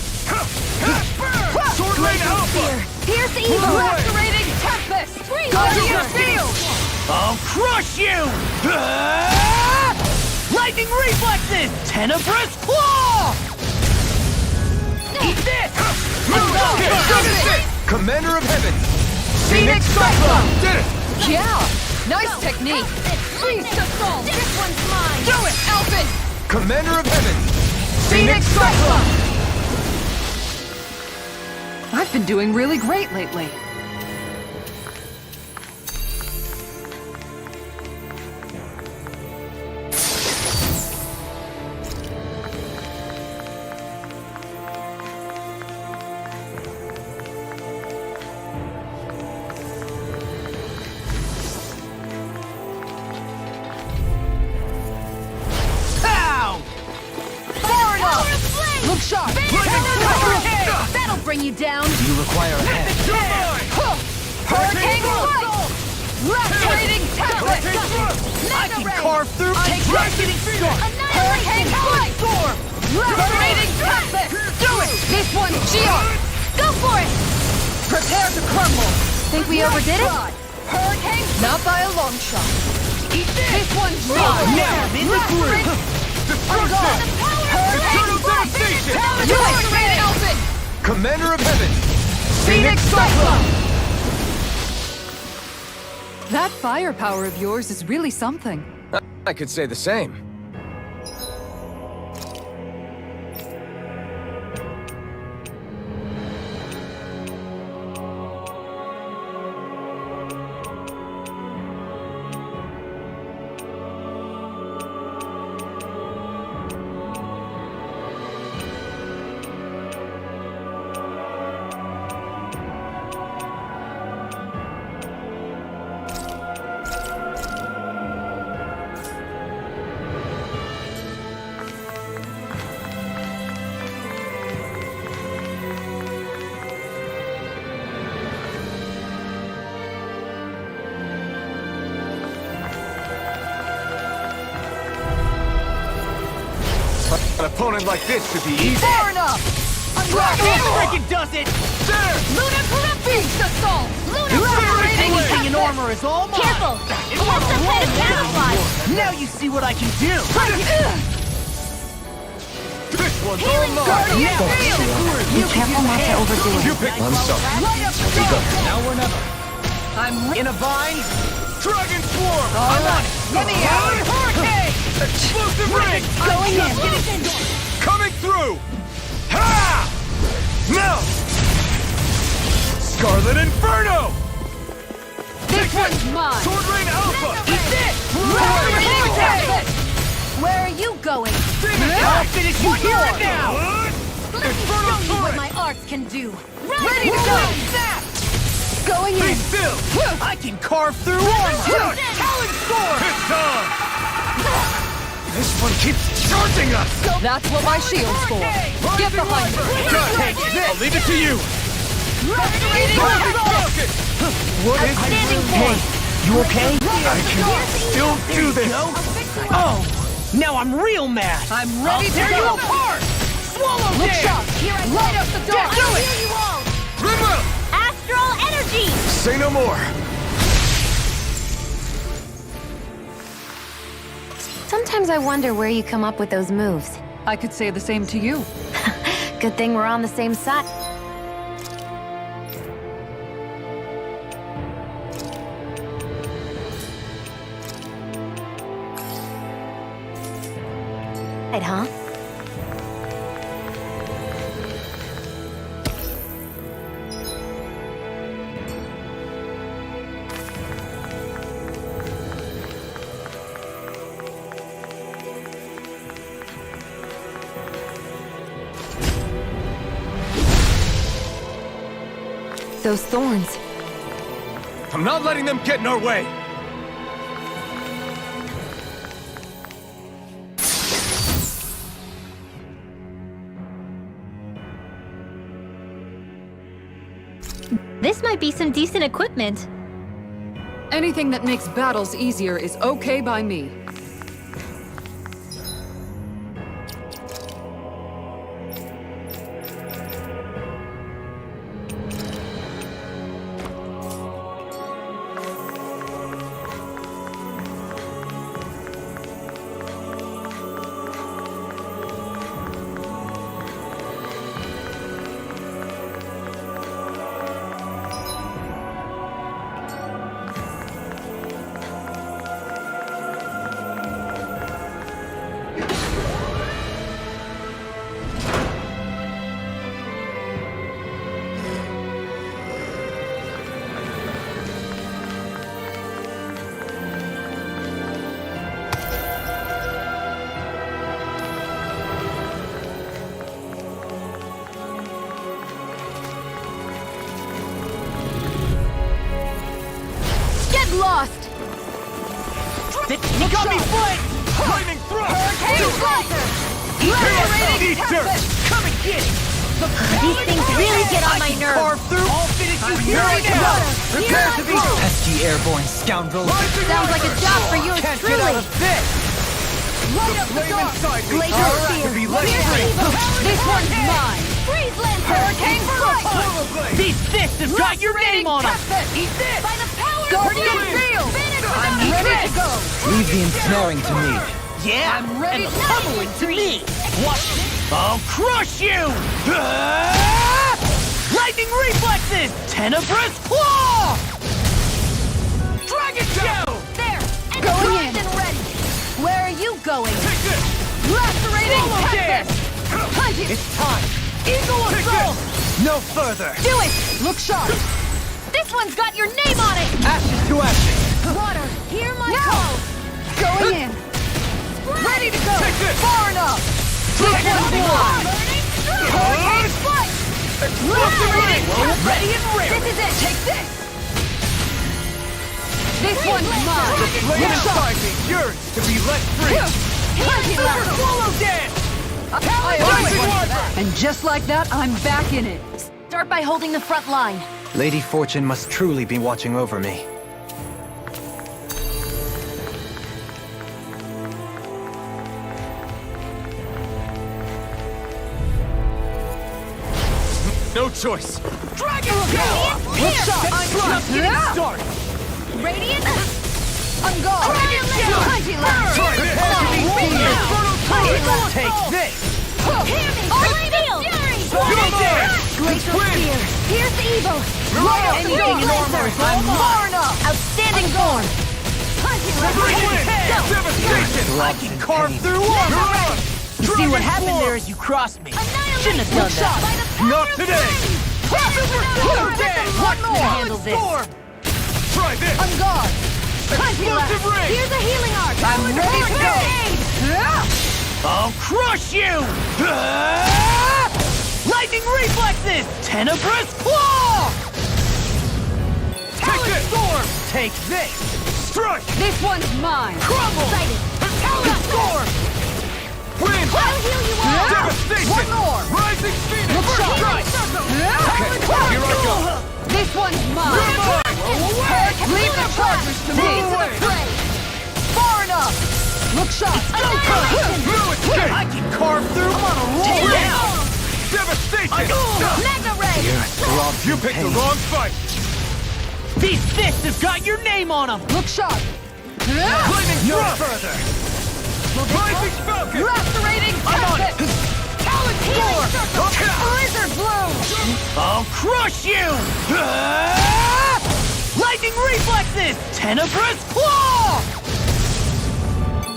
Sword Rain Alpha! Pierce evil! Lacerating tempest. Go to your field. I'll crush you! Lightning reflexes! Tenebrous claw! Eat this! Commander of Heaven! Phoenix Cyclone. Did it! Yeah, nice technique. Feast assault. This one's mine! Do it, Elfin. Commander of Heaven! Phoenix Cyclone. I've been doing really great lately. Pow! Far enough. Look sharp. That'll bring you down! You require a head. Hurricane strike. Lacerating tempest. I can carve through and getting storm! Hurricane strike. Lacerating tempest. Do it! This one's Geon. Go for it! Prepare to crumble. Think we overdid it? Hurricane. Not by a long shot. Eat this! This one's mine. Now I'm in the groove! Destruction. Eternal devastation! Lacerating Elfin. Commander of Heaven! Phoenix Cyclone. That firepower of yours is really something. I could say the same. An opponent like this should be easy. Far enough. That frickin' does it! Luna Beast Assault. Everything in armor is all mine! Careful! It has some kind of camouflage! Now you see what I can do! This one's all mine. Be careful not to overdo it. You pick one song. Light up the Now or never. I'm In a bind, Dragon Swarm! I'm on it! Let me out. Hurricane! Explosive ring! Going in! Coming through! Ha! Now! Scarlet Inferno! This one's mine. Sword Rain Alpha! Eat this! Where are you going? I'll finish you here and now! Let me show you what my arts can do! Ready to go. Going Be in. still! I can carve through armor! Talon Sword! It's on! This one keeps charging us! That's what my shield's for. Get behind me. I'll leave it to you! What is Outstanding it? Hey, you okay? I can still do this! Oh, now I'm real mad. I'm ready to Tear you go! apart! Swallow Look dance! sharp! Light up the dark! Do it! you all! River! Astral energy! Say no more! Sometimes I wonder where you come up with those moves. I could say the same to you. Good thing we're on the same side. Right, huh? Those thorns. I'm not letting them get in our way! This might be some decent equipment. Anything that makes battles easier is okay by me. Lost! He got me flanked! Lightning thrust! Eat dirt! Come and get it! These things really get on my nerves. Carve through! I'll finish you here right now! Prepare to be Pesky airborne scoundrels! Sounds like a job for yours Can't get out truly. of this! Light up the dark! Glacier All right, Spear! to be let Here's free. evil! This one's mine! Freeze Lancer! Hurricane Strike! These fists have got your name on them! Eat this! By the power Guardian of Zeus! Field! I'm ready to go! Leave the ensnaring to me. Yeah, I'm ready and to- the pummeling to me! Watch this! I'll crush you! Ah! Lightning reflexes! Tenebrous claw! Dragon show! There! And Going primed in. and ready! Where are you going? Take this! Lacerating Swallow dance! Punch it! It's time! Eagle assault! No further! Do it! Look sharp! This one's got your name on it! Ashes to ashes! Water, hear my Now! call! Going in! Ready to go! Take this! Far enough! This one's mine! Hurricane Strike! Explosive ring! Ready and ready! This is it! Take this! This one's mine! Flame Look sharp! inside me yearns to be let free! Punch it, Super Larry! swallow dance! Rising Wyvern! And just like that, I'm back in it. Start by holding the front line. Lady Fortune must truly be watching over me. No choice! Dragon Radiant Spear! I'm just getting started! Radiant! I'm gone! Dragon Laser! Mighty Laser! Take this! Hear me! Blade Fury! Swallow dance! Glacial Spear! Here's the evil! Anything in armor! I'm far enough! Outstanding form! Devastation! I can carve through armor! You see what happened there as you crossed me? Shouldn't have done that! Not today! One more! Handle this! Try this! I'm gone! Explosive ring! Here's a healing arc! I'm ready to go! I'll crush you! Ah! Lightning reflexes! Tenebrous claw! Take this! Storm! Take this! Strike! This one's mine! Crumble! Talon storm! Wind! I'll heal you all! Devastation! One more! Rising Phoenix! Look sharp! Strike! Okay, Here I go! one's mine! Leave the chargers to me! Far enough! Look sharp! I can carve through. I'm on a roll now. Mega Ray! You picked the wrong fight. These fists have got your name on them. Look sharp! No further. Lacerating I'm on it. tempest! Talon Storm! Blizzard blow! I'll crush you. Lightning reflexes. Tenebrous claw.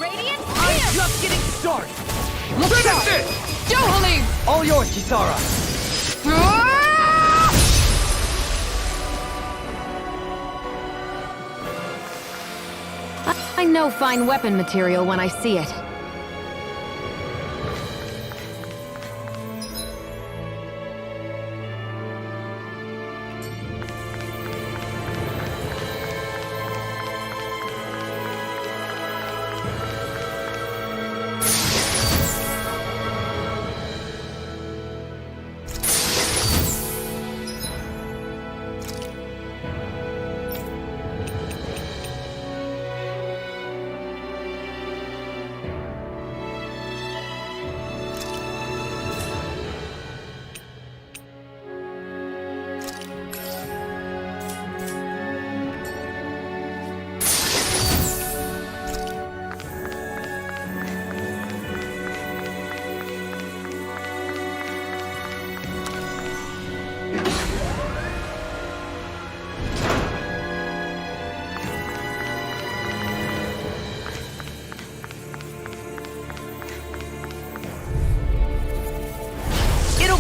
Radiant I'm Spear! just getting started. Look sharp! Johali! All yours, Kisara. I know fine weapon material when I see it.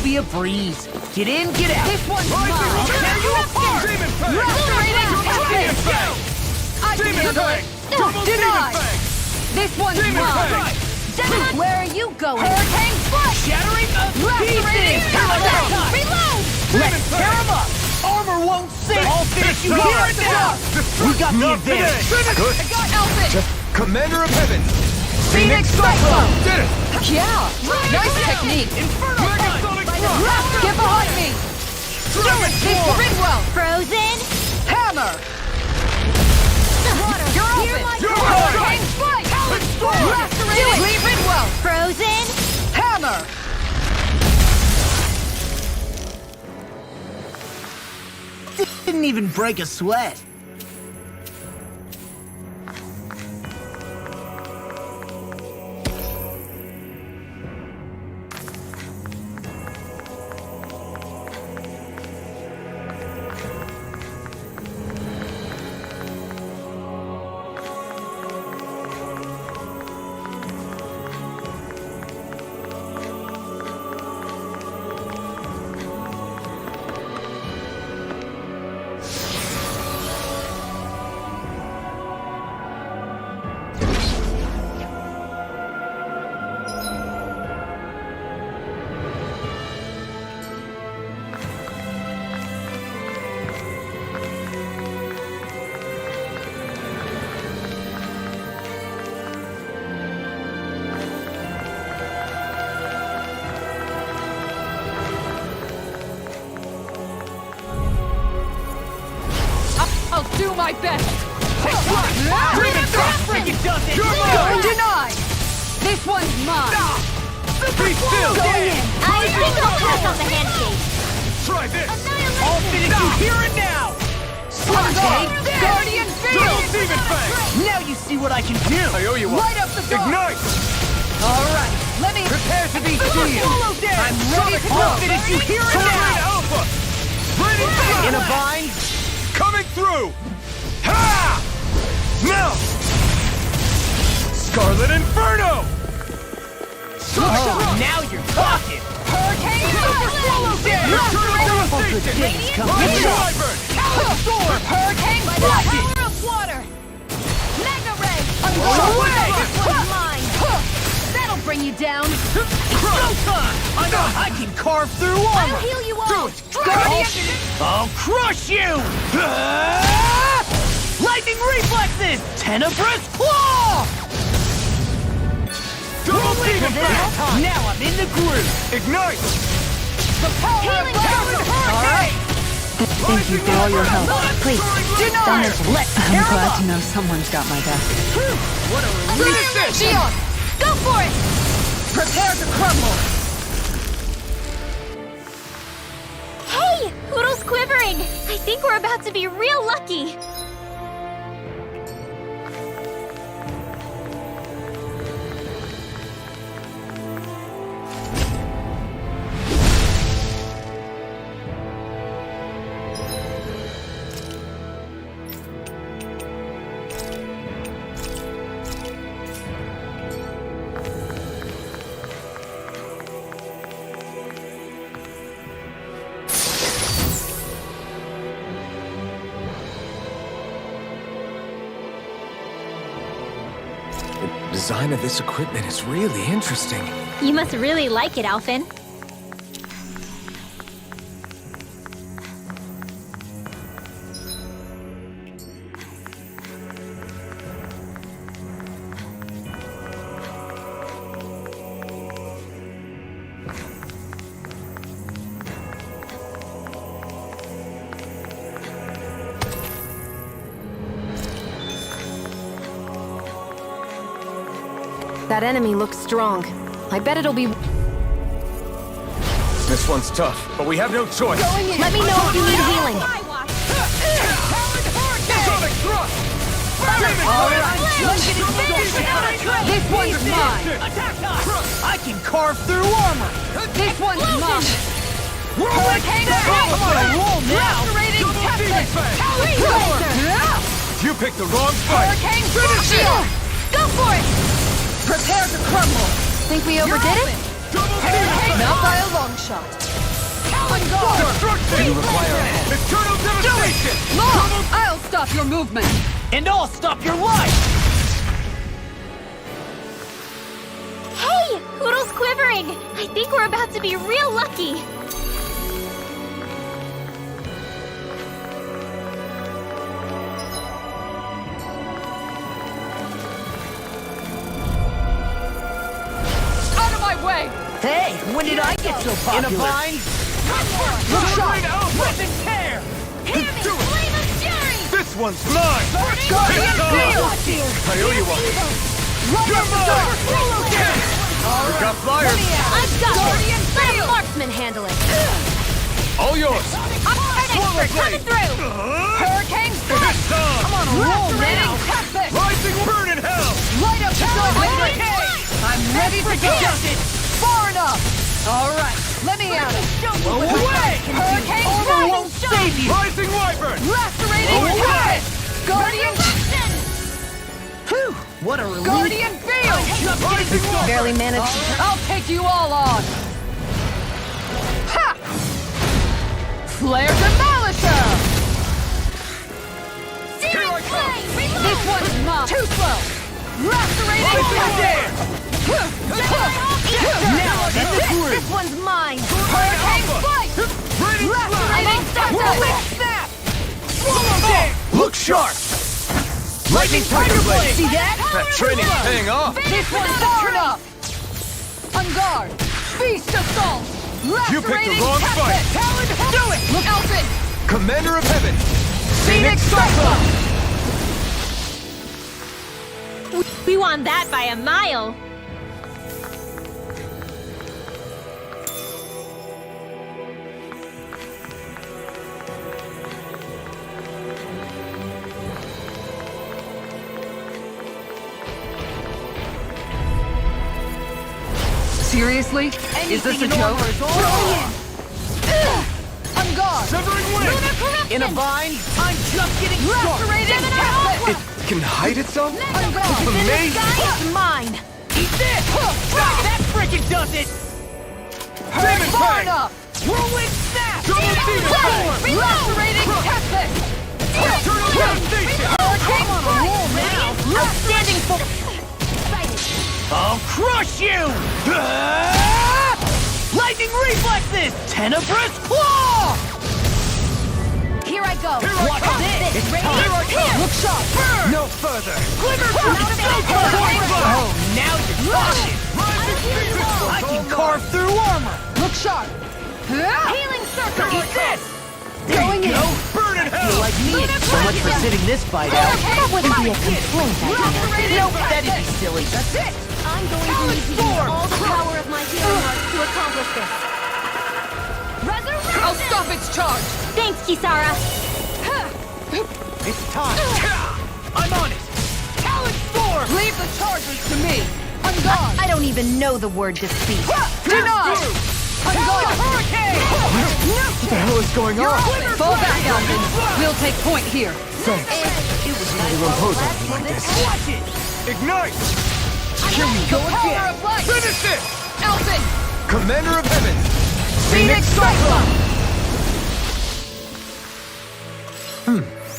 Be a breeze. Get in, get out. This one's mine! I'll tear you apart. Lacerating tempest! I can handle it! Denied! This one's mine! Where are you going? Hurricane Foot! Shattering of Lacerating pieces. tempest! Reload! Let's tear him up. Armor won't sink. I'll finish you here and now. We got the advantage. Good. I got Elfin! Commander of Heavens! Phoenix Cyclone! Did it! Yeah! Nice technique! Inferno punch. Get behind me! Keep Ridwell! Frozen? Hammer! Water! You're open! Hurricane Spike! Lacerating! Leave Ridwell! Frozen? Hammer! Didn't even break a sweat. I'll do my best! Denied! This one's mine! Be still! Going in! I think I'll pass on the handshake. Try this! I'll finish you here and now! Okay, Guardian Field! Now you see what I can do! I owe you one. Light up the door! Ignite! Alright, let me... Prepare to be sealed! I'm ready to I'll go! finish you here and now! Alpha! Ready to In a bind? Coming through! Ha! Now! Scarlet Inferno! Oh, now you're talking! Hurricane Super Swallow Things coming Wyvern! Storm! Hurricane Flood! Power of water! Mega Ray! This one's mine! That'll bring you down! I know I can carve through armor! I'll heal you all! Do it! Guardian! I'll crush you! Lightning reflexes! Tenebrous claw! Now I'm in the groove! Ignite! The power of Hurricane! Thank you for all your help. Please, don't mention it. I'm glad to know someone's got my back. Shield! Go for it! Prepare to crumble! Hey! Poodle's quivering! I think we're about to be real lucky! The design of this equipment is really interesting. You must really like it, Alphen. That enemy looks strong. I bet it'll be... This one's tough, but we have no choice. Let me know if you need healing. This one's mine! I can carve through armor! This one's mine! Hurricane I'm on a roll now! You picked the wrong fight. Hurricane Shield! Go for it! Prepare to crumble! Think we overdid it? Not by a long shot! Do you require a hand? Eternal devastation! Long! I'll stop your movement! And I'll stop your life! Hey! Poodle's quivering! I think we're about to be real lucky! Out of my way! Hey, when did I get so popular? In a bind? Look sharp! Rip and tear! Hear me! Flame of fury! This one's mine! Guardian Field! I owe you one. You're mine! We got flyers. I've got Guardian it! Let a Field! marksman handle it! All yours. I'm an expert coming through! Hurricane Strike! I'm on a roll now! Rising burn in hell. Light up the hurricane! I'm ready to go! Far enough! Alright, let me at it! Away! Hurricane Strike won't save you! Rising wyvern. Lacerating Away! Guardian... Whew! What a relief! Guardian Field! Barely managed. I'll take you all on! Ha! Flare Demolisher! Searing flame! This one's mine! Too slow! Lacerating Now, This one's mine! Hurricane Spike! Lacerating Snap! Look sharp. Lightning Tiger Blade. See that? That training's paying off. This one's far enough! On guard! Beast Assault! You picked the wrong fight. Talon, do it! Look, Alphen! Commander of Heaven. Phoenix Cyclone! We won that by a mile! Seriously? Is this a joke? On guard! Severing wind. In a bind? I'm just getting lacerated! It can hide itself. On guard! Amazing. It's mine! Eat this! That frickin' does it! Demon Far Fang. enough! Whirlwind Snap! Double Demon Fang. Lacerating Tempest! Eternal devastation. Hurricane on a roll now! Outstanding for... I'll crush you! Lightning reflexes! Tenebrous Claw! Here I go! Watch this! It's time! Look sharp! Burn! No further! Glimmer from Oh, now you're talking! I can carve through armor! Look sharp! Healing circle! Eat this! There you go! Burn in hell! Feel like me. So much for sitting this fight out. That wouldn't be a complaint, I guess. Nope, that'd be silly. That's it! I'm going to need to use all the power of my healing arts to accomplish this. Resurrection! I'll stop its charge! Thanks, Kisara. It's time! I'm on it! Talon Storm! Leave the chargers to me! On guard! I don't even know the word to speak. Deny! On guard! Hurricane! What the hell is going on? Fall back, Alvin! We'll take point here. It was nice to impose on me like this. Watch it! Ignite! Here we go again. Power of light! Finish it! Alvin! Commander of Heaven! Phoenix Cyclone!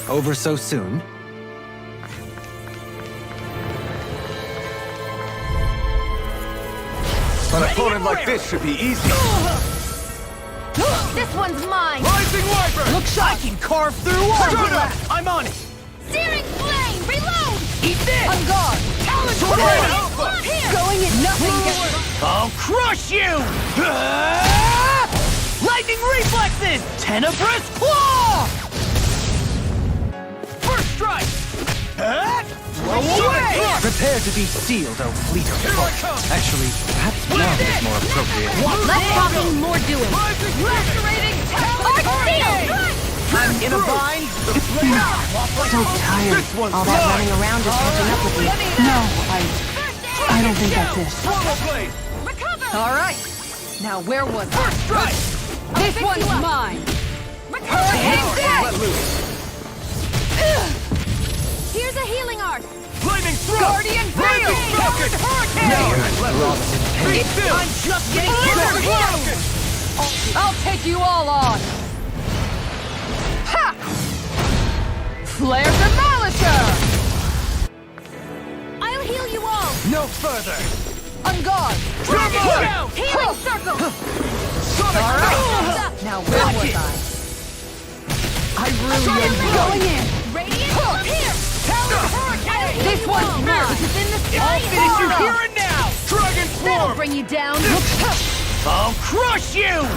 Over so soon? An opponent like this should be easy. This one's mine. Rising Wyvern! Look sharp! I can carve through armor! I'm on it! Searing flame, reload! Eat this! On guard! Talon Tornado! Alpha! Going in nothing gets... I'll crush you! Lightning reflexes! Tenebrous claw! First strike! Blow away! Prepare to be sealed, oh fleet of foot. Actually, perhaps now is more appropriate. Less talking, more doing. Restorating Arc seal! I'm in a bind! The flame! So tired. All that running around is catching up with me. No, I don't think that's it. Swallow blade! All right. Now where was I? First strike! This one's mine! Let loose! Here's a healing art. Lightning throw! Guardian Rising Field! Falcon! Hurricane! Beat this! I'm just getting started! I'll take you all on! Ha! Flare Demolisher! I'll heal you all. No further! On guard! Turbo! Healing circle. All right. Now where was I? I really am Going in! Radiant here. Talon Hurricane! This one's mine! It's in the sky. I'll finish you here and now! Dragon That'll Swarm! bring you down! I'll crush you!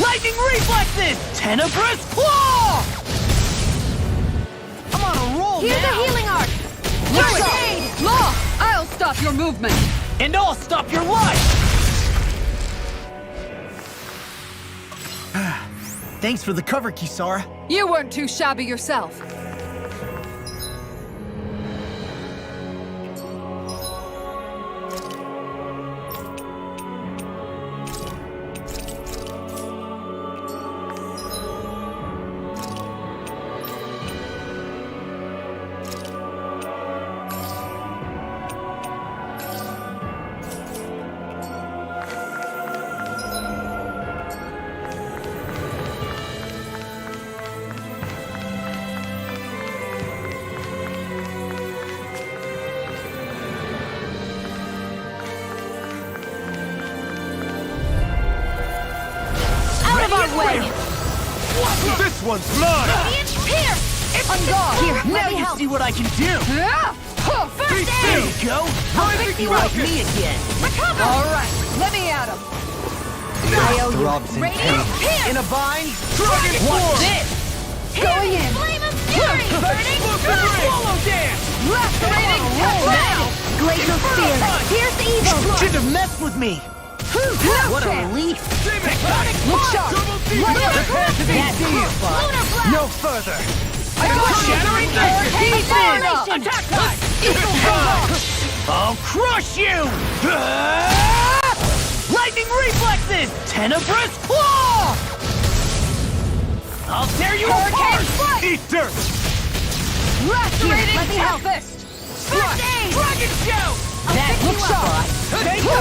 Lightning reflexes! Tenebrous claw! I'm on a roll Here's now! a healing art. Grenade! Law! I'll stop your movement! And I'll stop your life! Thanks for the cover, Kisara. You weren't too shabby yourself. Out of our way. This one's mine! Radiant here. On guard! Here, Now let me you help. see what I can do! First There aid. you go! Rising you up. like me again! Recover. All right, let me at him! Throbs in Radiant pain. here. In a bind? Dragon Watch this! Going in! Flame of fury. Burning Swallow dance! Lacerating now. Glacial spear. Here's the evil. Shouldn't have messed with me! What a relief! Look sharp! Prepare to be seized! Lunar blast. No further! Shattering He's Annihilation. Attack time! I'll crush you! Lightning reflexes! Tenebrous claw! I'll tear you apart! Eat dirt! Lacerating Let me help. fist! First aid. Dragon shout! That looks sharp! Take the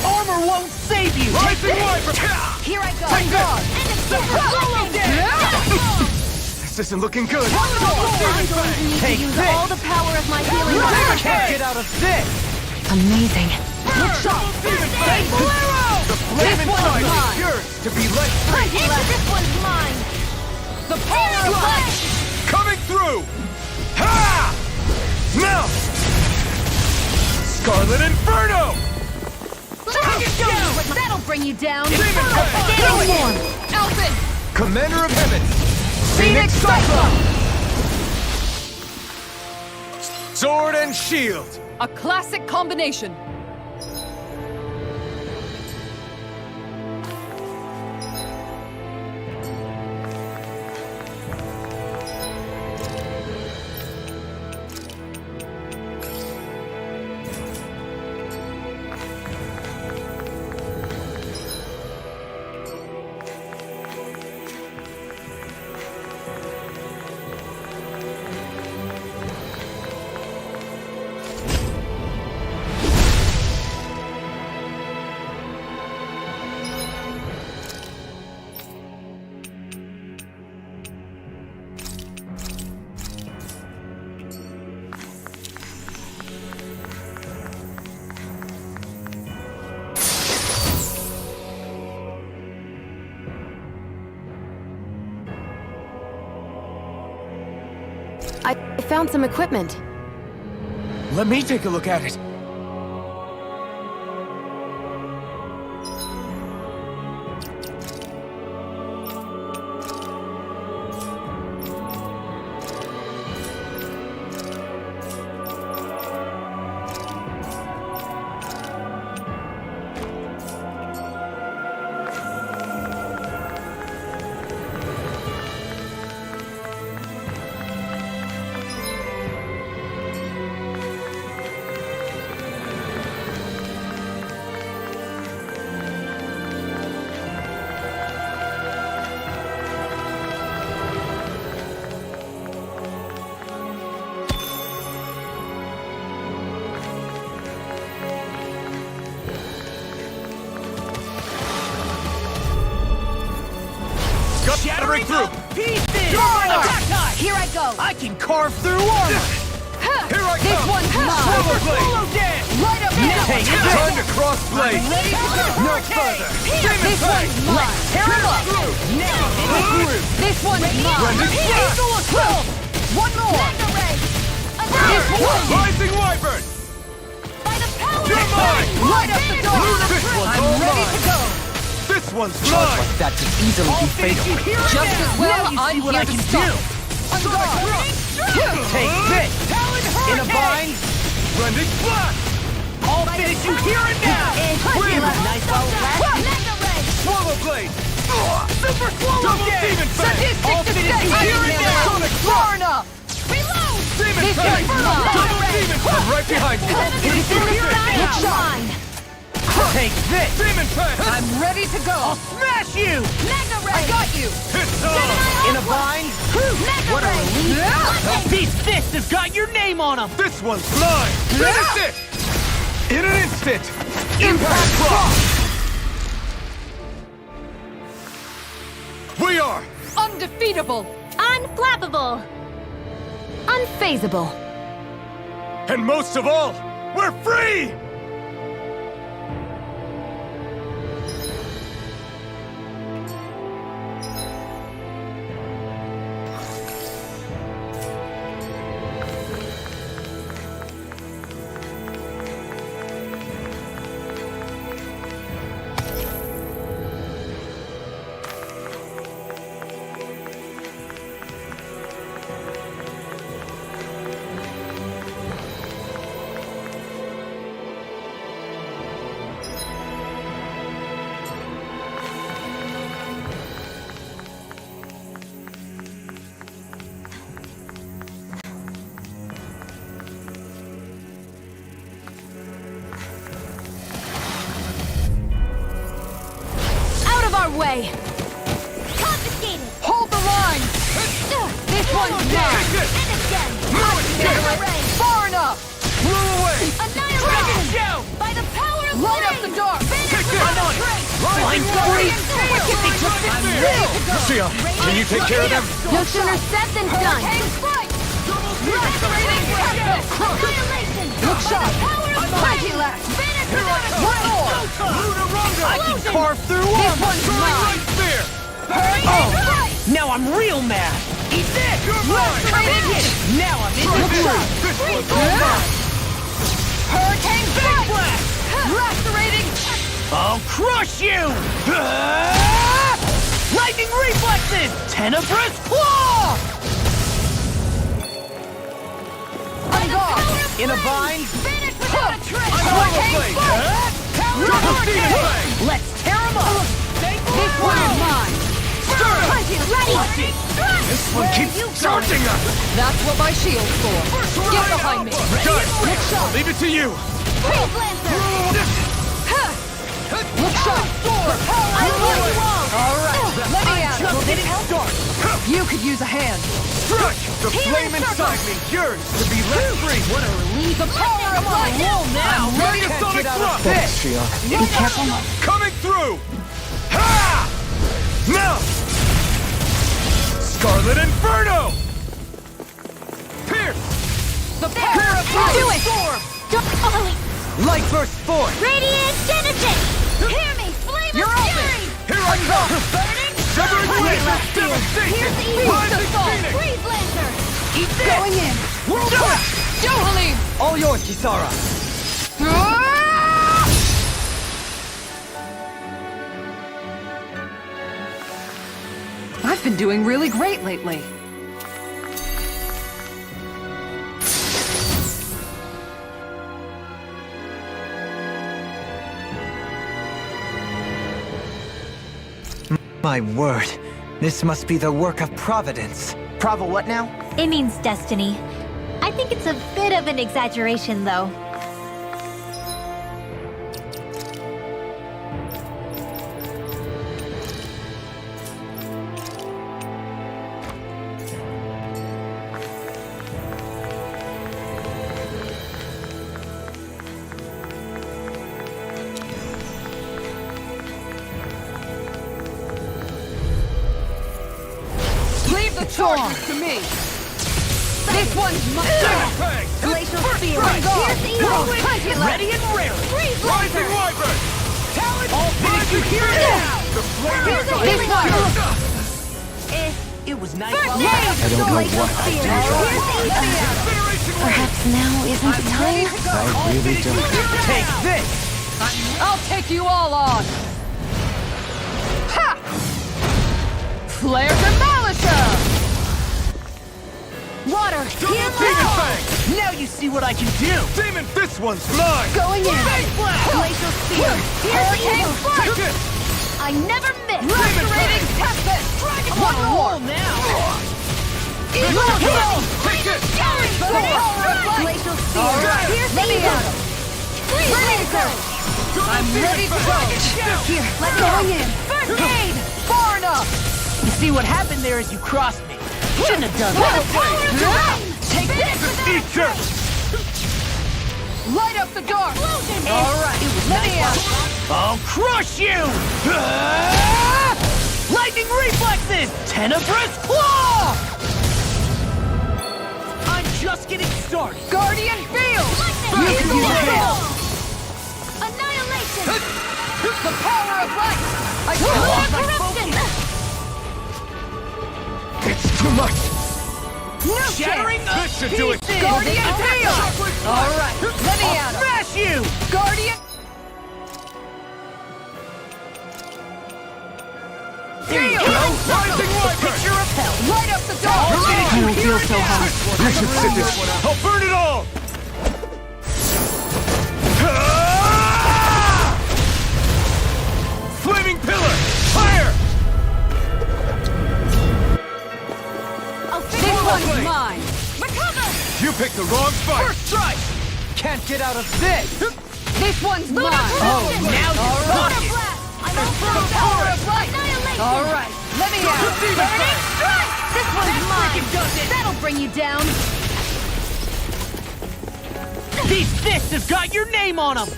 Armor won't save you! Rising Wyvern! Here I go! On guard! Swallow This isn't looking good. I'm going to need Take to use this. all the power of my healing I arts. can't get out of this! Amazing. Look sharp! Take Bolero! The flame This one's inside mine. is yours to be let free! This one's mine. The power of light! Coming through! Ha! Now! Scarlet Inferno! That'll bring you down! Demon Head! Alpha Commander of Heaven! Phoenix Cyclone! Sword and shield! A classic combination. I found some equipment. Let me take a look at it. Shattering through pieces! Here I go! I can carve through armor! Here I This come! one's mine! Silver Swallow Dance! Right up now! Take it! Time to cross blade! Ready to go! No further! This one's mine! Tear it up! This one's mine! Eagle Assault! One more! This one! Rising Wyvern! By the power You're mine! Right up the door! This one's I'm all ready mine. to go! This one's mine! That could easily be fatal. Just as well, you I'm see what here I to can stop. do. On guard! Take this! In a bind! Rending blast! I'll finish you here and now! Nice little Swallow blade! Super Swallow Double Dance! demon fang! I'll finish you here and now! Sonic Far enough! Reload! Demon This fang! is mine! Double demon fang! Right behind you! Finish you here and now! Mine! Take this! Demon fang! I'm ready to go! I'll smash you! I got you! It's on! In a bind? What a relief! These fists have got your name on them! This one's mine! Finish it! In an instant! Impact Cross! We are Undefeatable! Unflappable! Unfazable. And most of all, we're free! Way! Confiscated! Hold the line! This one's mine! And again! Far enough! Blew away! Annihilation! Show! By the power of Right up flame! the door! I'm on it! Line free! I'm ready to go! Sia, can you take care of them? No sooner said than done. Annihilation! Look sharp! Mighty lash! One more! I can carve through This armor! one's mine! Spear! Oh! Now I'm real mad! Eat this! Now I'm in the groove! This one's all mine! Hurricane Big Blast! blast! Lacerating! I'll crush you! Lightning reflexes! Tenebrous claw! I'm gone! In a bind? Finish without a trick! Let's tear him up! This one is mine! Punch it, ready! This one keeps charging us! That's what my shield's for. Get behind me. Look sharp! Leave it to you! Freeze Lancer! Look sharp. I will you all! All right, let me out. Just getting started! You could use a hand. Strike! The flame inside me yearns to be let free! What a relief! The power of light. now! Ready to sonic thrust! Focus, Shion. Be careful. Coming through! Ha! Now! Scarlet Inferno! Pierce! The power of light. Do it! Light burst forth! Radiant Genesis! Hear me! Flame You're of open. Fury! Here I go! Burning! Severing Blade! Here's Devastation! Eve! Rising Phoenix! Freeze Lancer! Eat this! Going in. World Cup! Johhalim. All yours, Kisara! I've been doing really great lately. My word, this must be the work of Providence. Prava what now? It means destiny. I think it's a bit of an exaggeration, though. Leave the charges to me. This one's mine. Glacial Spear! Here's Evil! Punch it, Ready and rare! Freeze Lancer! Wyvern! All finish you here now! Here's a healing one! It was nice. First while aid! I don't know Glacial what I'll Spear! do. Here's Evil! Perhaps now isn't the time? I really don't. Take this! I'll take you all on. Ha! Flare Demolisher! Water! Heal us! Now you see what I can do! Demon, this one's mine! Going in. Glacial Spear! Here's Evil! Take it! I never miss! Lacerating Tempest! One more! now! Evil Heal! Take it! Glacial Spear! All right, Here's let me Evil! out. Freeze Lancer! I'm ready to go. Here, let me Going in. First aid! Far enough. You see what happened there as you crossed me? Shouldn't have done The that! power of the rain! Take this. Eat your... Light up the dark. Explosion! All right, it was Let me out. I'll crush you! Lightning reflexes! Tenebrous claw! I'm just getting started. Guardian Field. You can use a hand. Annihilation! The power of light. I Lunar feel corruption! It's too much! no Shattering chance. this should do it. Guardian Field. All right, let me out. Smash you! Guardian. There you go! Rising Wyvern! Picture of hell! Light up the dark. I don't feel so hot. I should sit this one out. I'll burn it all! Flaming pillar! Fire! This one's mine. Recover! You picked the wrong fight! First strike! Can't get out of this! This one's mine. Oh, now you're talking! Blast! I'm The also power of light. Annihilation! All right, let me out. Burning Strike! This one's mine! freaking does it. That'll bring you down! These fists have got your name on them!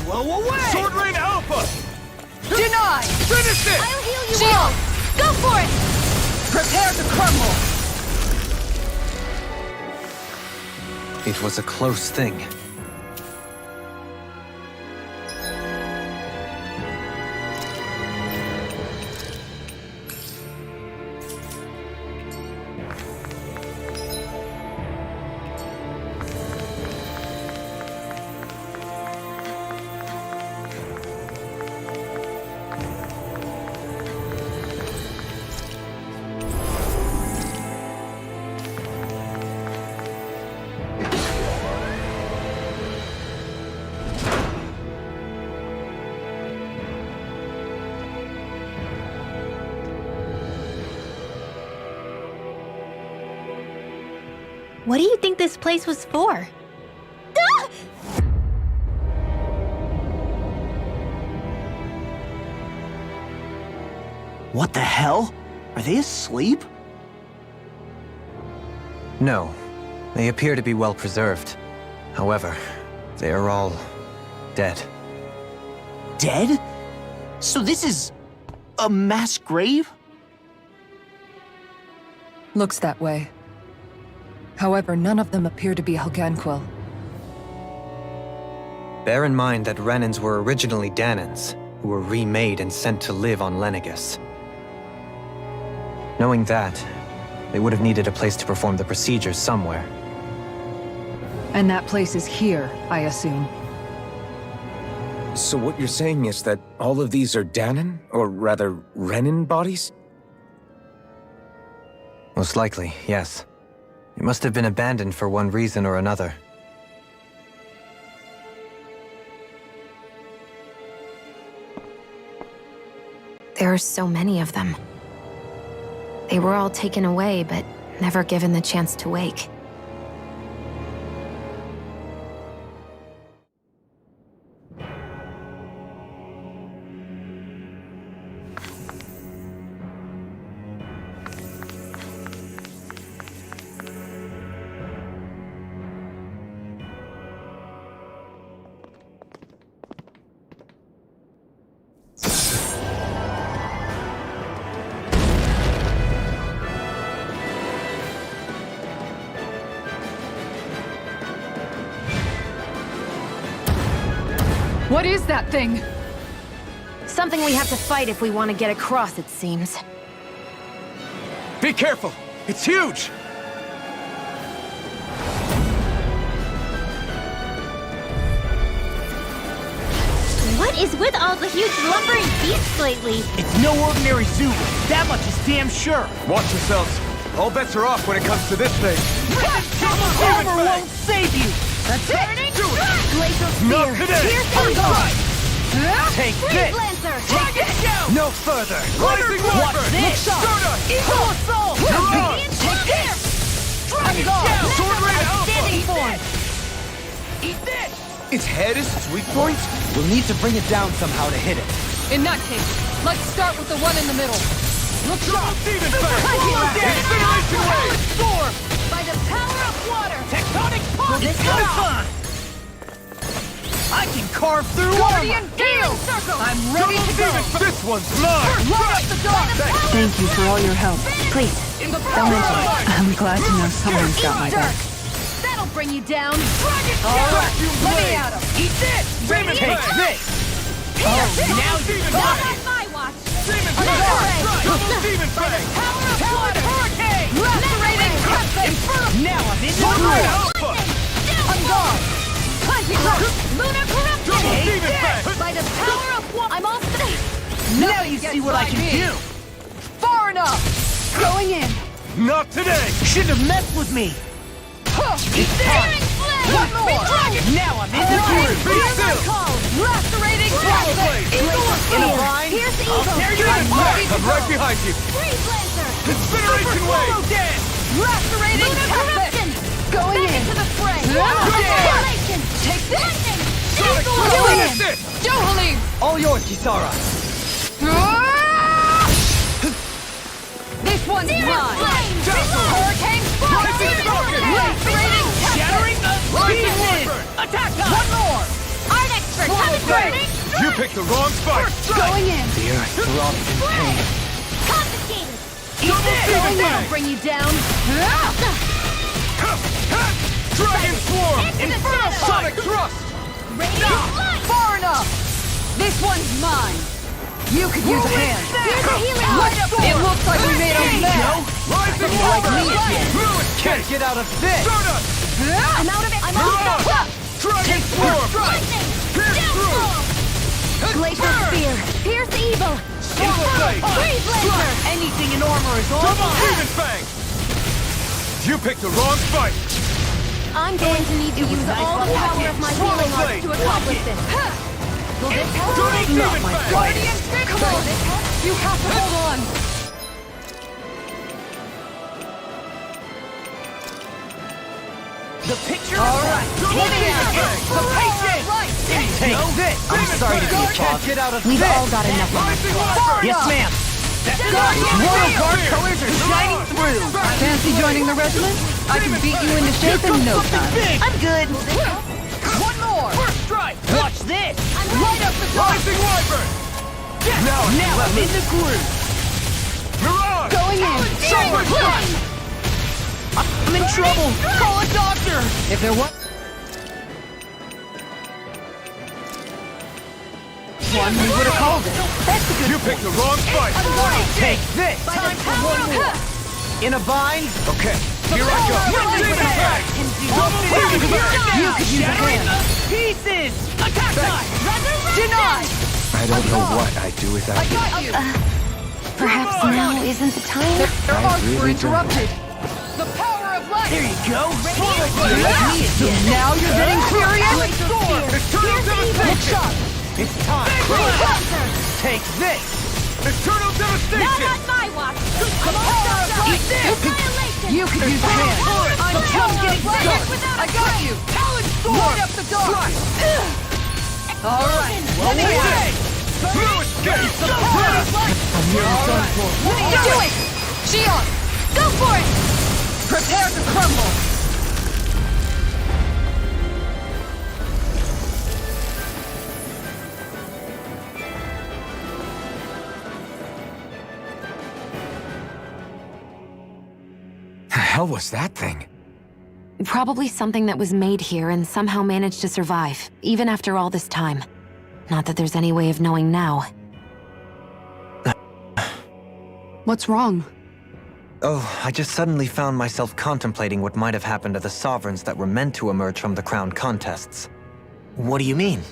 Blow away! Sword Rain Alpha! Denied. Finish it! I'll heal you Shield. all! Go for it! Prepare to crumble. It was a close thing. What do you think this place was for? What the hell? Are they asleep? No, they appear to be well preserved. However, they are all dead. Dead? So this is a mass grave? Looks that way. However, none of them appear to be Helganquil. Bear in mind that Renans were originally Danans, who were remade and sent to live on Lenegus. Knowing that, they would have needed a place to perform the procedures somewhere. And that place is here, I assume. So what you're saying is that all of these are Danan, or rather, Renan bodies? Most likely, yes. It must have been abandoned for one reason or another. There are so many of them. They were all taken away, but never given the chance to wake. What is that thing? Something we have to fight if we want to get across, it seems. Be careful! It's huge! What is with all the huge lumbering beasts lately? It's no ordinary zoo. That much is damn sure. Watch yourselves. All bets are off when it comes to this thing. Armor won't save you. That's turning. Do it. Glacial Not spear. today. Here's Eagle. Take Freeze this. Lancer. Take it. No further! Rising Watch this. Eagle assault. Radiant Take spear. this. I'm gone. Sword Raid Standing Alpha. form. Eat this. Its head is its weak point? We'll need to bring it down somehow to hit it. In that case, let's start with the one in the middle. Look up. Demon Incineration Wave. Storm. By the power of water. Tectonic punch. Will this help? I can carve through Guardian armor. Gale! I'm ready to go! This one's mine! Light up the dark! Thank you for all your help. Please. In the Don't mention it. I'm glad to know someone's got my back. That'll bring you down. All right, Let me at him! Eat this. Demon Take Blade. this. Oh, now you've got Not it. on my watch. Demon Demon Power of water. Hurricane. Lacerating crescent. Now I'm in the room. I'm gone. Punching rock. Lunar corruption. Take this. By the power of water. I'm all set. Now you see what I can do. Far enough! Going in! Not today! Shouldn't have messed with me. Eat Searing this. flame. One more. Now I'm in the room. Be still! Lacerating crescent. In a line. Here's the I'll eagle. tear you I'm apart. ready to I'm right go. behind you! Freeze Lancer. Incineration Wave! dance. Lacerating Lunar corruption. Going Back in! into the fray. Yeah. Take this. Doing it! This! Johali! All yours, Kisara. This one's mine! Hurricane Lacerating Shattering the pieces. Attack us. One more. Art expert coming burning. You picked the wrong fight! Going in! The earth throbs in pain. Confiscated. Eat this. Going in! Bring you down! Dragon Swarm! Infernal Sonic Thrust! Radiant light. Far enough! This one's mine! You could use a hand! Here's a healing Light up! It looks like we made a mess! Rising Water! Can't get out of this. I'm out of it. I'm out of it. Dragon Swarm! Lightning. Pierce through! Glacial spear. Pierce evil. Evil Blade! Freeze Lancer. Anything in armor is all Double mine. Demon Fang! You picked the wrong fight! I'm going to need to use all the power of my Swallow healing arts blade. to accomplish this. Will this help? Double Demon Fang! Guardian Stick! Come on! You have to hold on! The picture? Alright, hit it! The patient! Take this! I'm sorry to be a bother. Get out of We've all got enough on our plates. Yes, ma'am! Royal Guard colors are shining through! Fancy joining the regiment? I can beat you into shape in no time. I'm good! One more! First strike! Watch this! Right up the top! Rising Wyvern! Now I'm in the groove! Mirage! Going in! Sword punch! I'm in trouble! Call a doctor! If there was one, we would have called it. That's a good. You picked the wrong fight! Take this! Time for one more! In a bind? Okay, here I go! You could use a hand! Pieces! Attack time! Deny! I don't know what I'd do without you. Perhaps now isn't the time? Their arcs were really don't. interrupted. The power of light! There you go! So now you're getting curious? It's time! Take this! Eternal devastation! Not on my watch! Eat this! You could use a hand. I'm just getting started! I got you! Talon Storm! Light up the dark! All right, let me Away! Through escape! I'm nearly done for. Do it! Shion, Go for it! prepare to crumble! The hell was that thing? Probably something that was made here and somehow managed to survive, even after all this time. Not that there's any way of knowing now. What's wrong? Oh, I just suddenly found myself contemplating what might have happened to the sovereigns that were meant to emerge from the crown contests. What do you mean?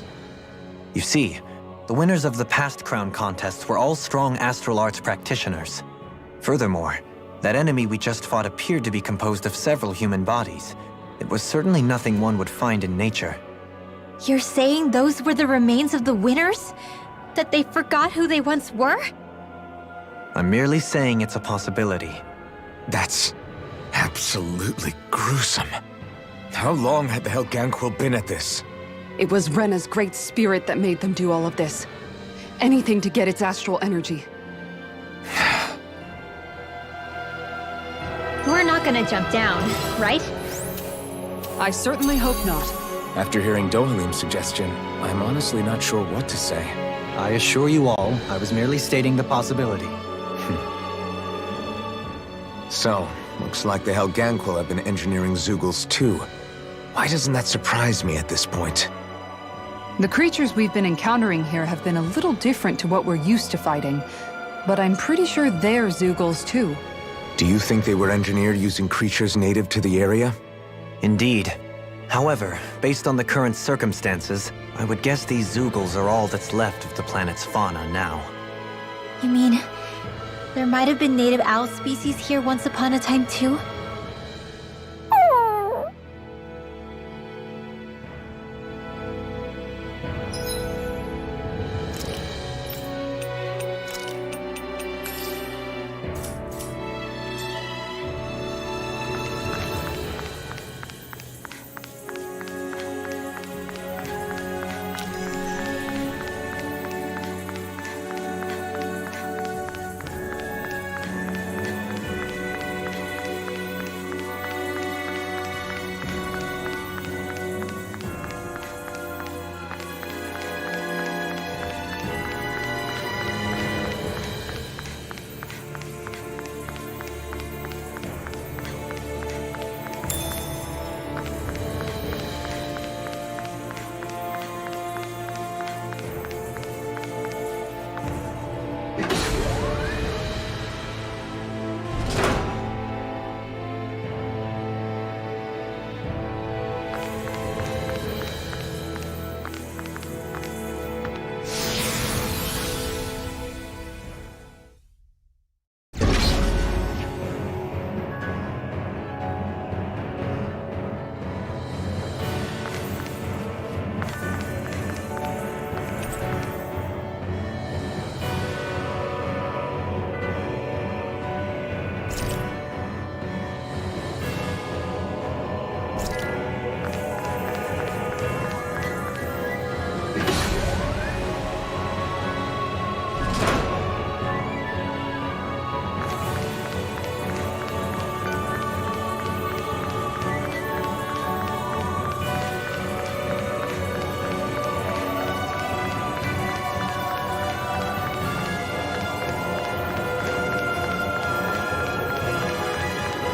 You see, the winners of the past crown contests were all strong astral arts practitioners. Furthermore, that enemy we just fought appeared to be composed of several human bodies. It was certainly nothing one would find in nature. You're saying those were the remains of the winners? That they forgot who they once were? I'm merely saying it's a possibility. That's absolutely gruesome. How long had the Helganquil been at this? It was Rena's great spirit that made them do all of this. Anything to get its astral energy. We're not gonna jump down, right? I certainly hope not. After hearing Dohalim's suggestion, I'm honestly not sure what to say. I assure you all, I was merely stating the possibility. So, looks like the Helganquil have been engineering Zeugles too. Why doesn't that surprise me at this point? The creatures we've been encountering here have been a little different to what we're used to fighting, but I'm pretty sure they're Zeugles too. Do you think they were engineered using creatures native to the area? Indeed. However, based on the current circumstances, I would guess these Zeugles are all that's left of the planet's fauna now. You mean, there might have been native owl species here once upon a time too?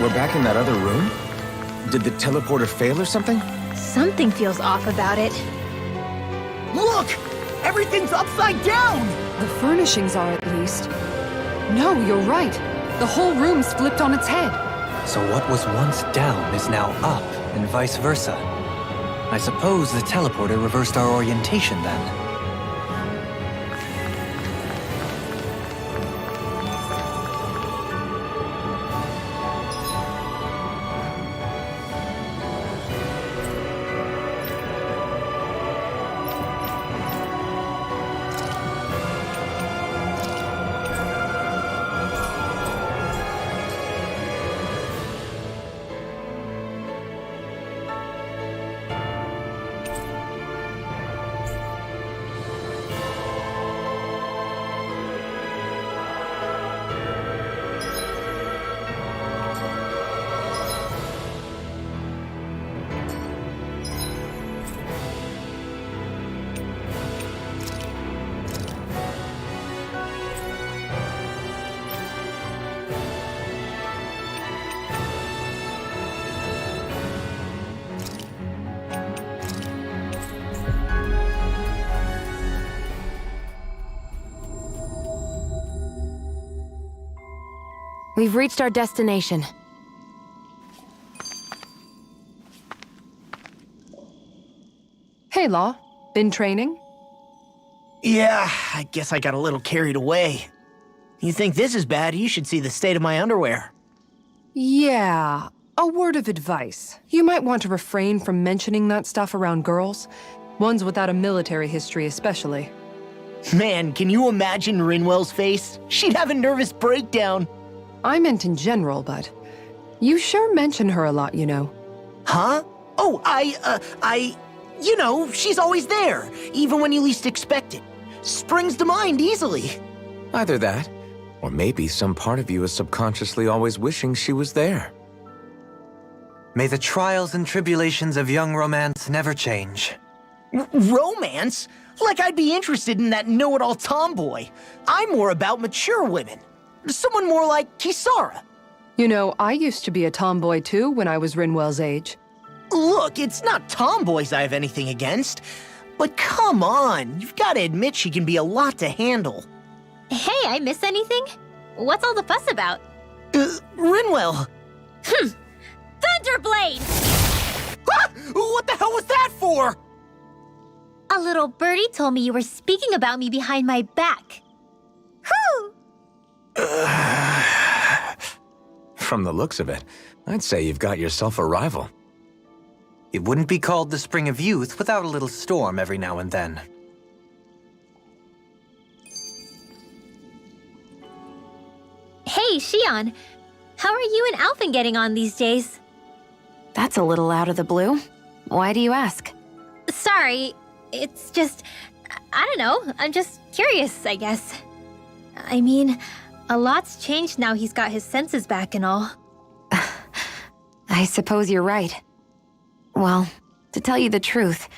We're back in that other room? Did the teleporter fail or something? Something feels off about it. Look! Everything's upside down! The furnishings are, at least. No, you're right. The whole room's flipped on its head. So what was once down is now up, and vice versa. I suppose the teleporter reversed our orientation then. We've reached our destination. Hey, Law. Been training? Yeah, I guess I got a little carried away. You think this is bad, you should see the state of my underwear. Yeah. A word of advice. You might want to refrain from mentioning that stuff around girls. Ones without a military history especially. Man, can you imagine Rinwell's face? She'd have a nervous breakdown. I meant in general, but you sure mention her a lot, you know. Huh? Oh, you know, she's always there, even when you least expect it. Springs to mind easily. Either that, or maybe some part of you is subconsciously always wishing she was there. May the trials and tribulations of young romance never change. Romance? Like I'd be interested in that know-it-all tomboy. I'm more about mature women. Someone more like Kisara. You know, I used to be a tomboy too when I was Rinwell's age. Look, it's not tomboys I have anything against. But come on, you've got to admit she can be a lot to handle. Hey, I miss anything? What's all the fuss about? Rinwell. Thunderblade! Ah! What the hell was that for? A little birdie told me you were speaking about me behind my back. Whew! From the looks of it, I'd say you've got yourself a rival. It wouldn't be called the Spring of Youth without a little storm every now and then. Hey, Shion. How are you and Alphen getting on these days? That's a little out of the blue. Why do you ask? Sorry, it's just... I don't know, I'm just curious, I guess. I mean, a lot's changed now he's got his senses back and all. I suppose you're right. Well, to tell you the truth,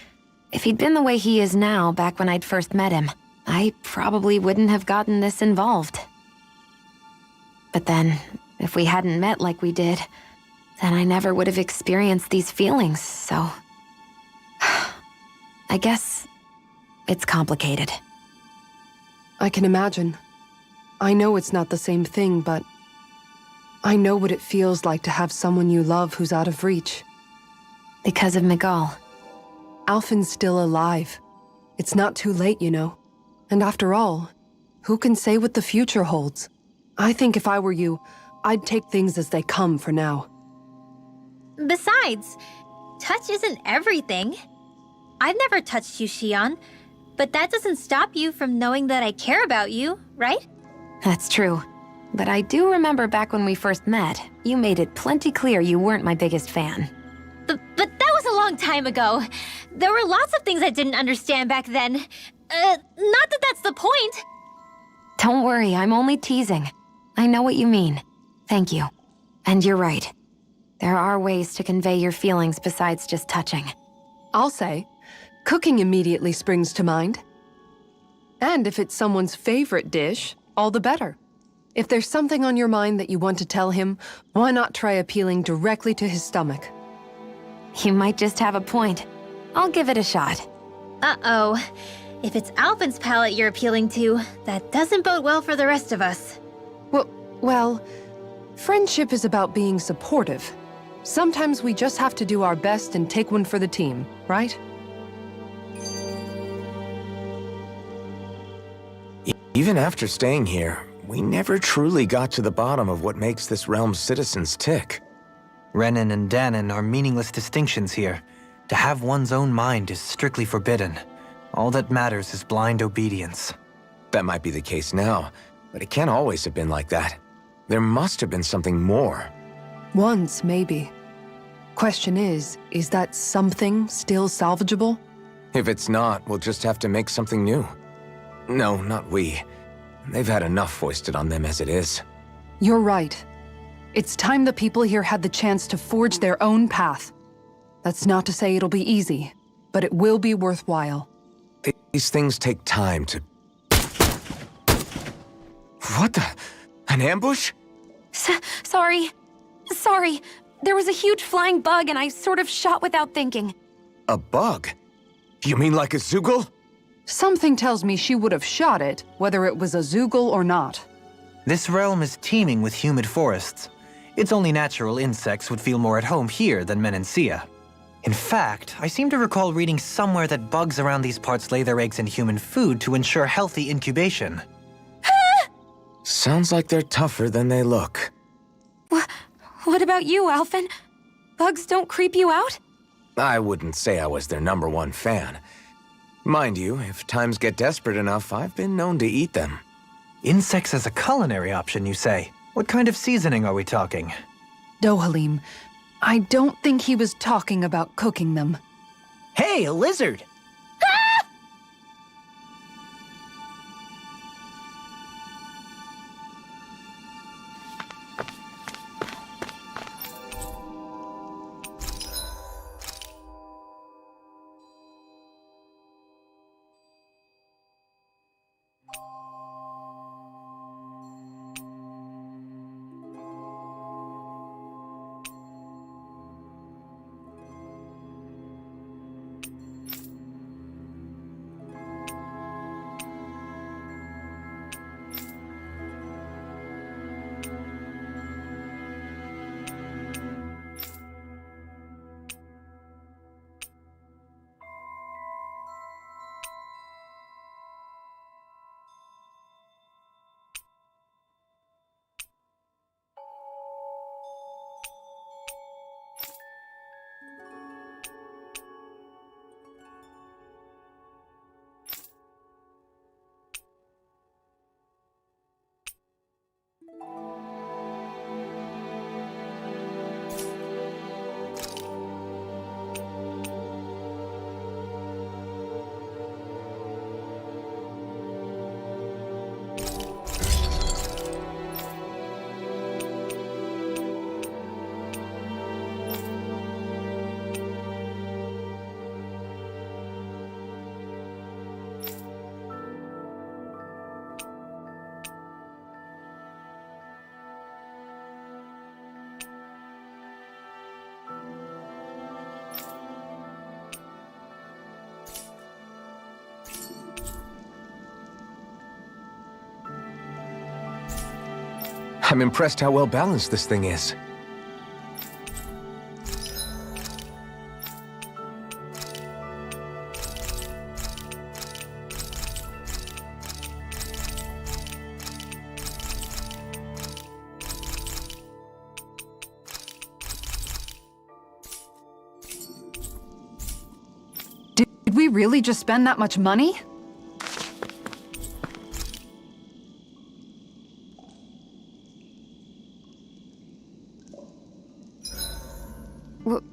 if he'd been the way he is now back when I'd first met him, I probably wouldn't have gotten this involved. But then, if we hadn't met like we did, then I never would have experienced these feelings, so... I guess it's complicated. I can imagine. I know it's not the same thing, but I know what it feels like to have someone you love who's out of reach. Because of Miguel. Alphen's still alive. It's not too late, you know. And after all, who can say what the future holds? I think if I were you, I'd take things as they come for now. Besides, touch isn't everything. I've never touched you, Shion, but that doesn't stop you from knowing that I care about you, right? That's true. But I do remember back when we first met, you made it plenty clear you weren't my biggest fan. But that was a long time ago. There were lots of things I didn't understand back then. Not that that's the point. Don't worry, I'm only teasing. I know what you mean. Thank you. And you're right. There are ways to convey your feelings besides just touching. I'll say, cooking immediately springs to mind. And if it's someone's favorite dish, all the better. If there's something on your mind that you want to tell him, why not try appealing directly to his stomach? You might just have a point. I'll give it a shot. Uh-oh. If it's Alphen's palate you're appealing to, that doesn't bode well for the rest of us. Well, friendship is about being supportive. Sometimes we just have to do our best and take one for the team, right? Even after staying here, we never truly got to the bottom of what makes this realm's citizens tick. Renan and Danon are meaningless distinctions here. To have one's own mind is strictly forbidden. All that matters is blind obedience. That might be the case now, but it can't always have been like that. There must have been something more. Once, maybe. Question is that something still salvageable? If it's not, we'll just have to make something new. No, not we. They've had enough foisted on them as it is. You're right. It's time the people here had the chance to forge their own path. That's not to say it'll be easy, but it will be worthwhile. These things take time to... What the... An ambush? Sorry. There was a huge flying bug and I sort of shot without thinking. A bug? You mean like a Zoogle? Something tells me she would have shot it, whether it was a Zoogle or not. This realm is teeming with humid forests. It's only natural insects would feel more at home here than Menancia. In fact, I seem to recall reading somewhere that bugs around these parts lay their eggs in human food to ensure healthy incubation. Sounds like they're tougher than they look. What about you, Alphen? Bugs don't creep you out? I wouldn't say I was their #1 fan. Mind you, if times get desperate enough, I've been known to eat them. Insects as a culinary option, you say? What kind of seasoning are we talking? Dohalim, I don't think he was talking about cooking them. Hey, a lizard! I'm impressed how well balanced this thing is. Did we really just spend that much money?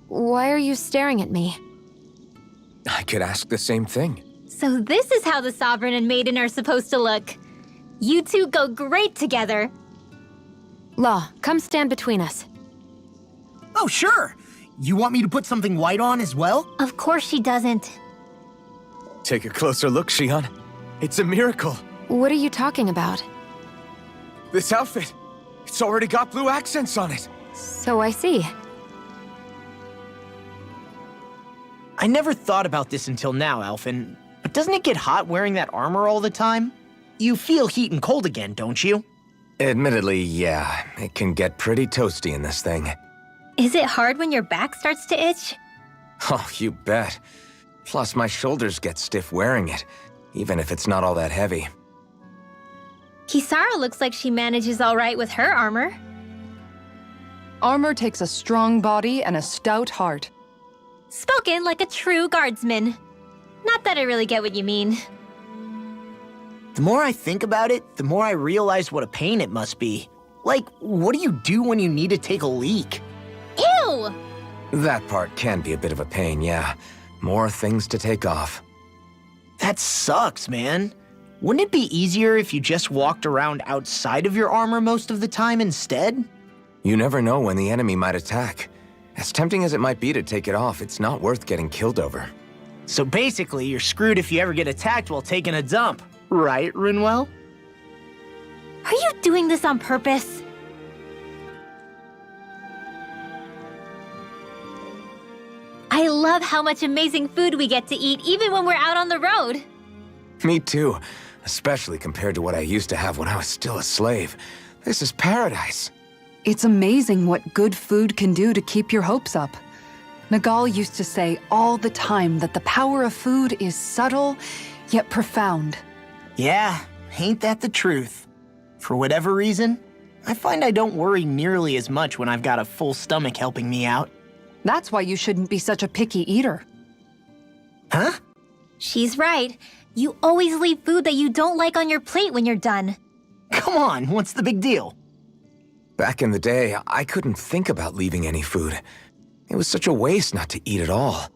Why are you staring at me? I could ask the same thing. So this is how the Sovereign and Maiden are supposed to look. You two go great together. Law, come stand between us. Oh, sure! You want me to put something white on as well? Of course she doesn't. Take a closer look, Shion. It's a miracle. What are you talking about? This outfit, it's already got blue accents on it. So I see. I never thought about this until now, Alphen, but doesn't it get hot wearing that armor all the time? You feel heat and cold again, don't you? Admittedly, yeah, it can get pretty toasty in this thing. Is it hard when your back starts to itch? Oh, you bet. Plus, my shoulders get stiff wearing it, even if it's not all that heavy. Kisara looks like she manages all right with her armor. Armor takes a strong body and a stout heart. Spoken like a true guardsman. Not that I really get what you mean. The more I think about it, the more I realize what a pain it must be. Like, what do you do when you need to take a leak? Ew! That part can be a bit of a pain, yeah. More things to take off. That sucks, man. Wouldn't it be easier if you just walked around outside of your armor most of the time instead? You never know when the enemy might attack. As tempting as it might be to take it off, it's not worth getting killed over. So basically, you're screwed if you ever get attacked while taking a dump. Right, Rinwell? Are you doing this on purpose? I love how much amazing food we get to eat even when we're out on the road. Me too, especially compared to what I used to have when I was still a slave. This is paradise. It's amazing what good food can do to keep your hopes up. Nagal used to say all the time that the power of food is subtle, yet profound. Yeah, ain't that the truth? For whatever reason, I find I don't worry nearly as much when I've got a full stomach helping me out. That's why you shouldn't be such a picky eater. Huh? She's right. You always leave food that you don't like on your plate when you're done. Come on, what's the big deal? Back in the day, I couldn't think about leaving any food. It was such a waste not to eat at all.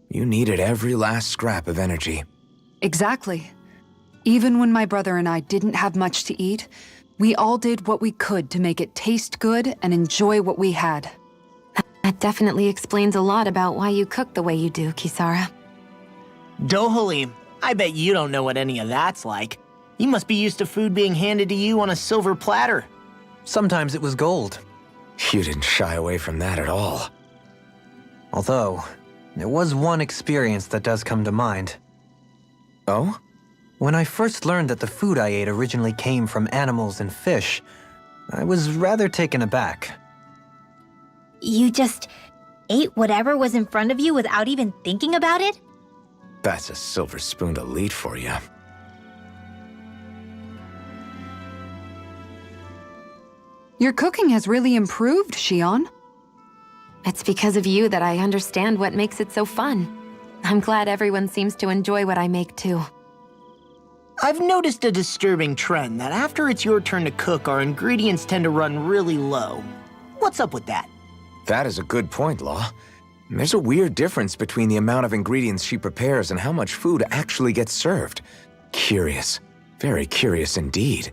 You needed every last scrap of energy. Exactly. Even when my brother and I didn't have much to eat, we all did what we could to make it taste good and enjoy what we had. That definitely explains a lot about why you cook the way you do, Kisara. Dohalim, I bet you don't know what any of that's like. You must be used to food being handed to you on a silver platter. Sometimes it was gold. You didn't shy away from that at all. Although, there was one experience that does come to mind. Oh? When I first learned that the food I ate originally came from animals and fish, I was rather taken aback. You just ate whatever was in front of you without even thinking about it? That's a silver-spooned elite for you. Your cooking has really improved, Shion. It's because of you that I understand what makes it so fun. I'm glad everyone seems to enjoy what I make too. I've noticed a disturbing trend that after it's your turn to cook, our ingredients tend to run really low. What's up with that? That is a good point, Law. There's a weird difference between the amount of ingredients she prepares and how much food actually gets served. Curious. Very curious indeed.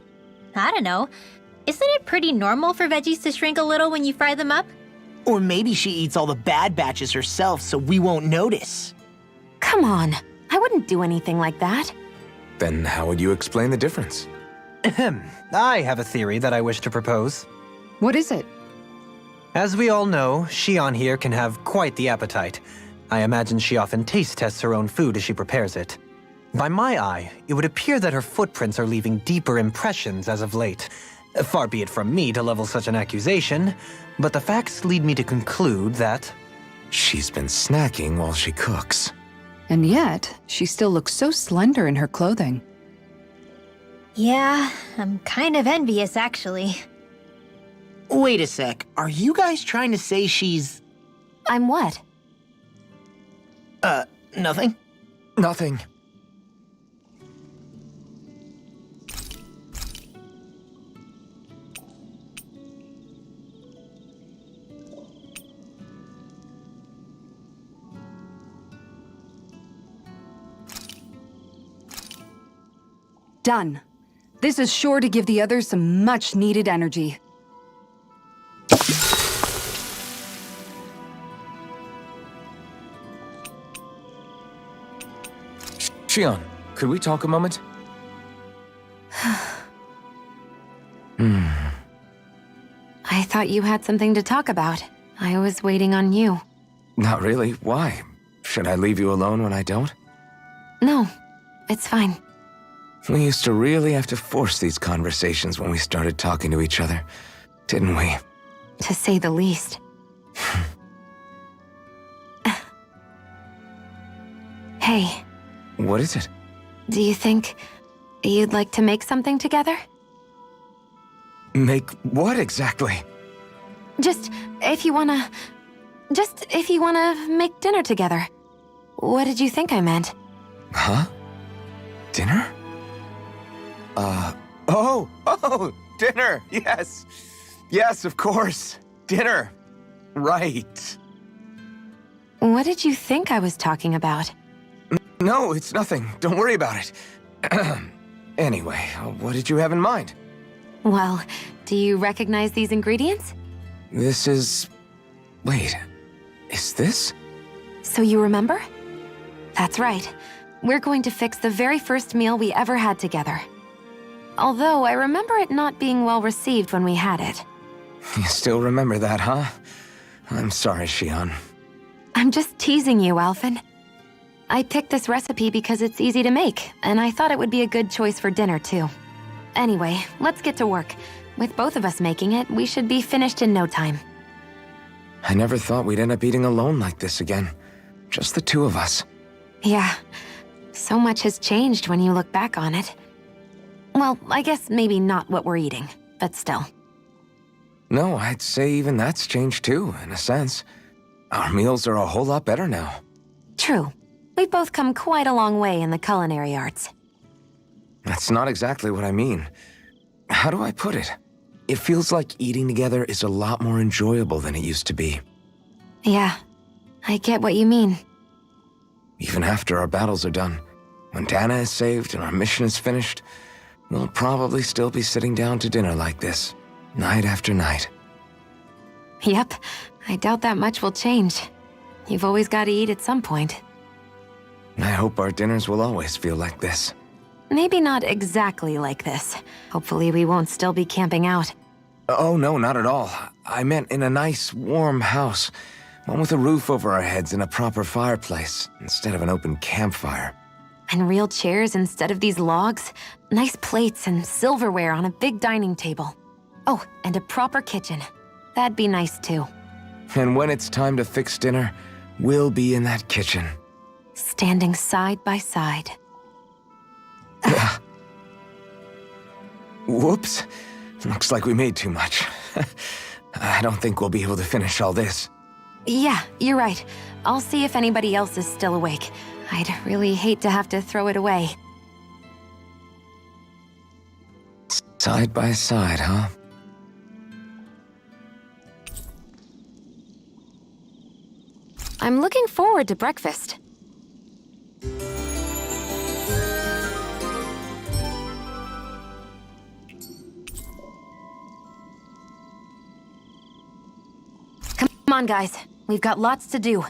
I don't know. Isn't it pretty normal for veggies to shrink a little when you fry them up? Or maybe she eats all the bad batches herself so we won't notice. Come on, I wouldn't do anything like that. Then how would you explain the difference? Ahem. I have a theory that I wish to propose. What is it? As we all know, Shion here can have quite the appetite. I imagine she often taste tests her own food as she prepares it. By my eye, it would appear that her footprints are leaving deeper impressions as of late. Far be it from me to level such an accusation, but the facts lead me to conclude that... She's been snacking while she cooks. And yet, she still looks so slender in her clothing. Yeah, I'm kind of envious, actually. Wait a sec, are you guys trying to say she's... I'm what? Nothing? Nothing. Done. This is sure to give the others some much-needed energy. Shion, could we talk a moment? I thought you had something to talk about. I was waiting on you. Not really. Why? Should I leave you alone when I don't? No, it's fine. We used to really have to force these conversations when we started talking to each other, didn't we? To say the least. Hey, What is it? do you think you'd like to make something together? Make what exactly? Just if you wanna make dinner together. What did you think I meant? Huh? Dinner? Oh, dinner, yes. Yes, of course. Dinner. Right. What did you think I was talking about? No, it's nothing. Don't worry about it. Anyway, what did you have in mind? Well, do you recognize these ingredients? This is... Wait, is this? So you remember? That's right. We're going to fix the very first meal we ever had together. Although I remember it not being well received when we had it. You still remember that, huh? I'm sorry, Shion. I'm just teasing you, Alphen. I picked this recipe because it's easy to make, and I thought it would be a good choice for dinner, too. Anyway, let's get to work. With both of us making it, we should be finished in no time. I never thought we'd end up eating alone like this again. Just the two of us. Yeah, so much has changed when you look back on it. Well, I guess maybe not what we're eating, but still. No, I'd say even that's changed too, in a sense. Our meals are a whole lot better now. True. We've both come quite a long way in the culinary arts. That's not exactly what I mean. How do I put it? It feels like eating together is a lot more enjoyable than it used to be. Yeah, I get what you mean. Even after our battles are done, when Dana is saved and our mission is finished, we'll probably still be sitting down to dinner like this, night after night. Yep, I doubt that much will change. You've always got to eat at some point. I hope our dinners will always feel like this. Maybe not exactly like this. Hopefully we won't still be camping out. Oh, no, not at all. I meant in a nice, warm house. One with a roof over our heads and a proper fireplace, instead of an open campfire. And real chairs instead of these logs. Nice plates and silverware on a big dining table. Oh, and a proper kitchen. That'd be nice too. And when it's time to fix dinner, we'll be in that kitchen. Standing side by side. Whoops. Looks like we made too much. I don't think we'll be able to finish all this. Yeah, you're right. I'll see if anybody else is still awake. I'd really hate to have to throw it away. Side by side, huh? I'm looking forward to breakfast. Come on, guys. We've got lots to do.